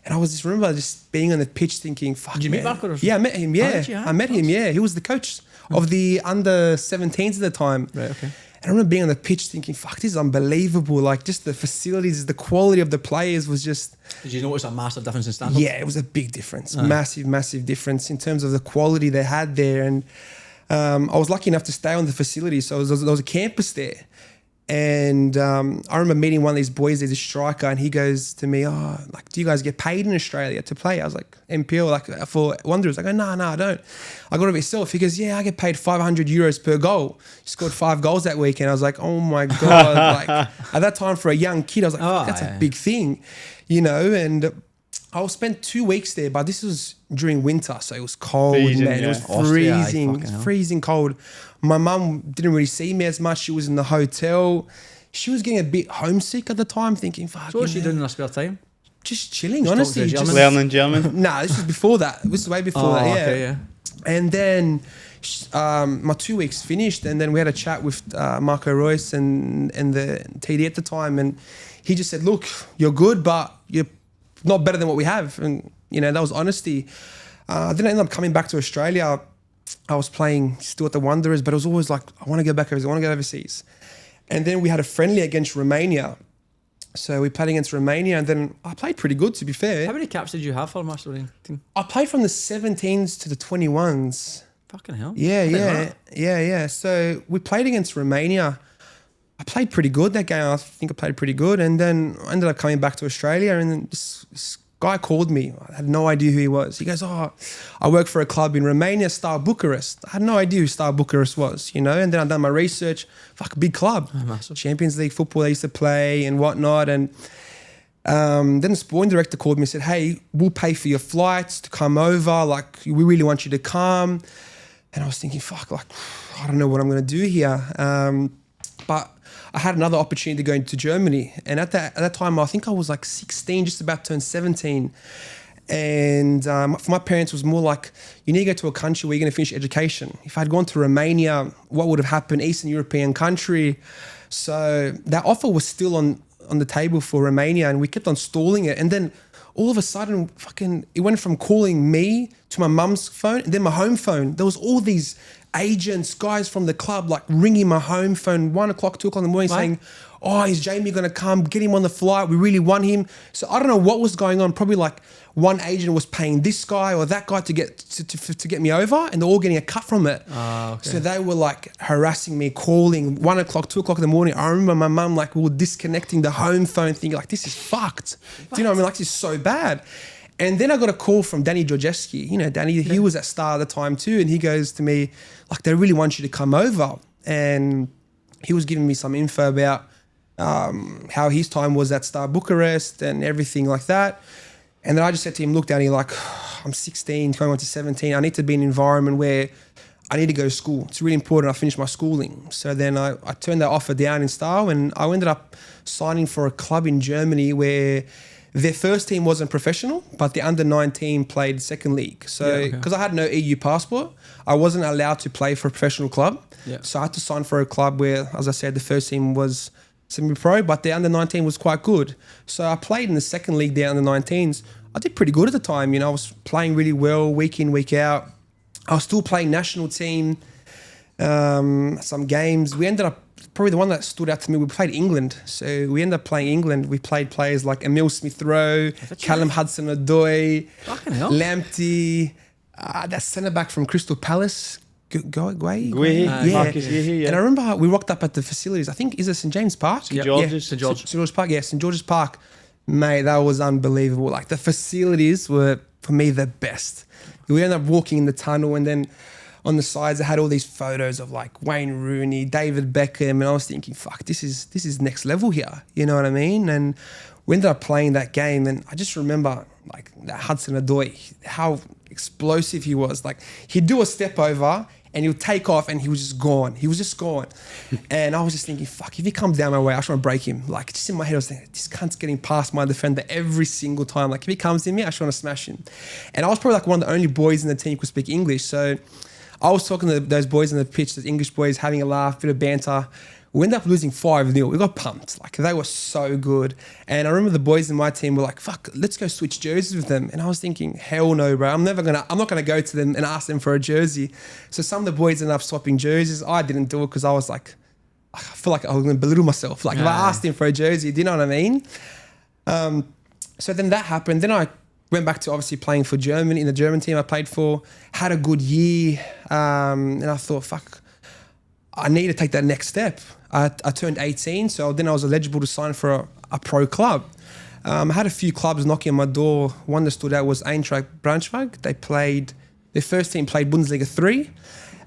And I was just remember just being on the pitch thinking, fuck, Did you meet Marco Rose? Yeah, I met him, yeah. did you? I met him, yeah. He was the coach of the under-17s at the time. Right, okay. And I remember being on the pitch thinking, fuck, this is unbelievable. Like just the facilities, the quality of the players was just... Did you notice a massive difference in standard? Yeah, it was a big difference. Massive difference in terms of the quality they had there. And I was lucky enough to stay on the facility. So there was a campus there. And I remember meeting one of these boys, there's a striker, and he goes to me, oh, like, do you guys get paid in Australia to play? I was like, NPL, like for Wanderers. I go, no, I don't. I got it myself. He goes, yeah, I get paid 500 euros per goal. He scored 5 goals that weekend. I was like, oh my God. Like at that time for a young kid, I was like, that's a big thing, you know? And I spent 2 weeks there, but this was during winter, so it was cold, freezing, man. Yeah. It was Austria, freezing, freezing cold. My mum didn't really see me as much. She was in the hotel. She was getting a bit homesick at the time, thinking, fuck. So what was she doing in her spare time? Just chilling, Just honestly. talking to Just Learning German. Nah, this was before that. This was way before that, yeah. Okay, yeah. And then my 2 weeks finished, and then we had a chat with Marco Royce and the TD at the time, and he just said, look, you're good, but you're not better than what we have. And, you know, that was honesty. Then I ended up coming back to Australia. I was playing still at the Wanderers, but it was always like, I want to go back overseas. I want to go overseas. And then we had a friendly against Romania. So we played against Romania, and then I played pretty good, to be fair. How many caps did you have for the Macedonian team? I played from the 17s to the 21s. Fucking hell. Yeah. So we played against Romania. I played pretty good that game. I think I played pretty good. And then I ended up coming back to Australia, and then this guy called me. I had no idea who he was. He goes, oh, I work for a club in Romania, Star Bucharest. I had no idea who Star Bucharest was, you know? And then I done my research. Fuck, big club. Massive. Champions League football they used to play and whatnot. And then the sporting director called me and said, hey, we'll pay for your flights to come over. Like, we really want you to come. And I was thinking, fuck, like, I don't know what I'm going to do here. But I had another opportunity to go into Germany. And at that time, I think I was like 16, just about to turn 17. And for my parents, it was more like, you need to go to a country where you're going to finish education. If I'd gone to Romania, what would have happened? Eastern European country. So that offer was still on the table for Romania, and we kept on stalling it. And then all of a sudden, it went from calling me to my mum's phone, and then my home phone. There was all these agents, guys from the club, like ringing my home phone 1 o'clock, 2 o'clock in the morning, saying, oh, is Jamie going to come? Get him on the flight. We really want him. So I don't know what was going on. Probably like one agent was paying this guy or that guy to get me over, and they're all getting a cut from it. Okay. So they were like harassing me, calling 1 o'clock, 2 o'clock in the morning. I remember my mum, like, we were disconnecting the home phone, thinking like, this is fucked. Do you know what I mean? Like, this is so bad. And then I got a call from Danny Georgescu. You know, Danny, he was at Star at the time too. And he goes to me, like, they really want you to come over. And he was giving me some info about how his time was at Star Bucharest and everything like that. And then I just said to him, look, Danny, like, I'm 16, going on to 17. I need to be in an environment where I need to go to school. It's really important I finish my schooling. So then I turned that offer down in Star, and I ended up signing for a club in Germany where their first team wasn't professional, but the under-19 played second league. So because I had no EU passport, I wasn't allowed to play for a professional club. Yeah. So I had to sign for a club where, as I said, the first team was semi-pro, but the under-19 was quite good. So I played in the second league, the under-19s. I did pretty good at the time. You know, I was playing really well week in, week out. I was still playing national team, some games. We ended up, probably the one that stood out to me, we played England. So we ended up playing England. We played players like Emil Smith-Rowe, Callum Hudson-Odoi, Lamptey, that centre-back from Crystal Palace, Guehi. Marcus Guehi, yeah. And I remember we rocked up at the facilities. I think, is it St. James Park? St. George's. St. George's Park, yeah. St. George's Park. Mate, that was unbelievable. Like, the facilities were, for me, the best. We ended up walking in the tunnel, and then on the sides, I had all these photos of like Wayne Rooney, David Beckham, and I was thinking, fuck, this is next level here. You know what I mean? And we ended up playing that game, and I just remember like that Hudson-Odoi, how explosive he was. Like, he'd do a step over, and he would take off, and he was just gone. He was just gone. And I was just thinking, fuck, if he comes down my way, I just want to break him. Like, just in my head, I was thinking, this cunt's getting past my defender every single time. Like, if he comes in me, I just want to smash him. And I was probably like one of the only boys in the team who could speak English. So I was talking to those boys on the pitch, those English boys, having a laugh, bit of banter. We ended up losing 5-0. We got pumped. Like, they were so good. And I remember the boys in my team were like, fuck, let's go switch jerseys with them. And I was thinking, hell no, bro. I'm not going to go to them and ask them for a jersey. So some of the boys ended up swapping jerseys. I didn't do it because I was like, I feel like I was going to belittle myself. Like, if I asked him for a jersey, do you know what I mean? So then that happened. Then I went back to obviously playing for Germany, in the German team I played for. Had a good year. And I thought, fuck, I need to take that next step. I turned 18, so then I was eligible to sign for a pro club. I had a few clubs knocking on my door. One that stood out was Eintracht Braunschweig. Their first team played Bundesliga 3.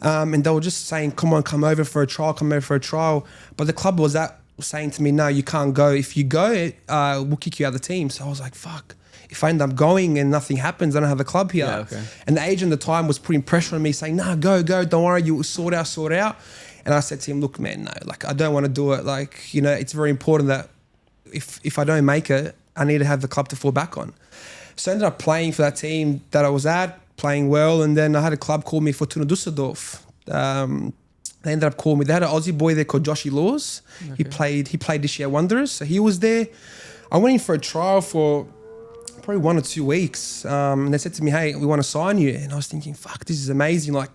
And they were just saying, come over for a trial. But the club was saying to me, no, you can't go. If you go, we'll kick you out of the team. So I was like, fuck. If I end up going and nothing happens, I don't have a club here. Yeah, okay. And the agent at the time was putting pressure on me saying, nah, go, don't worry, you'll sort out. And I said to him, look, man, no, like, I don't want to do it. Like, you know, it's very important that if I don't make it, I need to have the club to fall back on. So I ended up playing for that team that I was at, playing well. And then I had a club call me, Fortuna Düsseldorf. They ended up calling me. They had an Aussie boy there called Joshy Laws. Okay. He played this year at Wanderers. So he was there. I went in for a trial for probably 1 or 2 weeks. And they said to me, hey, we want to sign you. And I was thinking, fuck, this is amazing. Like,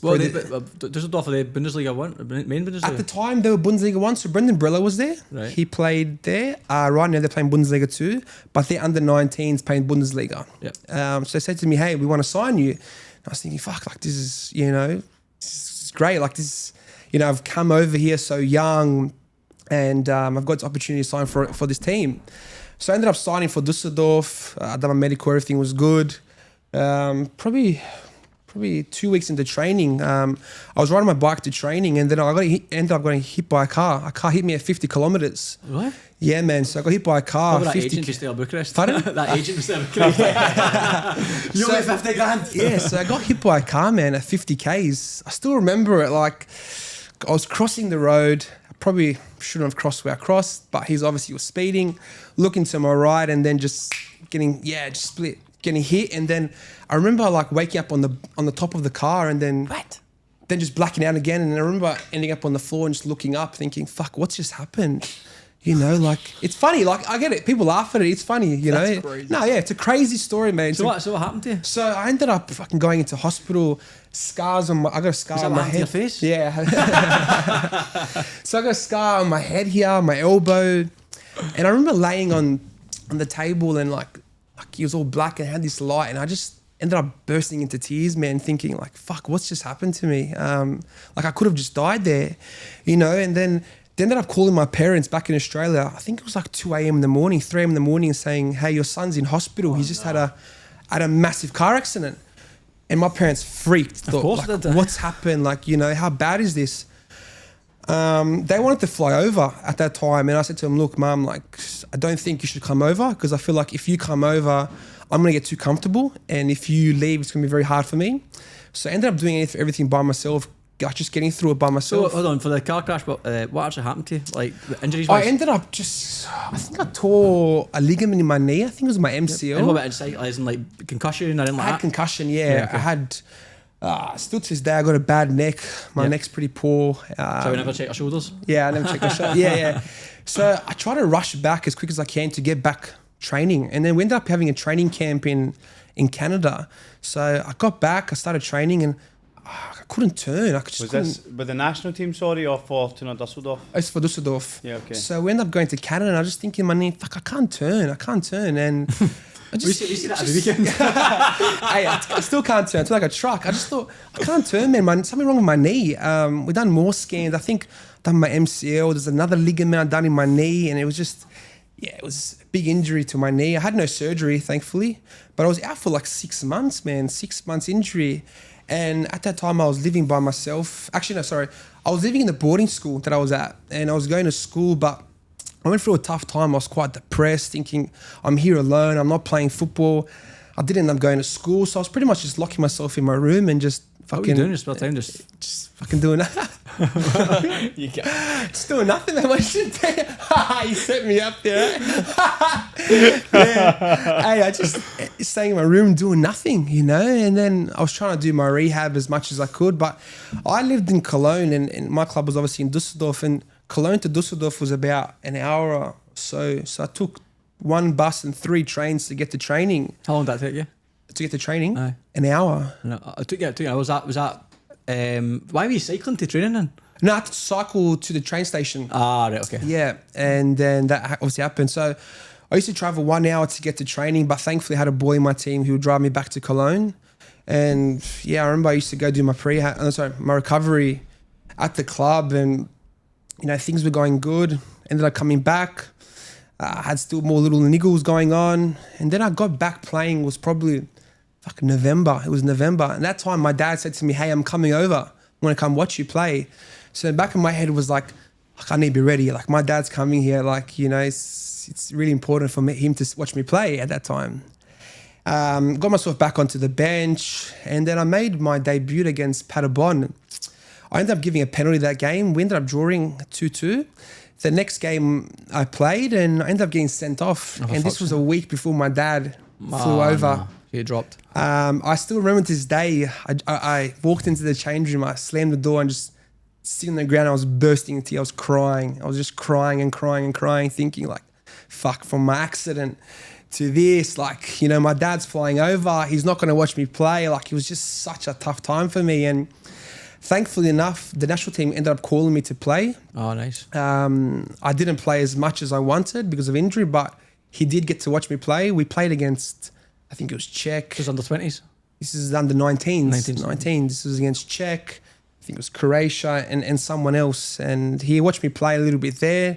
well, Düsseldorf are the Bundesliga 1, main Bundesliga? At the time, they were Bundesliga 1, so Brendan Briller was there. Right. He played there. Right now, they're playing Bundesliga 2, but they're under 19s playing Bundesliga. Yeah. So they said to me, hey, we want to sign you. And I was thinking, fuck, like, this is, you know, this is great. Like, this, you know, I've come over here so young and I've got the opportunity to sign for this team. So I ended up signing for Düsseldorf. I done my medical, everything was good. Probably 2 weeks into training, I was riding my bike to training and then I ended up getting hit by a car. A car hit me at 50 kilometres. What? Yeah, man. So I got hit by a car. That agent was still at Bucharest. Pardon? That agent was still at Bucharest. You owe me 50 grand. Yeah, so I got hit by a car, man, at 50 Ks. I still remember it. Like, I was crossing the road. I probably shouldn't have crossed where I crossed, but he obviously was speeding, looking to my right and then just getting hit. And then I remember like waking up on the top of the car and then just blacking out again. And I remember ending up on the floor and just looking up thinking, fuck, what's just happened? You know, like, it's funny. Like, I get it. People laugh at it. It's funny, you know. That's crazy. No, yeah, it's a crazy story, man. So what happened to you? So I ended up fucking going into hospital. Scars on I got a scar on my head. Your face? Yeah. So I got a scar on my head here, my elbow. And I remember laying on the table and like it was all black and had this light and I just ended up bursting into tears, man, thinking like, fuck, what's just happened to me? Like I could have just died there, you know. And then they ended up calling my parents back in Australia. I think it was like 2 a.m. in the morning, 3 a.m. in the morning, saying, hey, your son's in hospital. He's just had a massive car accident. And my parents freaked. Thought, like, what's happened? Like, you know, how bad is this? They wanted to fly over at that time. And I said to them, look, Mum, like, I don't think you should come over because I feel like if you come over, I'm going to get too comfortable. And if you leave, it's going to be very hard for me. So I ended up doing everything by myself, just getting through it by myself. So, hold on, for the car crash, what actually happened to you? Like, the injuries? I ended up I think I tore a ligament in my knee. I think it was my MCL. And what about inside, as in like concussion? I had concussion, yeah. Okay. I had, still to this day, I got a bad neck. My neck's pretty poor. So we never check our shoulders? Yeah, I never checked my shoulders. Yeah. So I try to rush back as quick as I can to get back training. And then we ended up having a training camp in Canada. So I got back, I started training and I couldn't turn. Was this with the national team, or for Fortuna Düsseldorf? It's for Düsseldorf. Yeah, okay. So we ended up going to Canada and I was just thinking in my knee, fuck, I can't turn. And I just... we see that every weekend. Hey, I still can't turn. I feel like a truck. I just thought, I can't turn, man. Something wrong with my knee. We've done more scans. I think I've done my MCL. There's another ligament done in my knee. And it was just... Yeah, it was a big injury to my knee. I had no surgery, thankfully. But I was out for like 6 months, man. 6 months injury. And at that time, I was living by myself. Actually, no, sorry. I was living in the boarding school that I was at. And I was going to school, but I went through a tough time. I was quite depressed, thinking, I'm here alone. I'm not playing football. I didn't end up going to school. So I was pretty much just locking myself in my room and just fucking... What were you doing in your spare time? Just fucking doing that. Just doing nothing, man. You set me up there. Hey, I just staying in my room doing nothing, you know. And then I was trying to do my rehab as much as I could. But I lived in Cologne, and my club was obviously in Dusseldorf. And Cologne to Dusseldorf was about an hour or so. So I took 1 bus and 3 trains to get to training. How long did that take you? To get to training? Aye. An hour. No, I took you. Was that? Why were you cycling to training then? No, I had to cycle to the train station. Ah, right, okay. Yeah, and then that obviously happened. So I used to travel 1 hour to get to training, but thankfully I had a boy in my team who would drive me back to Cologne. And yeah, I remember I used to go do my my recovery at the club, and you know, things were going good. Ended up coming back. I had still more little niggles going on, and then I got back playing. It was probably November. It was November, and that time my dad said to me, "Hey, I'm coming over. I want to come watch you play." So in the back of my head was like, I need to be ready. Like, my dad's coming here. Like, you know, it's really important for him to watch me play at that time. Got myself back onto the bench, and then I made my debut against Paderborn. I ended up giving a penalty that game. We ended up drawing 2-2. The next game I played, and I ended up getting sent off. And this was a week before my dad flew over. No. You dropped. I still remember to this day, I walked into the change room, I slammed the door and just sitting on the ground, I was bursting into tears. I was crying. I was just crying and crying and crying, thinking like, fuck, from my accident to this, like, you know, my dad's flying over. He's not going to watch me play. Like, it was just such a tough time for me. And thankfully enough, the national team ended up calling me to play. Oh, nice. I didn't play as much as I wanted because of injury, but he did get to watch me play. We played against, I think it was Czech. This was under 20s? This is under 19s. 19. This was against Czech. I think it was Croatia and someone else. And he watched me play a little bit there.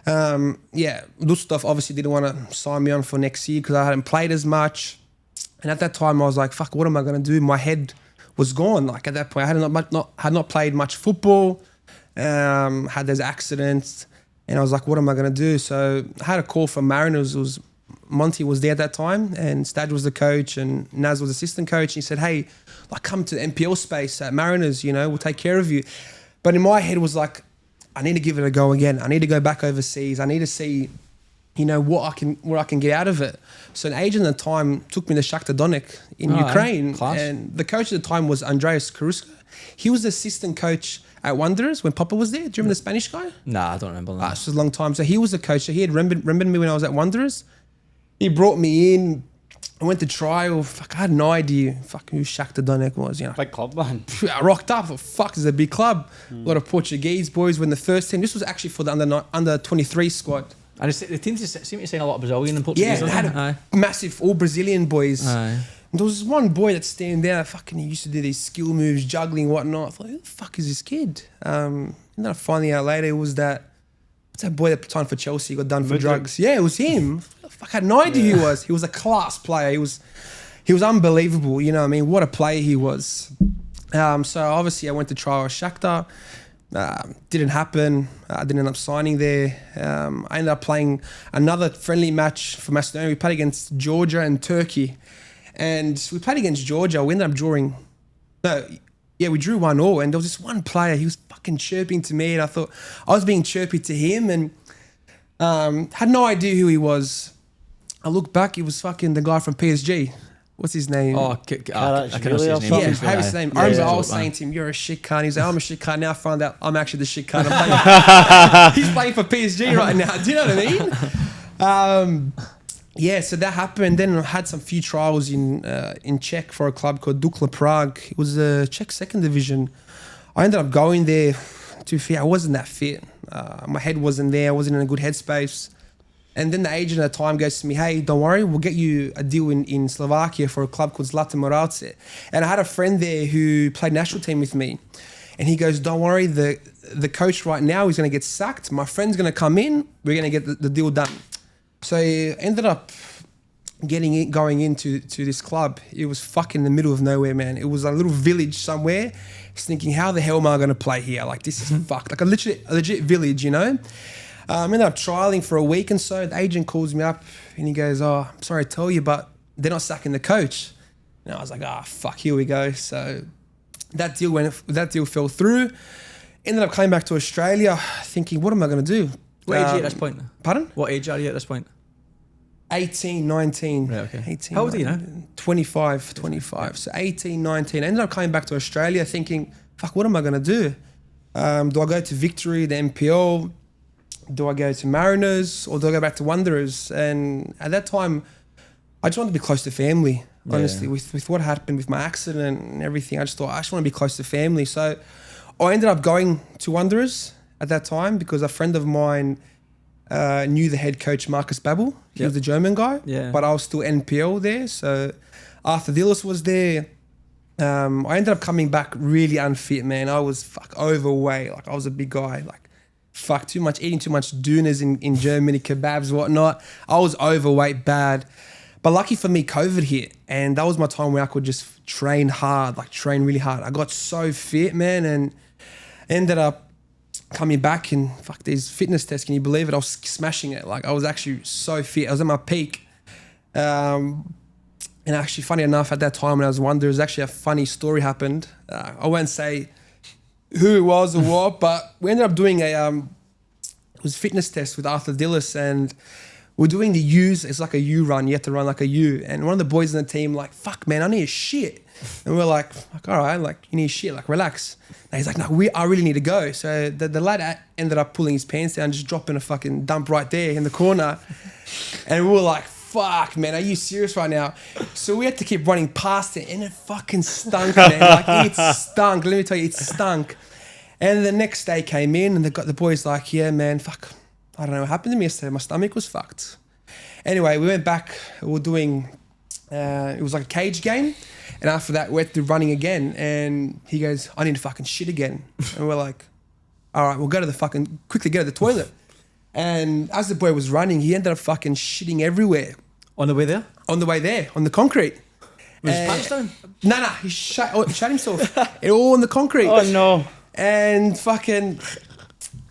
Dusseldorf obviously didn't want to sign me on for next year because I hadn't played as much. And at that time I was like, fuck, what am I going to do? My head was gone. Like, at that point, I had not played much football, had those accidents. And I was like, what am I going to do? So I had a call from Mariners. Monty was there at that time, and Stad was the coach, and Naz was assistant coach. He said, hey, like, come to the NPL space at Mariners, you know, we'll take care of you. But in my head it was like, I need to give it a go again. I need to go back overseas. I need to see, you know, what I can get out of it. So an agent at the time took me to Shakhtar Donetsk in Ukraine. Class. And the coach at the time was Andreas Karuska. He was the assistant coach at Wanderers when Papa was there. Do you remember the Spanish guy? Nah, I don't remember that. This was a long time. So he was the coach. So he had remembered me when I was at Wanderers. He brought me in. I went to trial. Fuck, I had no idea who Shakhtar Donetsk was. You know, Big club, man. I rocked up. Fuck, it's a big club. A lot of Portuguese boys were in the first team. This was actually for the under 23 squad. And the team seem to sign a lot of Brazilian and Portuguese. Yeah, they had a massive all Brazilian boys. Aye. And there was one boy that's standing there. Fucking, he used to do these skill moves, juggling, whatnot. I thought, who the fuck is this kid? And then I finding out later it was what's that boy that signed for Chelsea, got done for drugs. Yeah, it was him. I had no idea who he was. He was a class player. He was unbelievable. You know what I mean? What a player he was. So obviously I went to trial at Shakhtar. Didn't happen. I didn't end up signing there. I ended up playing another friendly match for Macedonia. We played against Georgia and Turkey. And we played against Georgia. We ended up drawing. We drew 1-1. And there was this one player. He was fucking chirping to me. And I thought I was being chirpy to him. And had no idea who he was. I look back. He was fucking the guy from PSG. What's his name? Oh, I can't see his name. Yeah, how his name? I remember I was saying to him, "You're a shit cunt." He's like, "I'm a shit cunt." Now I found out I'm actually the shit cunt. He's playing for PSG right now. Do you know what I mean? So that happened. Then I had some few trials in Czech for a club called Dukla Prague. It was the Czech second division. I ended up going there. To be fair, I wasn't that fit. My head wasn't there. I wasn't in a good headspace. And then the agent at the time goes to me, "Hey, don't worry, we'll get you a deal in Slovakia for a club called Zlata Moravce." And I had a friend there who played national team with me. And he goes, "Don't worry, the coach right now is going to get sacked. My friend's going to come in. We're going to get the deal done." So I ended up going into this club. It was fucking in the middle of nowhere, man. It was a little village somewhere. I was thinking, how the hell am I going to play here? Like, this is fucked. Like a legit village, you know? I ended up trialing for a week and so. The agent calls me up and he goes, "Oh, I'm sorry to tell you, but they're not sacking the coach." And I was like, fuck, here we go. So that deal fell through. Ended up coming back to Australia thinking, what am I going to do? What age are you at this point? Pardon? What age are you at this point? 18, 19. Right, okay. 18, How old are you now? 25. So 18, 19. I ended up coming back to Australia thinking, fuck, what am I going to do? Do I go to Victory, the NPL? Do I go to Mariners? Or do I go back to Wanderers? And at that time, I just wanted to be close to family, honestly. Yeah. With what happened with my accident and everything, I just thought, I just want to be close to family. So I ended up going to Wanderers at that time because a friend of mine knew the head coach, Marcus Babbel. He was the German guy, but I was still NPL there. So Arthur Dillis was there. I ended up coming back really unfit, man. I was overweight. Like I was a big guy. Like eating too much dooners in Germany, kebabs, whatnot. I was overweight bad. But lucky for me, COVID hit. And that was my time where I could just train really hard. I got so fit, man, and ended up coming back and these fitness tests, can you believe it? I was smashing it. Like I was actually so fit. I was at my peak. And actually, funny enough, at that time when I was Wanderers, actually a funny story happened. I won't say who it was or what, but we ended up doing it was fitness test with Arthur Dillis, and we're doing the U's. It's like a U run. You have to run like a U. And one of the boys in the team like, fuck, man, I need a shit. And we're like, all right, like you need a shit, like relax. And he's like, no, I really need to go. So the lad ended up pulling his pants down, just dropping a fucking dump right there in the corner. And we were like, fuck, man, are you serious right now? So we had to keep running past it, and it fucking stunk, man. Like it stunk. Let me tell you, it stunk. And the next day came in, and the boys like, yeah, man, fuck, I don't know what happened to me yesterday. My stomach was fucked. Anyway, we went back. We were doing, it was like a cage game. And after that, we went to running again. And he goes, I need to fucking shit again. And we're like, all right, we'll quickly get to the toilet. And as the boy was running, he ended up fucking shitting everywhere. On the way there? On the way there, on the concrete. Was his pants down? No, he shut himself. It all on the concrete. Oh, no. And fucking...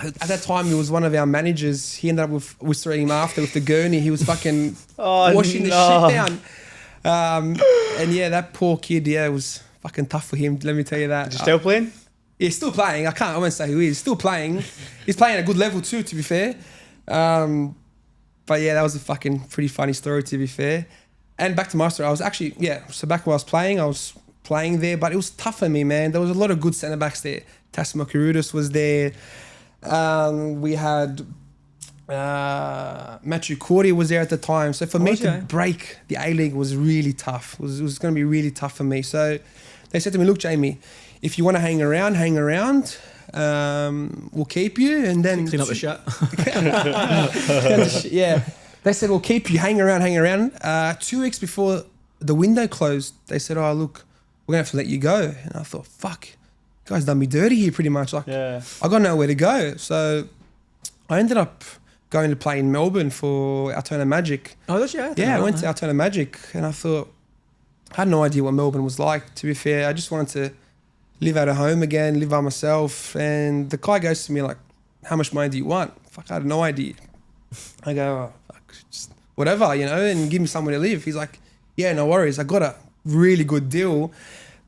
At that time, he was one of our managers. He ended up whistling him after with the gurney. He was fucking washing the shit down. And yeah, that poor kid, it was fucking tough for him. Let me tell you that. Is he still playing? Yeah, he's still playing. I won't say who he is. Still playing. He's playing at a good level too, to be fair. But yeah, that was a fucking pretty funny story, to be fair. And back to my story, I was actually, so back when I was playing there, but it was tough for me, man. There was a lot of good centre-backs there. Tasma Karudis was there. We had Matthew Cordy was there at the time. So for me to break the A-League was really tough. It was going to be really tough for me. So they said to me, look, Jamie, if you want to hang around. We'll keep you. And then... Clean up the shit. Yeah. They said, we'll keep you, hang around. 2 weeks before the window closed, they said, oh, look, we're going to have to let you go. And I thought, fuck. Guys done me dirty here pretty much. Like I got nowhere to go. So I ended up going to play in Melbourne for Altona Magic. Oh, that's I went to Altona Magic, and I thought, I had no idea what Melbourne was like, to be fair. I just wanted to live out of home again, live by myself. And the guy goes to me like, how much money do you want? Fuck, I had no idea. I go, oh, fuck, just whatever, and give me somewhere to live. He's like, yeah, no worries. I got a really good deal.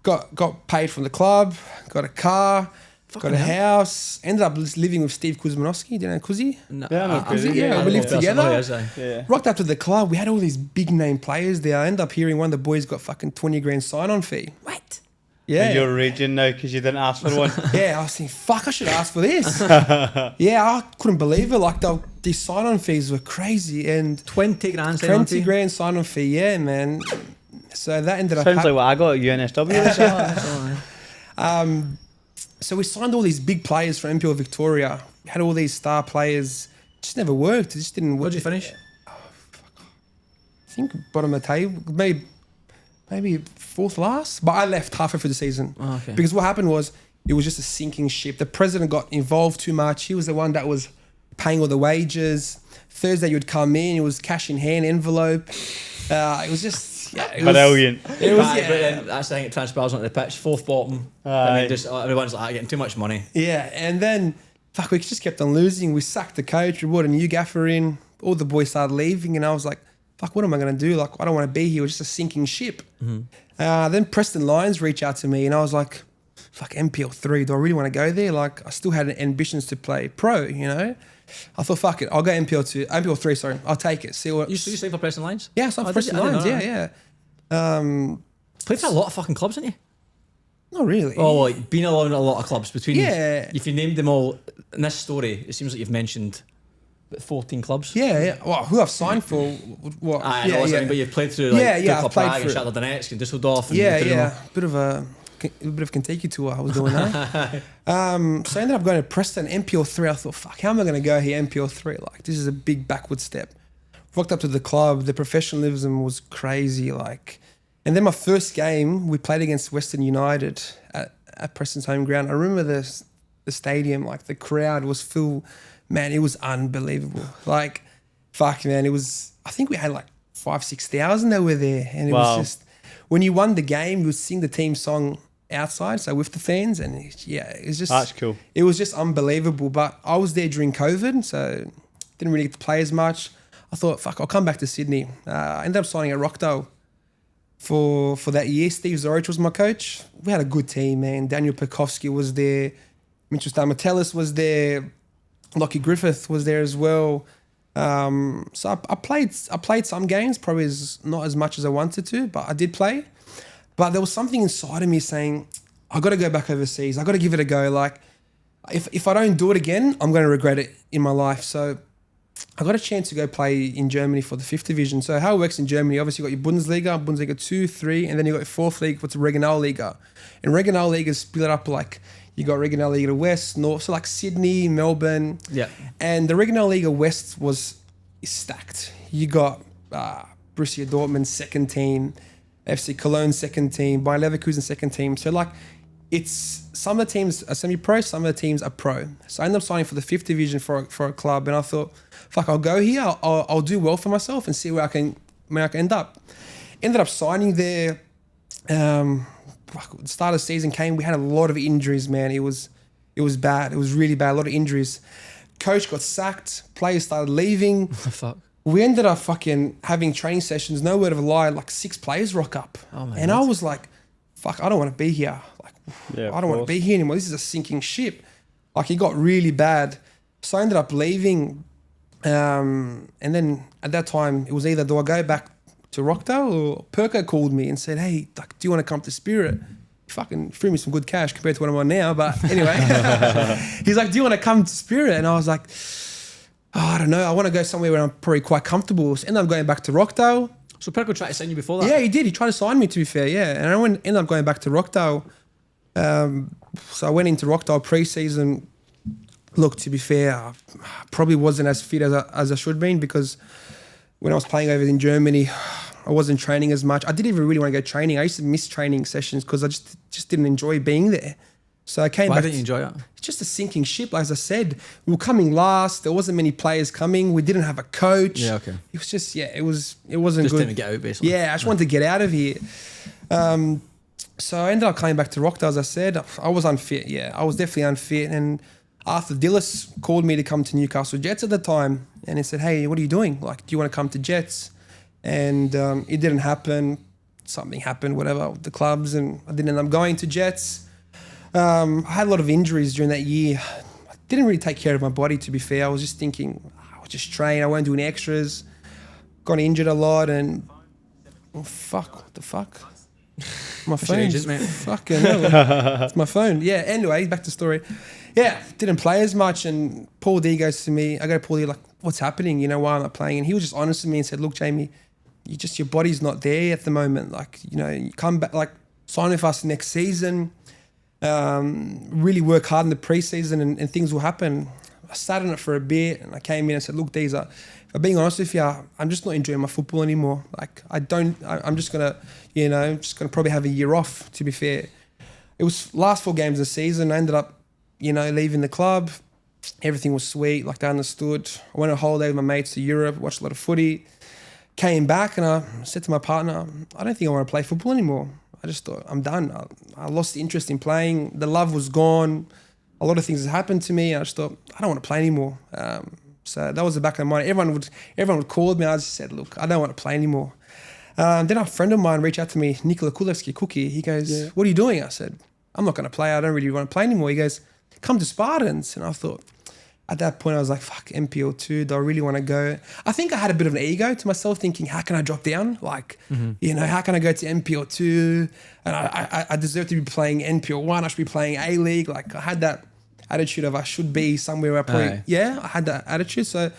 Got paid from the club, got a car, got a house, ended up living with Steve Kuzmanowski. Do you know Kuzi? No. Yeah, we lived together. Yeah. Rocked up to the club. We had all these big name players there. I ended up hearing one of the boys got fucking 20 grand sign-on fee. What? Yeah. And you're raging now because you didn't ask for one. Yeah, I was thinking, fuck, I should have asked for this. Yeah, I couldn't believe it. Like these sign-on fees were crazy. And 20 grand 20 grand sign-on fee, yeah, man. So that ended up... Sounds like what I got at NSW this year. So we signed all these big players from NPL Victoria. We had all these star players. It just never worked. It just didn't work. Where'd you finish? I think bottom of the table. Maybe fourth last. But I left halfway through the season. Oh, okay. Because what happened was it was just a sinking ship. The president got involved too much. He was the one that was paying all the wages. Thursday you'd come in. It was cash in hand envelope. It was just... Yeah, brilliant. It was, but then that's the thing, it transpires onto the pitch, fourth bottom. I mean, just everyone's like getting too much money. Yeah, and then we just kept on losing. We sacked the coach, we brought a new gaffer in, all the boys started leaving, and I was like, fuck, what am I going to do? Like, I don't want to be here. It was just a sinking ship. Mm-hmm. Then Preston Lions reached out to me, and I was like, fuck, NPL3, do I really want to go there? Like, I still had ambitions to play pro, I thought, fuck it, I'll go NPL3, sorry. I'll take it. See what... You signed for Preston Lions? Yeah, I signed for Preston Lions, yeah. Played for a lot of fucking clubs, didn't you? Not really. Oh, like, been along a lot of clubs. Between, Yeah. if you named them all, in this story, it seems like you've mentioned 14 clubs. Yeah. Well, who I've signed for, what? I know, but you've played through like I've played Prague and through. Shakhtar Donetsk and Düsseldorf. And Yeah. Bit of a Kentucky tour I was doing that. So I ended up going to Preston, NPL3. I thought, fuck, how am I going to go here, NPL3? Like, this is a big backward step. Walked up to the club. The professionalism was crazy. Like, and then my first game, we played against Western United at Preston's home ground. I remember the stadium, like the crowd was full. Man, it was unbelievable. Like, fuck, man, it was, I think we had like 5,000-6,000 that were there. And it was just, when you won the game, you would sing the team song outside, so with the fans. And it was just, that's cool. It was just unbelievable. But I was there during COVID, so didn't really get to play as much. I thought, fuck, I'll come back to Sydney. I ended up signing at Rockdale for that year. Steve Zorich was my coach. We had a good team, man. Daniel Percevski was there. Mitchell Stamatellis was there. Lockie Griffith was there as well. So I played some games, probably not as much as I wanted to, but I did play. But there was something inside of me saying, I got to go back overseas. I got to give it a go. Like, if I don't do it again, I'm going to regret it in my life. So I got a chance to go play in Germany for the 5th division. So how it works in Germany, obviously you got your Bundesliga 2, 3, and then you got your 4th league, what's the Regionalliga. And Regionalliga is split up like, you got Regionalliga West, North, so like Sydney, Melbourne. Yeah. And the Regionalliga West is stacked. You got Borussia Dortmund second team, FC Cologne second team, Bayer Leverkusen second team. So like, it's some of the teams are semi-pro, some of the teams are pro. So I ended up signing for the 5th division for a club, and I thought, fuck, I'll go here. I'll do well for myself and see where I can end up. Ended up signing there. The start of the season came, we had a lot of injuries, man. It was bad. It was really bad. A lot of injuries. Coach got sacked. Players started leaving. Fuck. We ended up fucking having training sessions. No word of a lie. Like 6 players rock up, and God. I was like, "Fuck, I don't want to be here. Like, I don't want to be here anymore. This is a sinking ship." Like, it got really bad. So I ended up leaving, and then at that time it was either do I go back to Rockdale, or Perko called me and said, "Hey, like, do you want to come to Spirit?" He fucking threw me some good cash compared to what I'm on now, but anyway. He's like, "Do you want to come to Spirit?" And I was like, I don't know. I want to go somewhere where I'm probably quite comfortable. So ended up going back to Rockdale. So Perko tried to sign you before that? Yeah, he did. He tried to sign me, to be fair, yeah. And I ended up going back to Rockdale. So I went into Rockdale pre-season. Look, to be fair, I probably wasn't as fit as I should have been, because when I was playing over in Germany, I wasn't training as much. I didn't even really want to go training. I used to miss training sessions because I just didn't enjoy being there. So I came back. Why didn't you enjoy it? It's just a sinking ship. As I said, we were coming last. There wasn't many players coming. We didn't have a coach. Yeah, okay. It was just, it wasn't just good. Didn't get out, basically. Yeah, I just wanted to get out of here. So I ended up coming back to Rockdale, as I said. I was unfit, yeah. I was definitely unfit. And Arthur Dillis called me to come to Newcastle Jets at the time. And he said, "Hey, what are you doing? Like, do you want to come to Jets?" And it didn't happen. Something happened, whatever, with the clubs. And I didn't end up going to Jets. I had a lot of injuries during that year. I didn't really take care of my body, to be fair. I was just thinking, I'll just train. I won't do any extras. Got injured a lot, and what the fuck? My phone. Ages, mate. Fucking hell. It's my phone. Yeah, anyway, back to story. Yeah, didn't play as much, and Paul D goes to me. I go to Paul D, like, "What's happening? You know, why I'm not playing?" And he was just honest with me and said, "Look, Jamie, your body's not there at the moment. Like, you know, you come back, like, sign with us next season. Really work hard in the preseason, and things will happen." I sat on it for a bit, and I came in and said, "Look, Deezer, if I'm being honest with you, I'm just not enjoying my football anymore. Like, I'm just gonna, probably have a year off, to be fair." It was last 4 games of the season. I ended up, leaving the club. Everything was sweet, like, they understood. I went on holiday with my mates to Europe, watched a lot of footy. Came back, and I said to my partner, "I don't think I want to play football anymore." I just thought, I'm done. I lost the interest in playing. The love was gone. A lot of things had happened to me. I just thought, I don't want to play anymore. So that was the back of my mind. Everyone would call me. I just said, look, I don't want to play anymore. Then a friend of mine reached out to me, Nikola Kulevsky, Cookie. He goes, "What are you doing?" I said, "I'm not going to play. I don't really want to play anymore." He goes, "Come to Spartans." And I thought, at that point I was like, fuck, NPL2, do I really want to go? I think I had a bit of an ego to myself thinking, how can I drop down? Like, you know, how can I go to NPL2? And I deserve to be playing NPL1. I should be playing A-League. Like, I had that attitude of I should be somewhere where I probably, I had that attitude. So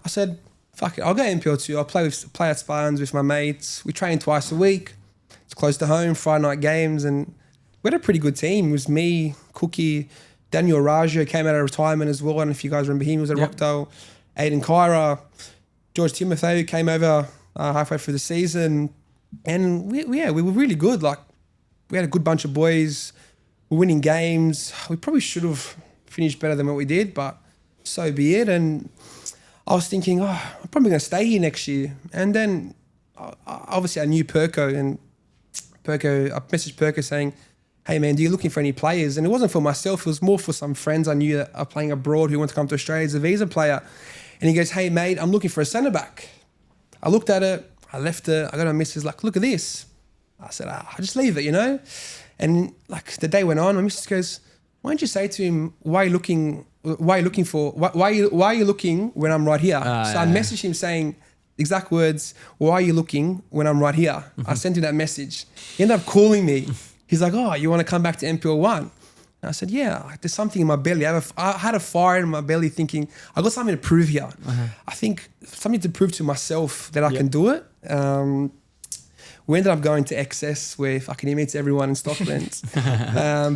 I said, fuck it, I'll go NPL2. I'll play at Spartans with my mates. We train twice a week. It's close to home, Friday night games. And we had a pretty good team. It was me, Cookie, Daniel Raggio came out of retirement as well. I don't know if you guys remember him. He was at Rockdale. Aiden Kyra, George Timothy came over halfway through the season. And we were really good. Like, we had a good bunch of boys. We're winning games. We probably should have finished better than what we did, but so be it. And I was thinking, I'm probably going to stay here next year. And then obviously I knew Perco, and I messaged Perco saying, hey man, are you looking for any players? And it wasn't for myself, it was more for some friends I knew that are playing abroad who want to come to Australia as a visa player. And he goes, hey mate, I'm looking for a centre back. I looked at it, I left it, I got a message like, look at this. I said, I'll just leave it, you know? And like the day went on, my missus goes, why don't you say to him, why are you looking when I'm right here? So I messaged him saying, exact words, why are you looking when I'm right here? I sent him that message. He ended up calling me. He's like, oh, you want to come back to NPL1? And I said, yeah, there's something in my belly. I had a fire in my belly thinking, I got something to prove here. I think something to prove to myself that I can do it. We ended up going to XS where fucking he meets everyone in Stockland.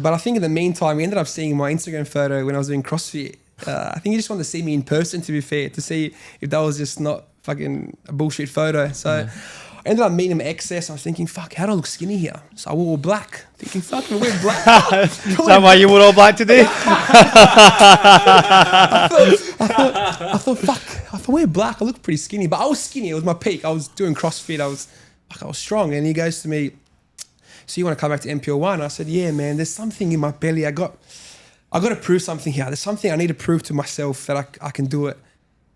But I think in the meantime, we ended up seeing my Instagram photo when I was doing CrossFit. I think he just wanted to see me in person, to be fair, to see if that was just not fucking a bullshit photo. So I ended up meeting him at XS. I was thinking, fuck, how do I look skinny here? So I wore all black. Thinking, fuck, I'm wearing black. Is that why you wore all black today? I thought, fuck, if I wear black, I look pretty skinny. But I was skinny. It was my peak. I was doing CrossFit. I was strong. And he goes to me, so you want to come back to NPL1? I said, yeah, man, there's something in my belly. I got to prove something here. There's something I need to prove to myself that I can do it.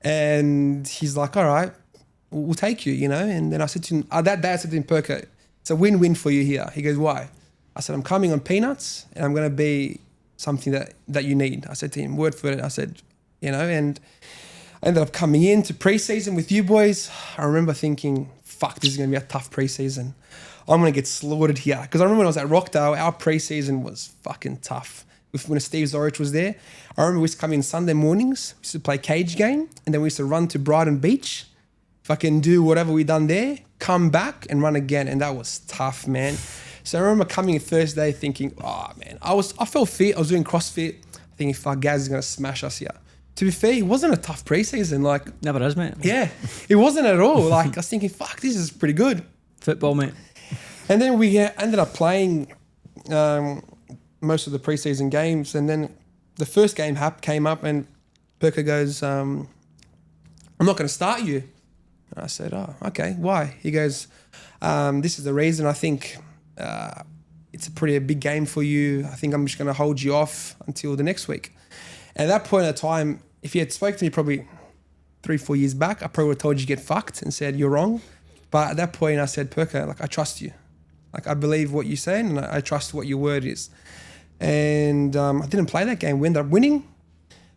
And he's like, all right, we'll take you, you know? And then I said to him, that day I said to him, Perko, it's a win-win for you here. He goes, why? I said, I'm coming on peanuts and I'm going to be something that you need. I said to him, word for it. I said, you know, and I ended up coming in to pre-season with you boys. I remember thinking, fuck, this is going to be a tough pre-season. I'm going to get slaughtered here. Because I remember when I was at Rockdale, our pre-season was fucking tough. When Steve Zorich was there, I remember we used to come in Sunday mornings, we used to play cage game, and then we used to run to Brighton Beach, fucking do whatever we done there, come back and run again, and that was tough, man. So I remember coming in Thursday thinking, oh man, I felt fit, I was doing CrossFit, thinking, fuck, Gaz is going to smash us here. To be fair, it wasn't a tough pre-season, like... Never is, mate. Yeah, it wasn't at all. Like, I was thinking, fuck, this is pretty good. Football, mate. And then we ended up playing... most of the preseason games, and then the first game came up and Perko goes, I'm not going to start you. And I said, oh, okay, why? He goes, this is the reason. I think it's a big game for you. I think I'm just going to hold you off until the next week. And at that point in time, if you had spoken to me probably 3-4 years back, I probably would have told you to get fucked and said, you're wrong. But at that point I said, Perko, like, I trust you. Like, I believe what you're saying and I trust what your word is. And I didn't play that game. We ended up winning.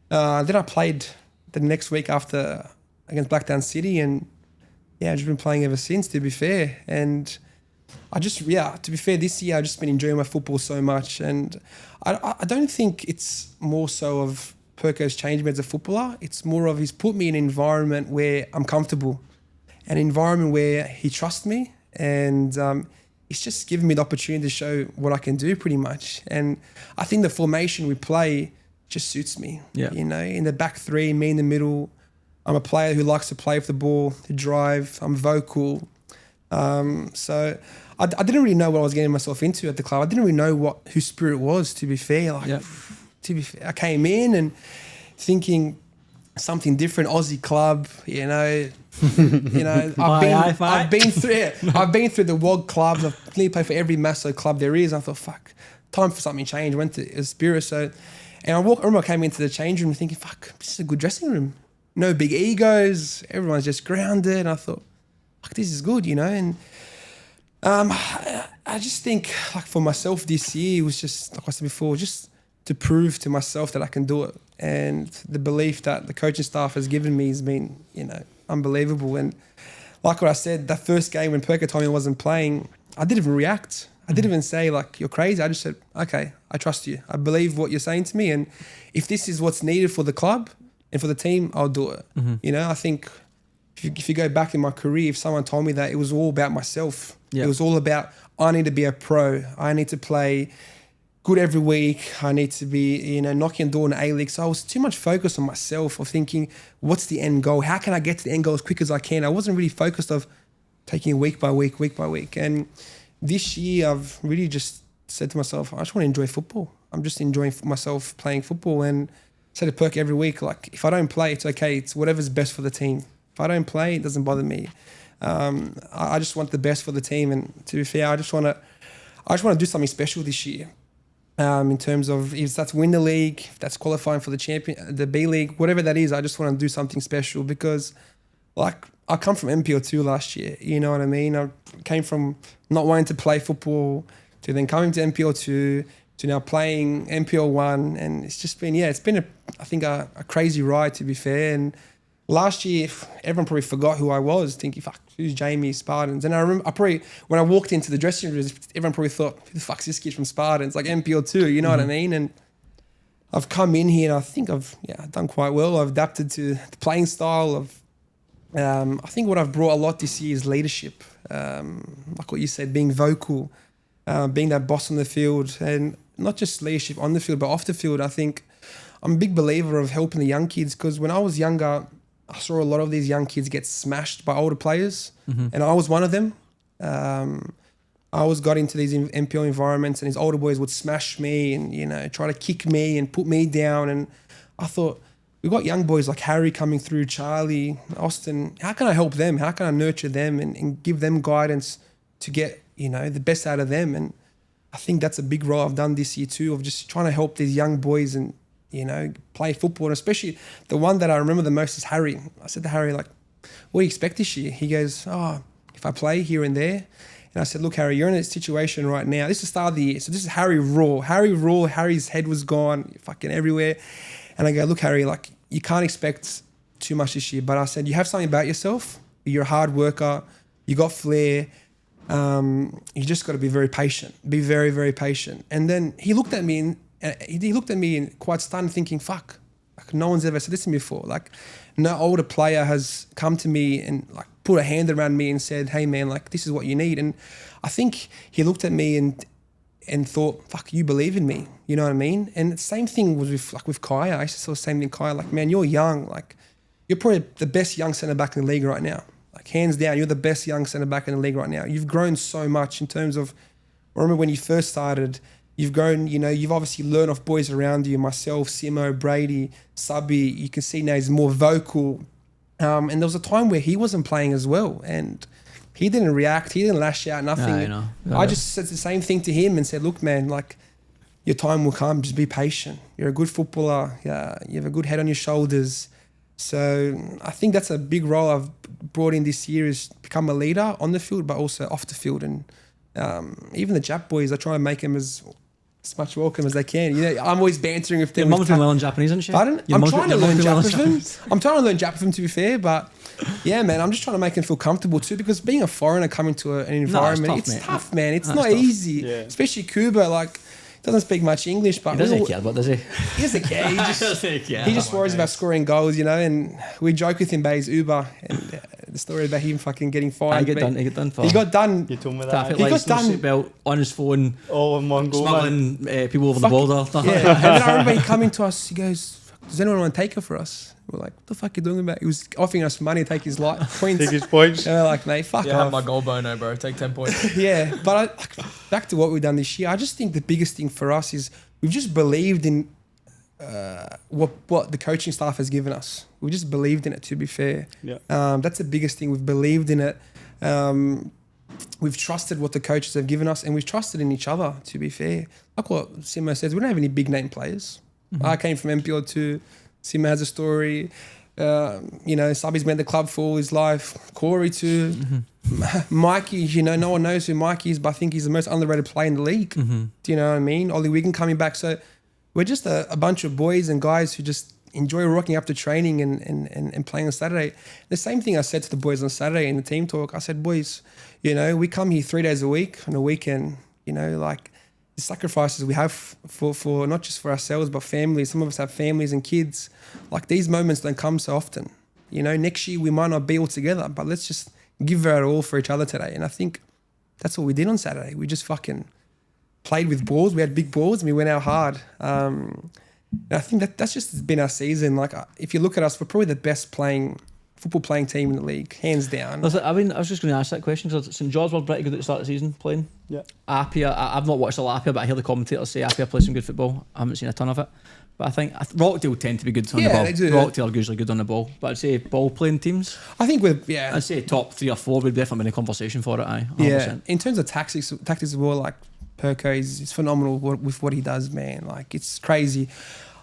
Then I played the next week after against Blackdown City, and I've just been playing ever since, to be fair. And I just, to be fair, this year I've just been enjoying my football so much. And I don't think it's more so of Perko's changed me as a footballer. It's more of he's put me in an environment where I'm comfortable, an environment where he trusts me, and it's just given me the opportunity to show what I can do pretty much. And I think the formation we play just suits me. Yeah. You know, in the back three, me in the middle. I'm a player who likes to play with the ball, to drive. I'm vocal. So I didn't really know what I was getting myself into at the club. I didn't really know who Spirit was, to be fair. To be fair, I came in and thinking something different, Aussie club, you know. I've been through the world clubs. I've clearly played for every massive club there is. I thought, fuck, time for something to change. Went to Spirit. So, and I remember I came into the change room thinking, fuck, this is a good dressing room. No big egos. Everyone's just grounded. And I thought, fuck, this is good, you know. And I just think, like, for myself this year, it was just, like I said before, just to prove to myself that I can do it. and the belief that the coaching staff has given me has been, unbelievable. And like what I said, that first game when Perker told me I wasn't playing, I didn't even react. I didn't even say like, you're crazy. I just said, okay, I trust you. I believe what you're saying to me. And if this is what's needed for the club and for the team, I'll do it. I think if you go back in my career, if someone told me that, it was all about myself. It was all about, I need to be a pro. I need to play good every week. I need to be, knocking on door in the A-League. So I was too much focused on myself, of thinking, what's the end goal? How can I get to the end goal as quick as I can? I wasn't really focused of taking it week by week. And this year, I've really just said to myself, I just want to enjoy football. I'm just enjoying myself playing football. And I say to Perk every week, like, if I don't play, it's okay. It's whatever's best for the team. If I don't play, it doesn't bother me. I just want the best for the team. And to be fair, I just want to do something special this year. In terms of if that's win the league, if that's qualifying for the B League, whatever that is, I just want to do something special because, like, I come from NPL2 last year. You know what I mean? I came from not wanting to play football to then coming to NPL2 to now playing NPL1, and it's just been I think a crazy ride, to be fair. And last year, everyone probably forgot who I was, thinking, fuck, who's Jamie, Spartans? And I remember, when I walked into the dressing room, everyone probably thought, who the fuck's this kid from Spartans? Like NPL2, you know what I mean? And I've come in here and I think I've done quite well. I've adapted to the playing style. I think what I've brought a lot this year is leadership. Like what you said, being vocal, being that boss on the field, and not just leadership on the field, but off the field. I think I'm a big believer of helping the young kids, because when I was younger, I saw a lot of these young kids get smashed by older players, and I was one of them. I always got into these NPL environments, and these older boys would smash me and try to kick me and put me down. And I thought, we've got young boys like Harry coming through, Charlie, Austin. How can I help them? How can I nurture them and give them guidance to get the best out of them? And I think that's a big role I've done this year too, of just trying to help these young boys and play football. And especially the one that I remember the most is Harry. I said to Harry, like, what do you expect this year? He goes, if I play here and there. And I said, look, Harry, you're in a situation right now. This is the start of the year. So this is Harry raw. Harry's head was gone, fucking everywhere. And I go, look, Harry, like, you can't expect too much this year. But I said, you have something about yourself. You're a hard worker. You got flair. You just got to be very patient. Be very, very patient. And then he looked at me and quite stunned, thinking, fuck, like, no one's ever said this to me before. Like, no older player has come to me and like put a hand around me and said, hey man, like, this is what you need. And I think he looked at me and thought, fuck, you believe in me. You know what I mean? And the same thing was with Kaya. I used to say the same thing, Kaya, like, man, you're young. Like, you're probably the best young centre-back in the league right now. Like, hands down, you're the best young centre-back in the league right now. You've grown so much in terms of, I remember when you first started, you've grown, you've obviously learned off boys around you, myself, Simo, Brady, Subby. You can see now he's more vocal. And there was a time where he wasn't playing as well. And he didn't react. He didn't lash out, nothing. I just said the same thing to him and said, look, man, like, your time will come. Just be patient. You're a good footballer. You have a good head on your shoulders. So I think that's a big role I've brought in this year, is become a leader on the field, but also off the field. And even the Jap boys, I try and make them as much welcome as they can. I'm always bantering with them. Your mum's been learning Japanese, isn't she? Pardon? I'm trying to learn Jap with them. I'm trying to learn Jap with them, to be fair, but yeah, man, I'm just trying to make them feel comfortable too, because being a foreigner coming to an environment, it's tough, man. It's not easy, especially Cuba. Like, doesn't speak much English, but he doesn't care, but does he? He doesn't care. He just worries about scoring goals, and we joke with him about his Uber and the story about him fucking getting fired. He got done. You told me that. He got done. Seatbelt on his phone. Oh, in one go. Smuggling people over the border. Yeah. And then I remember he coming to us. He goes, "Does anyone want to take her for us?" We're like, "What the fuck are you doing about?" He was offering us money to take his points. Take his points. And we're like, "Mate, fuck off." Yeah, have my goal bono, bro. Take 10 points. Yeah, but back to what we've done this year. I just think the biggest thing for us is we've just believed in what the coaching staff has given us. We just believed in it, to be fair. Yeah. That's the biggest thing. We've believed in it. We've trusted what the coaches have given us, and we've trusted in each other, to be fair. Like what Simo says, we don't have any big name players. I came from NPL2. Simo has a story. Subby's been at the club for all his life. Corey too. Mikey, no one knows who Mikey is, but I think he's the most underrated player in the league. Do you know what I mean? Ollie Wigan coming back. So we're just a bunch of boys and guys who just enjoy rocking up to training and playing on Saturday. The same thing I said to the boys on Saturday in the team talk. I said, boys, you know, we come here 3 days a week on a weekend, you know, like the sacrifices we have for not just for ourselves, but families. Some of us have families and kids. Like these moments don't come so often. You know, next year we might not be all together, but let's just give our all for each other today. And I think that's what we did on Saturday. We just fucking played with balls. We had big balls and we went out hard. And I think that's just been our season. Like, if you look at us, we're probably the best football playing team in the league, hands down. I mean, I was just going to ask that question because St George were pretty good at the start of the season playing. Yeah. Apia, I've not watched a lot of Apia, but I hear the commentators say Apia plays some good football. I haven't seen a ton of it. But I think Rockdale tend to be good on the ball. They do. Rockdale are usually good on the ball. But I'd say ball playing teams, I think I'd say top 3 or 4 would definitely be in a conversation for it. 100%. Yeah. In terms of tactics as well, like Perco is phenomenal with what he does, man. Like, it's crazy.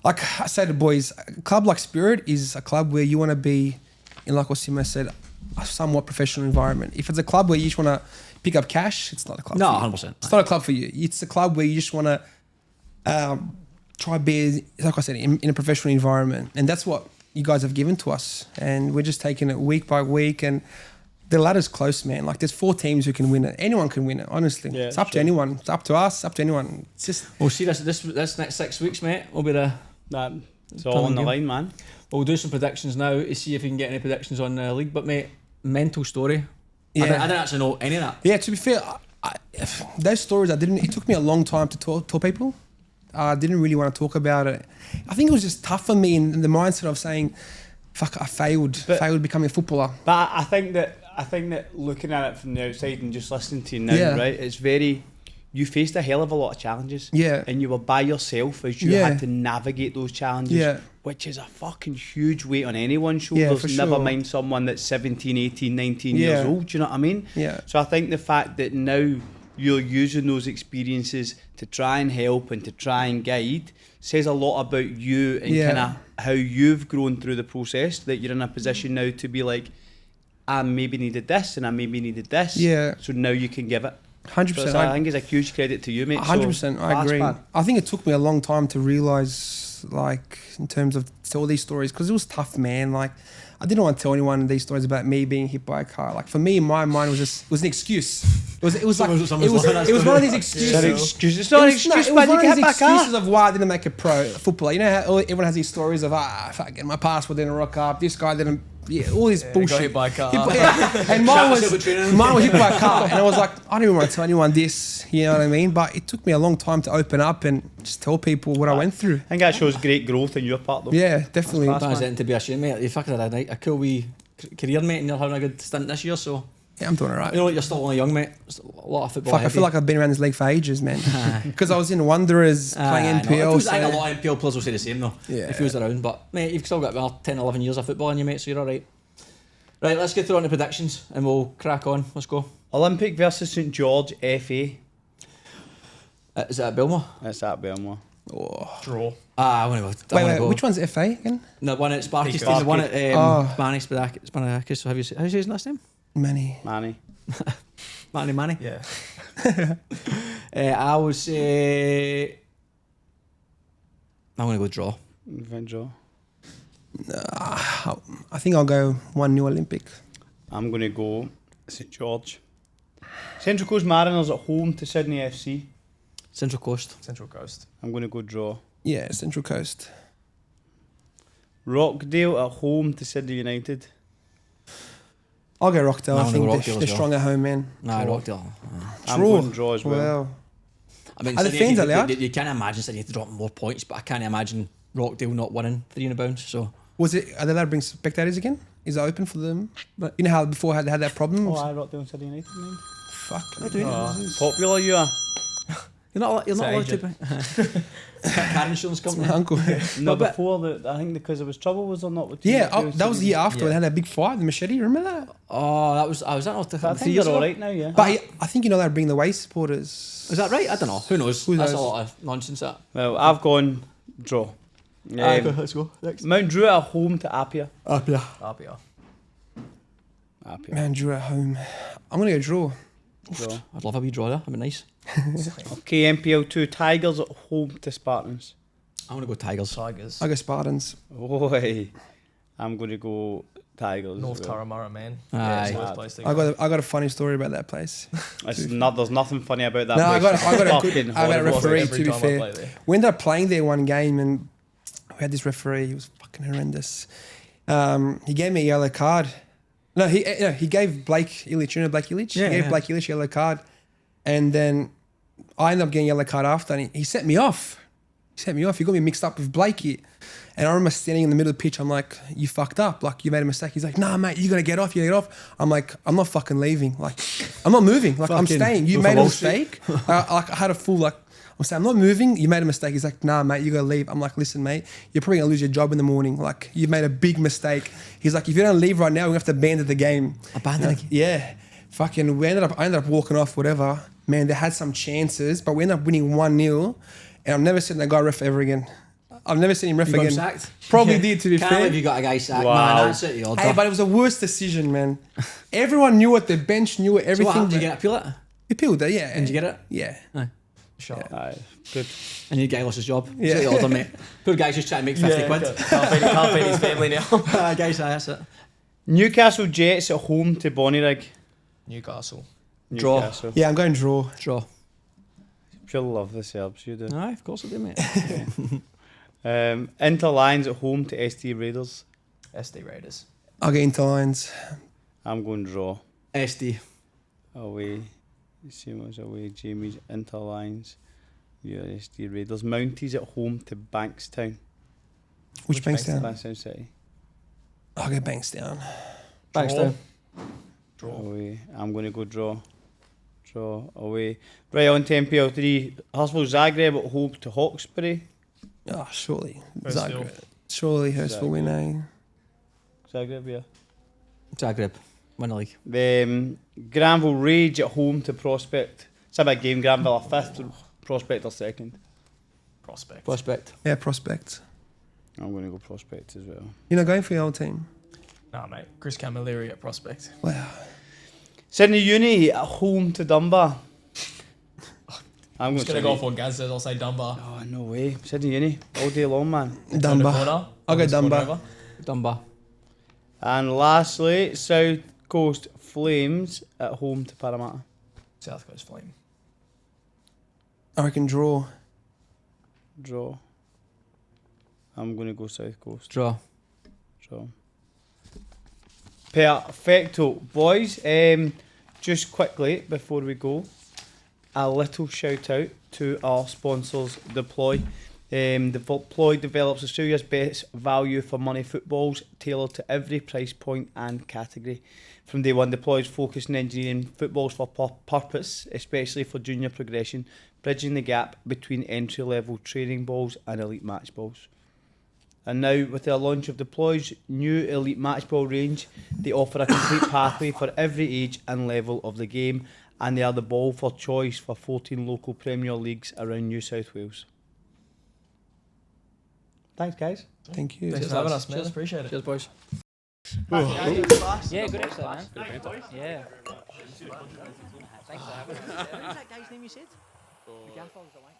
Like I say to boys, a club like Spirit is a club where you want to be in, like what Simo said, a somewhat professional environment. If it's a club where you just want to pick up cash, it's not a club. No, for you. 100%. It's not a club for you. It's a club where you just want to try be, like I said, in a professional environment, and that's what you guys have given to us. And we're just taking it week by week, and the ladder's close, man. Like, there's 4 teams who can win it. Anyone can win it, honestly. Yeah, it's up to anyone. It's up to us. Up to anyone. It's just. We'll see this next 6 weeks, mate. We'll be It's all on the line, man. We'll do some predictions now to see if we can get any predictions on the league. But mate, mental story. Yeah. I didn't actually know any of that. Yeah, to be fair, those stories it took me a long time to tell people. I didn't really want to talk about it. I think it was just tough for me in the mindset of saying, fuck, I failed becoming a footballer. But I think that looking at it from the outside and just listening to you now, right, it's very. You faced a hell of a lot of challenges. Yeah. And you were by yourself as you had to navigate those challenges, which is a fucking huge weight on anyone's shoulders, for never sure. mind someone that's 17, 18, 19 years old, do you know what I mean? Yeah. So I think the fact that now you're using those experiences to try and help and to try and guide says a lot about you and kind of how you've grown through the process, that you're in a position now to be like, I maybe needed this and I maybe needed this. Yeah. So now you can give it. 100%. So I think it's a huge credit to you, mate. 100%. I agree. I think it took me a long time to realise, like, in terms of all these stories, because it was tough, man. Like, I didn't want to tell anyone these stories about me being hit by a car. Like, for me, in my mind, it was an excuse. It was one of these excuses. It's not an excuse, it was man. one You of get these back up. excuses of why I didn't make a pro footballer. You know how everyone has these stories of, if I get my passport, didn't rock up. This guy didn't. Yeah, all this bullshit. Got hit by a car. And mine was hit by a car, and I was like, I don't even want to tell anyone this. You know what I mean? But it took me a long time to open up and just tell people what I went through. I think that shows great growth in your part, though. Yeah, definitely. That's it to be ashamed, mate. You fucking had a cool wee career, mate, and you're having a good stint this year, so. Yeah, I'm doing alright. You know what, you're still only young, mate. There's a lot of football. Fuck, I feel like I've been around this league for ages, man. Because I was in Wanderers playing NPL. I think a lot of NPL players will say the same, though. Yeah. If he was around. But, mate, you've still got about 10, 11 years of football in you, mate, so you're alright. Right, let's get through on the predictions and we'll crack on. Let's go. Olympic versus St George FA. Is that at Bilmore? That's at Belmore. Oh. Draw. I want to go. Wait, which one's FA again? No, one at Sparky Sparky. the one at Manny Spadakis. So how do you say his last name? Manny. Manny. Yeah. I would say I'm going to go draw. Draw. I think I'll go 1-0 Olympic. I'm going to go St George. Central Coast Mariners at home to Sydney FC. Central Coast. Central Coast. I'm going to go draw. Yeah, Central Coast. Rockdale at home to Sydney United. I'll go Rockdale. I'm I gonna think go Rockdale they're as well. strong at home, man. Nah, Rockdale. I'm going draw as well. Wow. I mean, Are the Sydney, fans allowed? You can't imagine Sydney to drop more points, but I can't imagine Rockdale not winning 3 in a bounce. So Are they allowed to bring spectators again? Is it open for them? But you know how before they had that problem? Oh, I Rockdale and Sydney United, man. Fuck. Popular you are. you're not allowed agent. to. Car insurance company. My uncle. No, but- before I think because there was trouble, was there not? With Yeah, Rockdale and that was the Sydney? year after. They had that big fight, the machete. Remember that? Oh, that was. I was that not I 3 think years they're ago. all right now, yeah. But I think you know they'd bring the away supporters. Is that right? I don't know. Who knows? Who That's a knows? lot of nonsense. That. Well, I've gone draw. Let's go. Next. Mount Druitt at home to Apia. Apia. Apia. Apia. Man, Drew at home. I'm gonna go draw. Draw. I'd love a wee draw there. That'd be nice. Okay, NPL2 Tigers at home to Spartans. I want to go Tigers. Tigers. I go Spartans. Oi. I'm going to go Tigers. North as well. Turramurra, man. Aye. It's the worst place to I go. got a funny story about that place. There's nothing funny about that No, I place. got a Fucking good. I got a horrible. referee. Every To be time I fair, play there. we ended up playing there one game, and we had this referee. He was fucking horrendous. He gave me a yellow card. No, he gave Blake Illich. You know Blake Illich? Yeah, He gave yeah. Blake Illich a yellow card, and then I ended up getting a yellow card after, and he set me off. He got me mixed up with Blakey. And I remember standing in the middle of the pitch. I'm like, you fucked up. Like, you made a mistake. He's like, nah, mate, you got to get off. I'm like, I'm not fucking leaving. Like, I'm not moving. Like, I'm Fucking staying. You Wolf made of a Wall mistake. I had a full, like, I'm saying, I'm not moving. You made a mistake. He's like, nah, mate, you got to leave. I'm like, listen, mate, you're probably going to lose your job in the morning. Like, you've made a big mistake. He's like, if you don't leave right now, we have to abandon the game. Abandon the game? Yeah. Fucking, I ended up walking off, whatever. Man, they had some chances, but we ended up winning 1-0. And I've never seen that guy ref ever again. I've never seen him ref You got him again. sacked? Probably did, to be Can't fair. believe you got a guy sacked. Wow. Man, that's it. You're Hey, but it was the worst decision, man. Everyone knew it. The bench knew it. So Everything. what happened? Did you get appeal it? He appealed it, yeah. Did you get it? Yeah. Aye. Shot. Aye, good. And your guy lost his job. Yeah. So you order, mate. Poor guy's just trying to make 50 quid. Can't feed his family now. Guys, that's it. Newcastle Jets at home to Bonnyrigg. Newcastle. Draw. Newcastle. Yeah, I'm going draw. Draw. She'll love the Serbs, you do. Aye, of course I do, mate. Inter Lions at home to ST Raiders. SD Raiders. I'll get into lines. I'm going draw. SD. Away. Seamus away. Jamie's Inter Lions. Yeah, ST Raiders. Mounties at home to Bankstown. Which Bankstown? Bankstown City. I'll get Bankstown. Bankstown. Draw. Away. I'm going to go draw. Draw. Away. Right on to NPL3. Hurstville Zagreb at home to Hawkesbury. Oh, surely. Hurstville. Zagreb. Surely Hurstville win, eh? Zagreb, yeah. Zagreb. Win the league. Granville Rage at home to Prospect. It's a big game. Granville are 5th, Prospect are 2nd. Prospect. Prospect. Yeah, Prospect. I'm going to go Prospect as well. You're not going for your old team? Nah, mate. Chris Camilleri at Prospect. Wow. Sydney Uni at home to Dunbar. I'm I'm just going to Sydney. go off what Gaz says. I'll say Dunbar. Oh, no way. Sydney Uni. All day long, man. Turn the Dunbar. corner. I'll go Just corner Dunbar. over. Dunbar. And lastly, South Coast Flames at home to Parramatta. South Coast Flame. I reckon draw. Draw. I'm going to go South Coast. Draw. Draw. Perfecto. Boys, just quickly before we go, a little shout out to our sponsors, Deploy. Deploy develops Australia's best value for money footballs, tailored to every price point and category. From day one, Deploy's focused on engineering footballs for purpose, especially for junior progression, bridging the gap between entry-level training balls and elite match balls. And now, with the launch of Deploy's new elite match ball range, they offer a complete pathway for every age and level of the game, and they are the ball for choice for 14 local Premier Leagues around New South Wales. Thanks, guys. Thank you. Thanks for having us, man. Appreciate it. Cheers, boys. Yeah, good episode, man. Yeah. Thanks for having us. What's that guy's name you said? The gaffer was the white.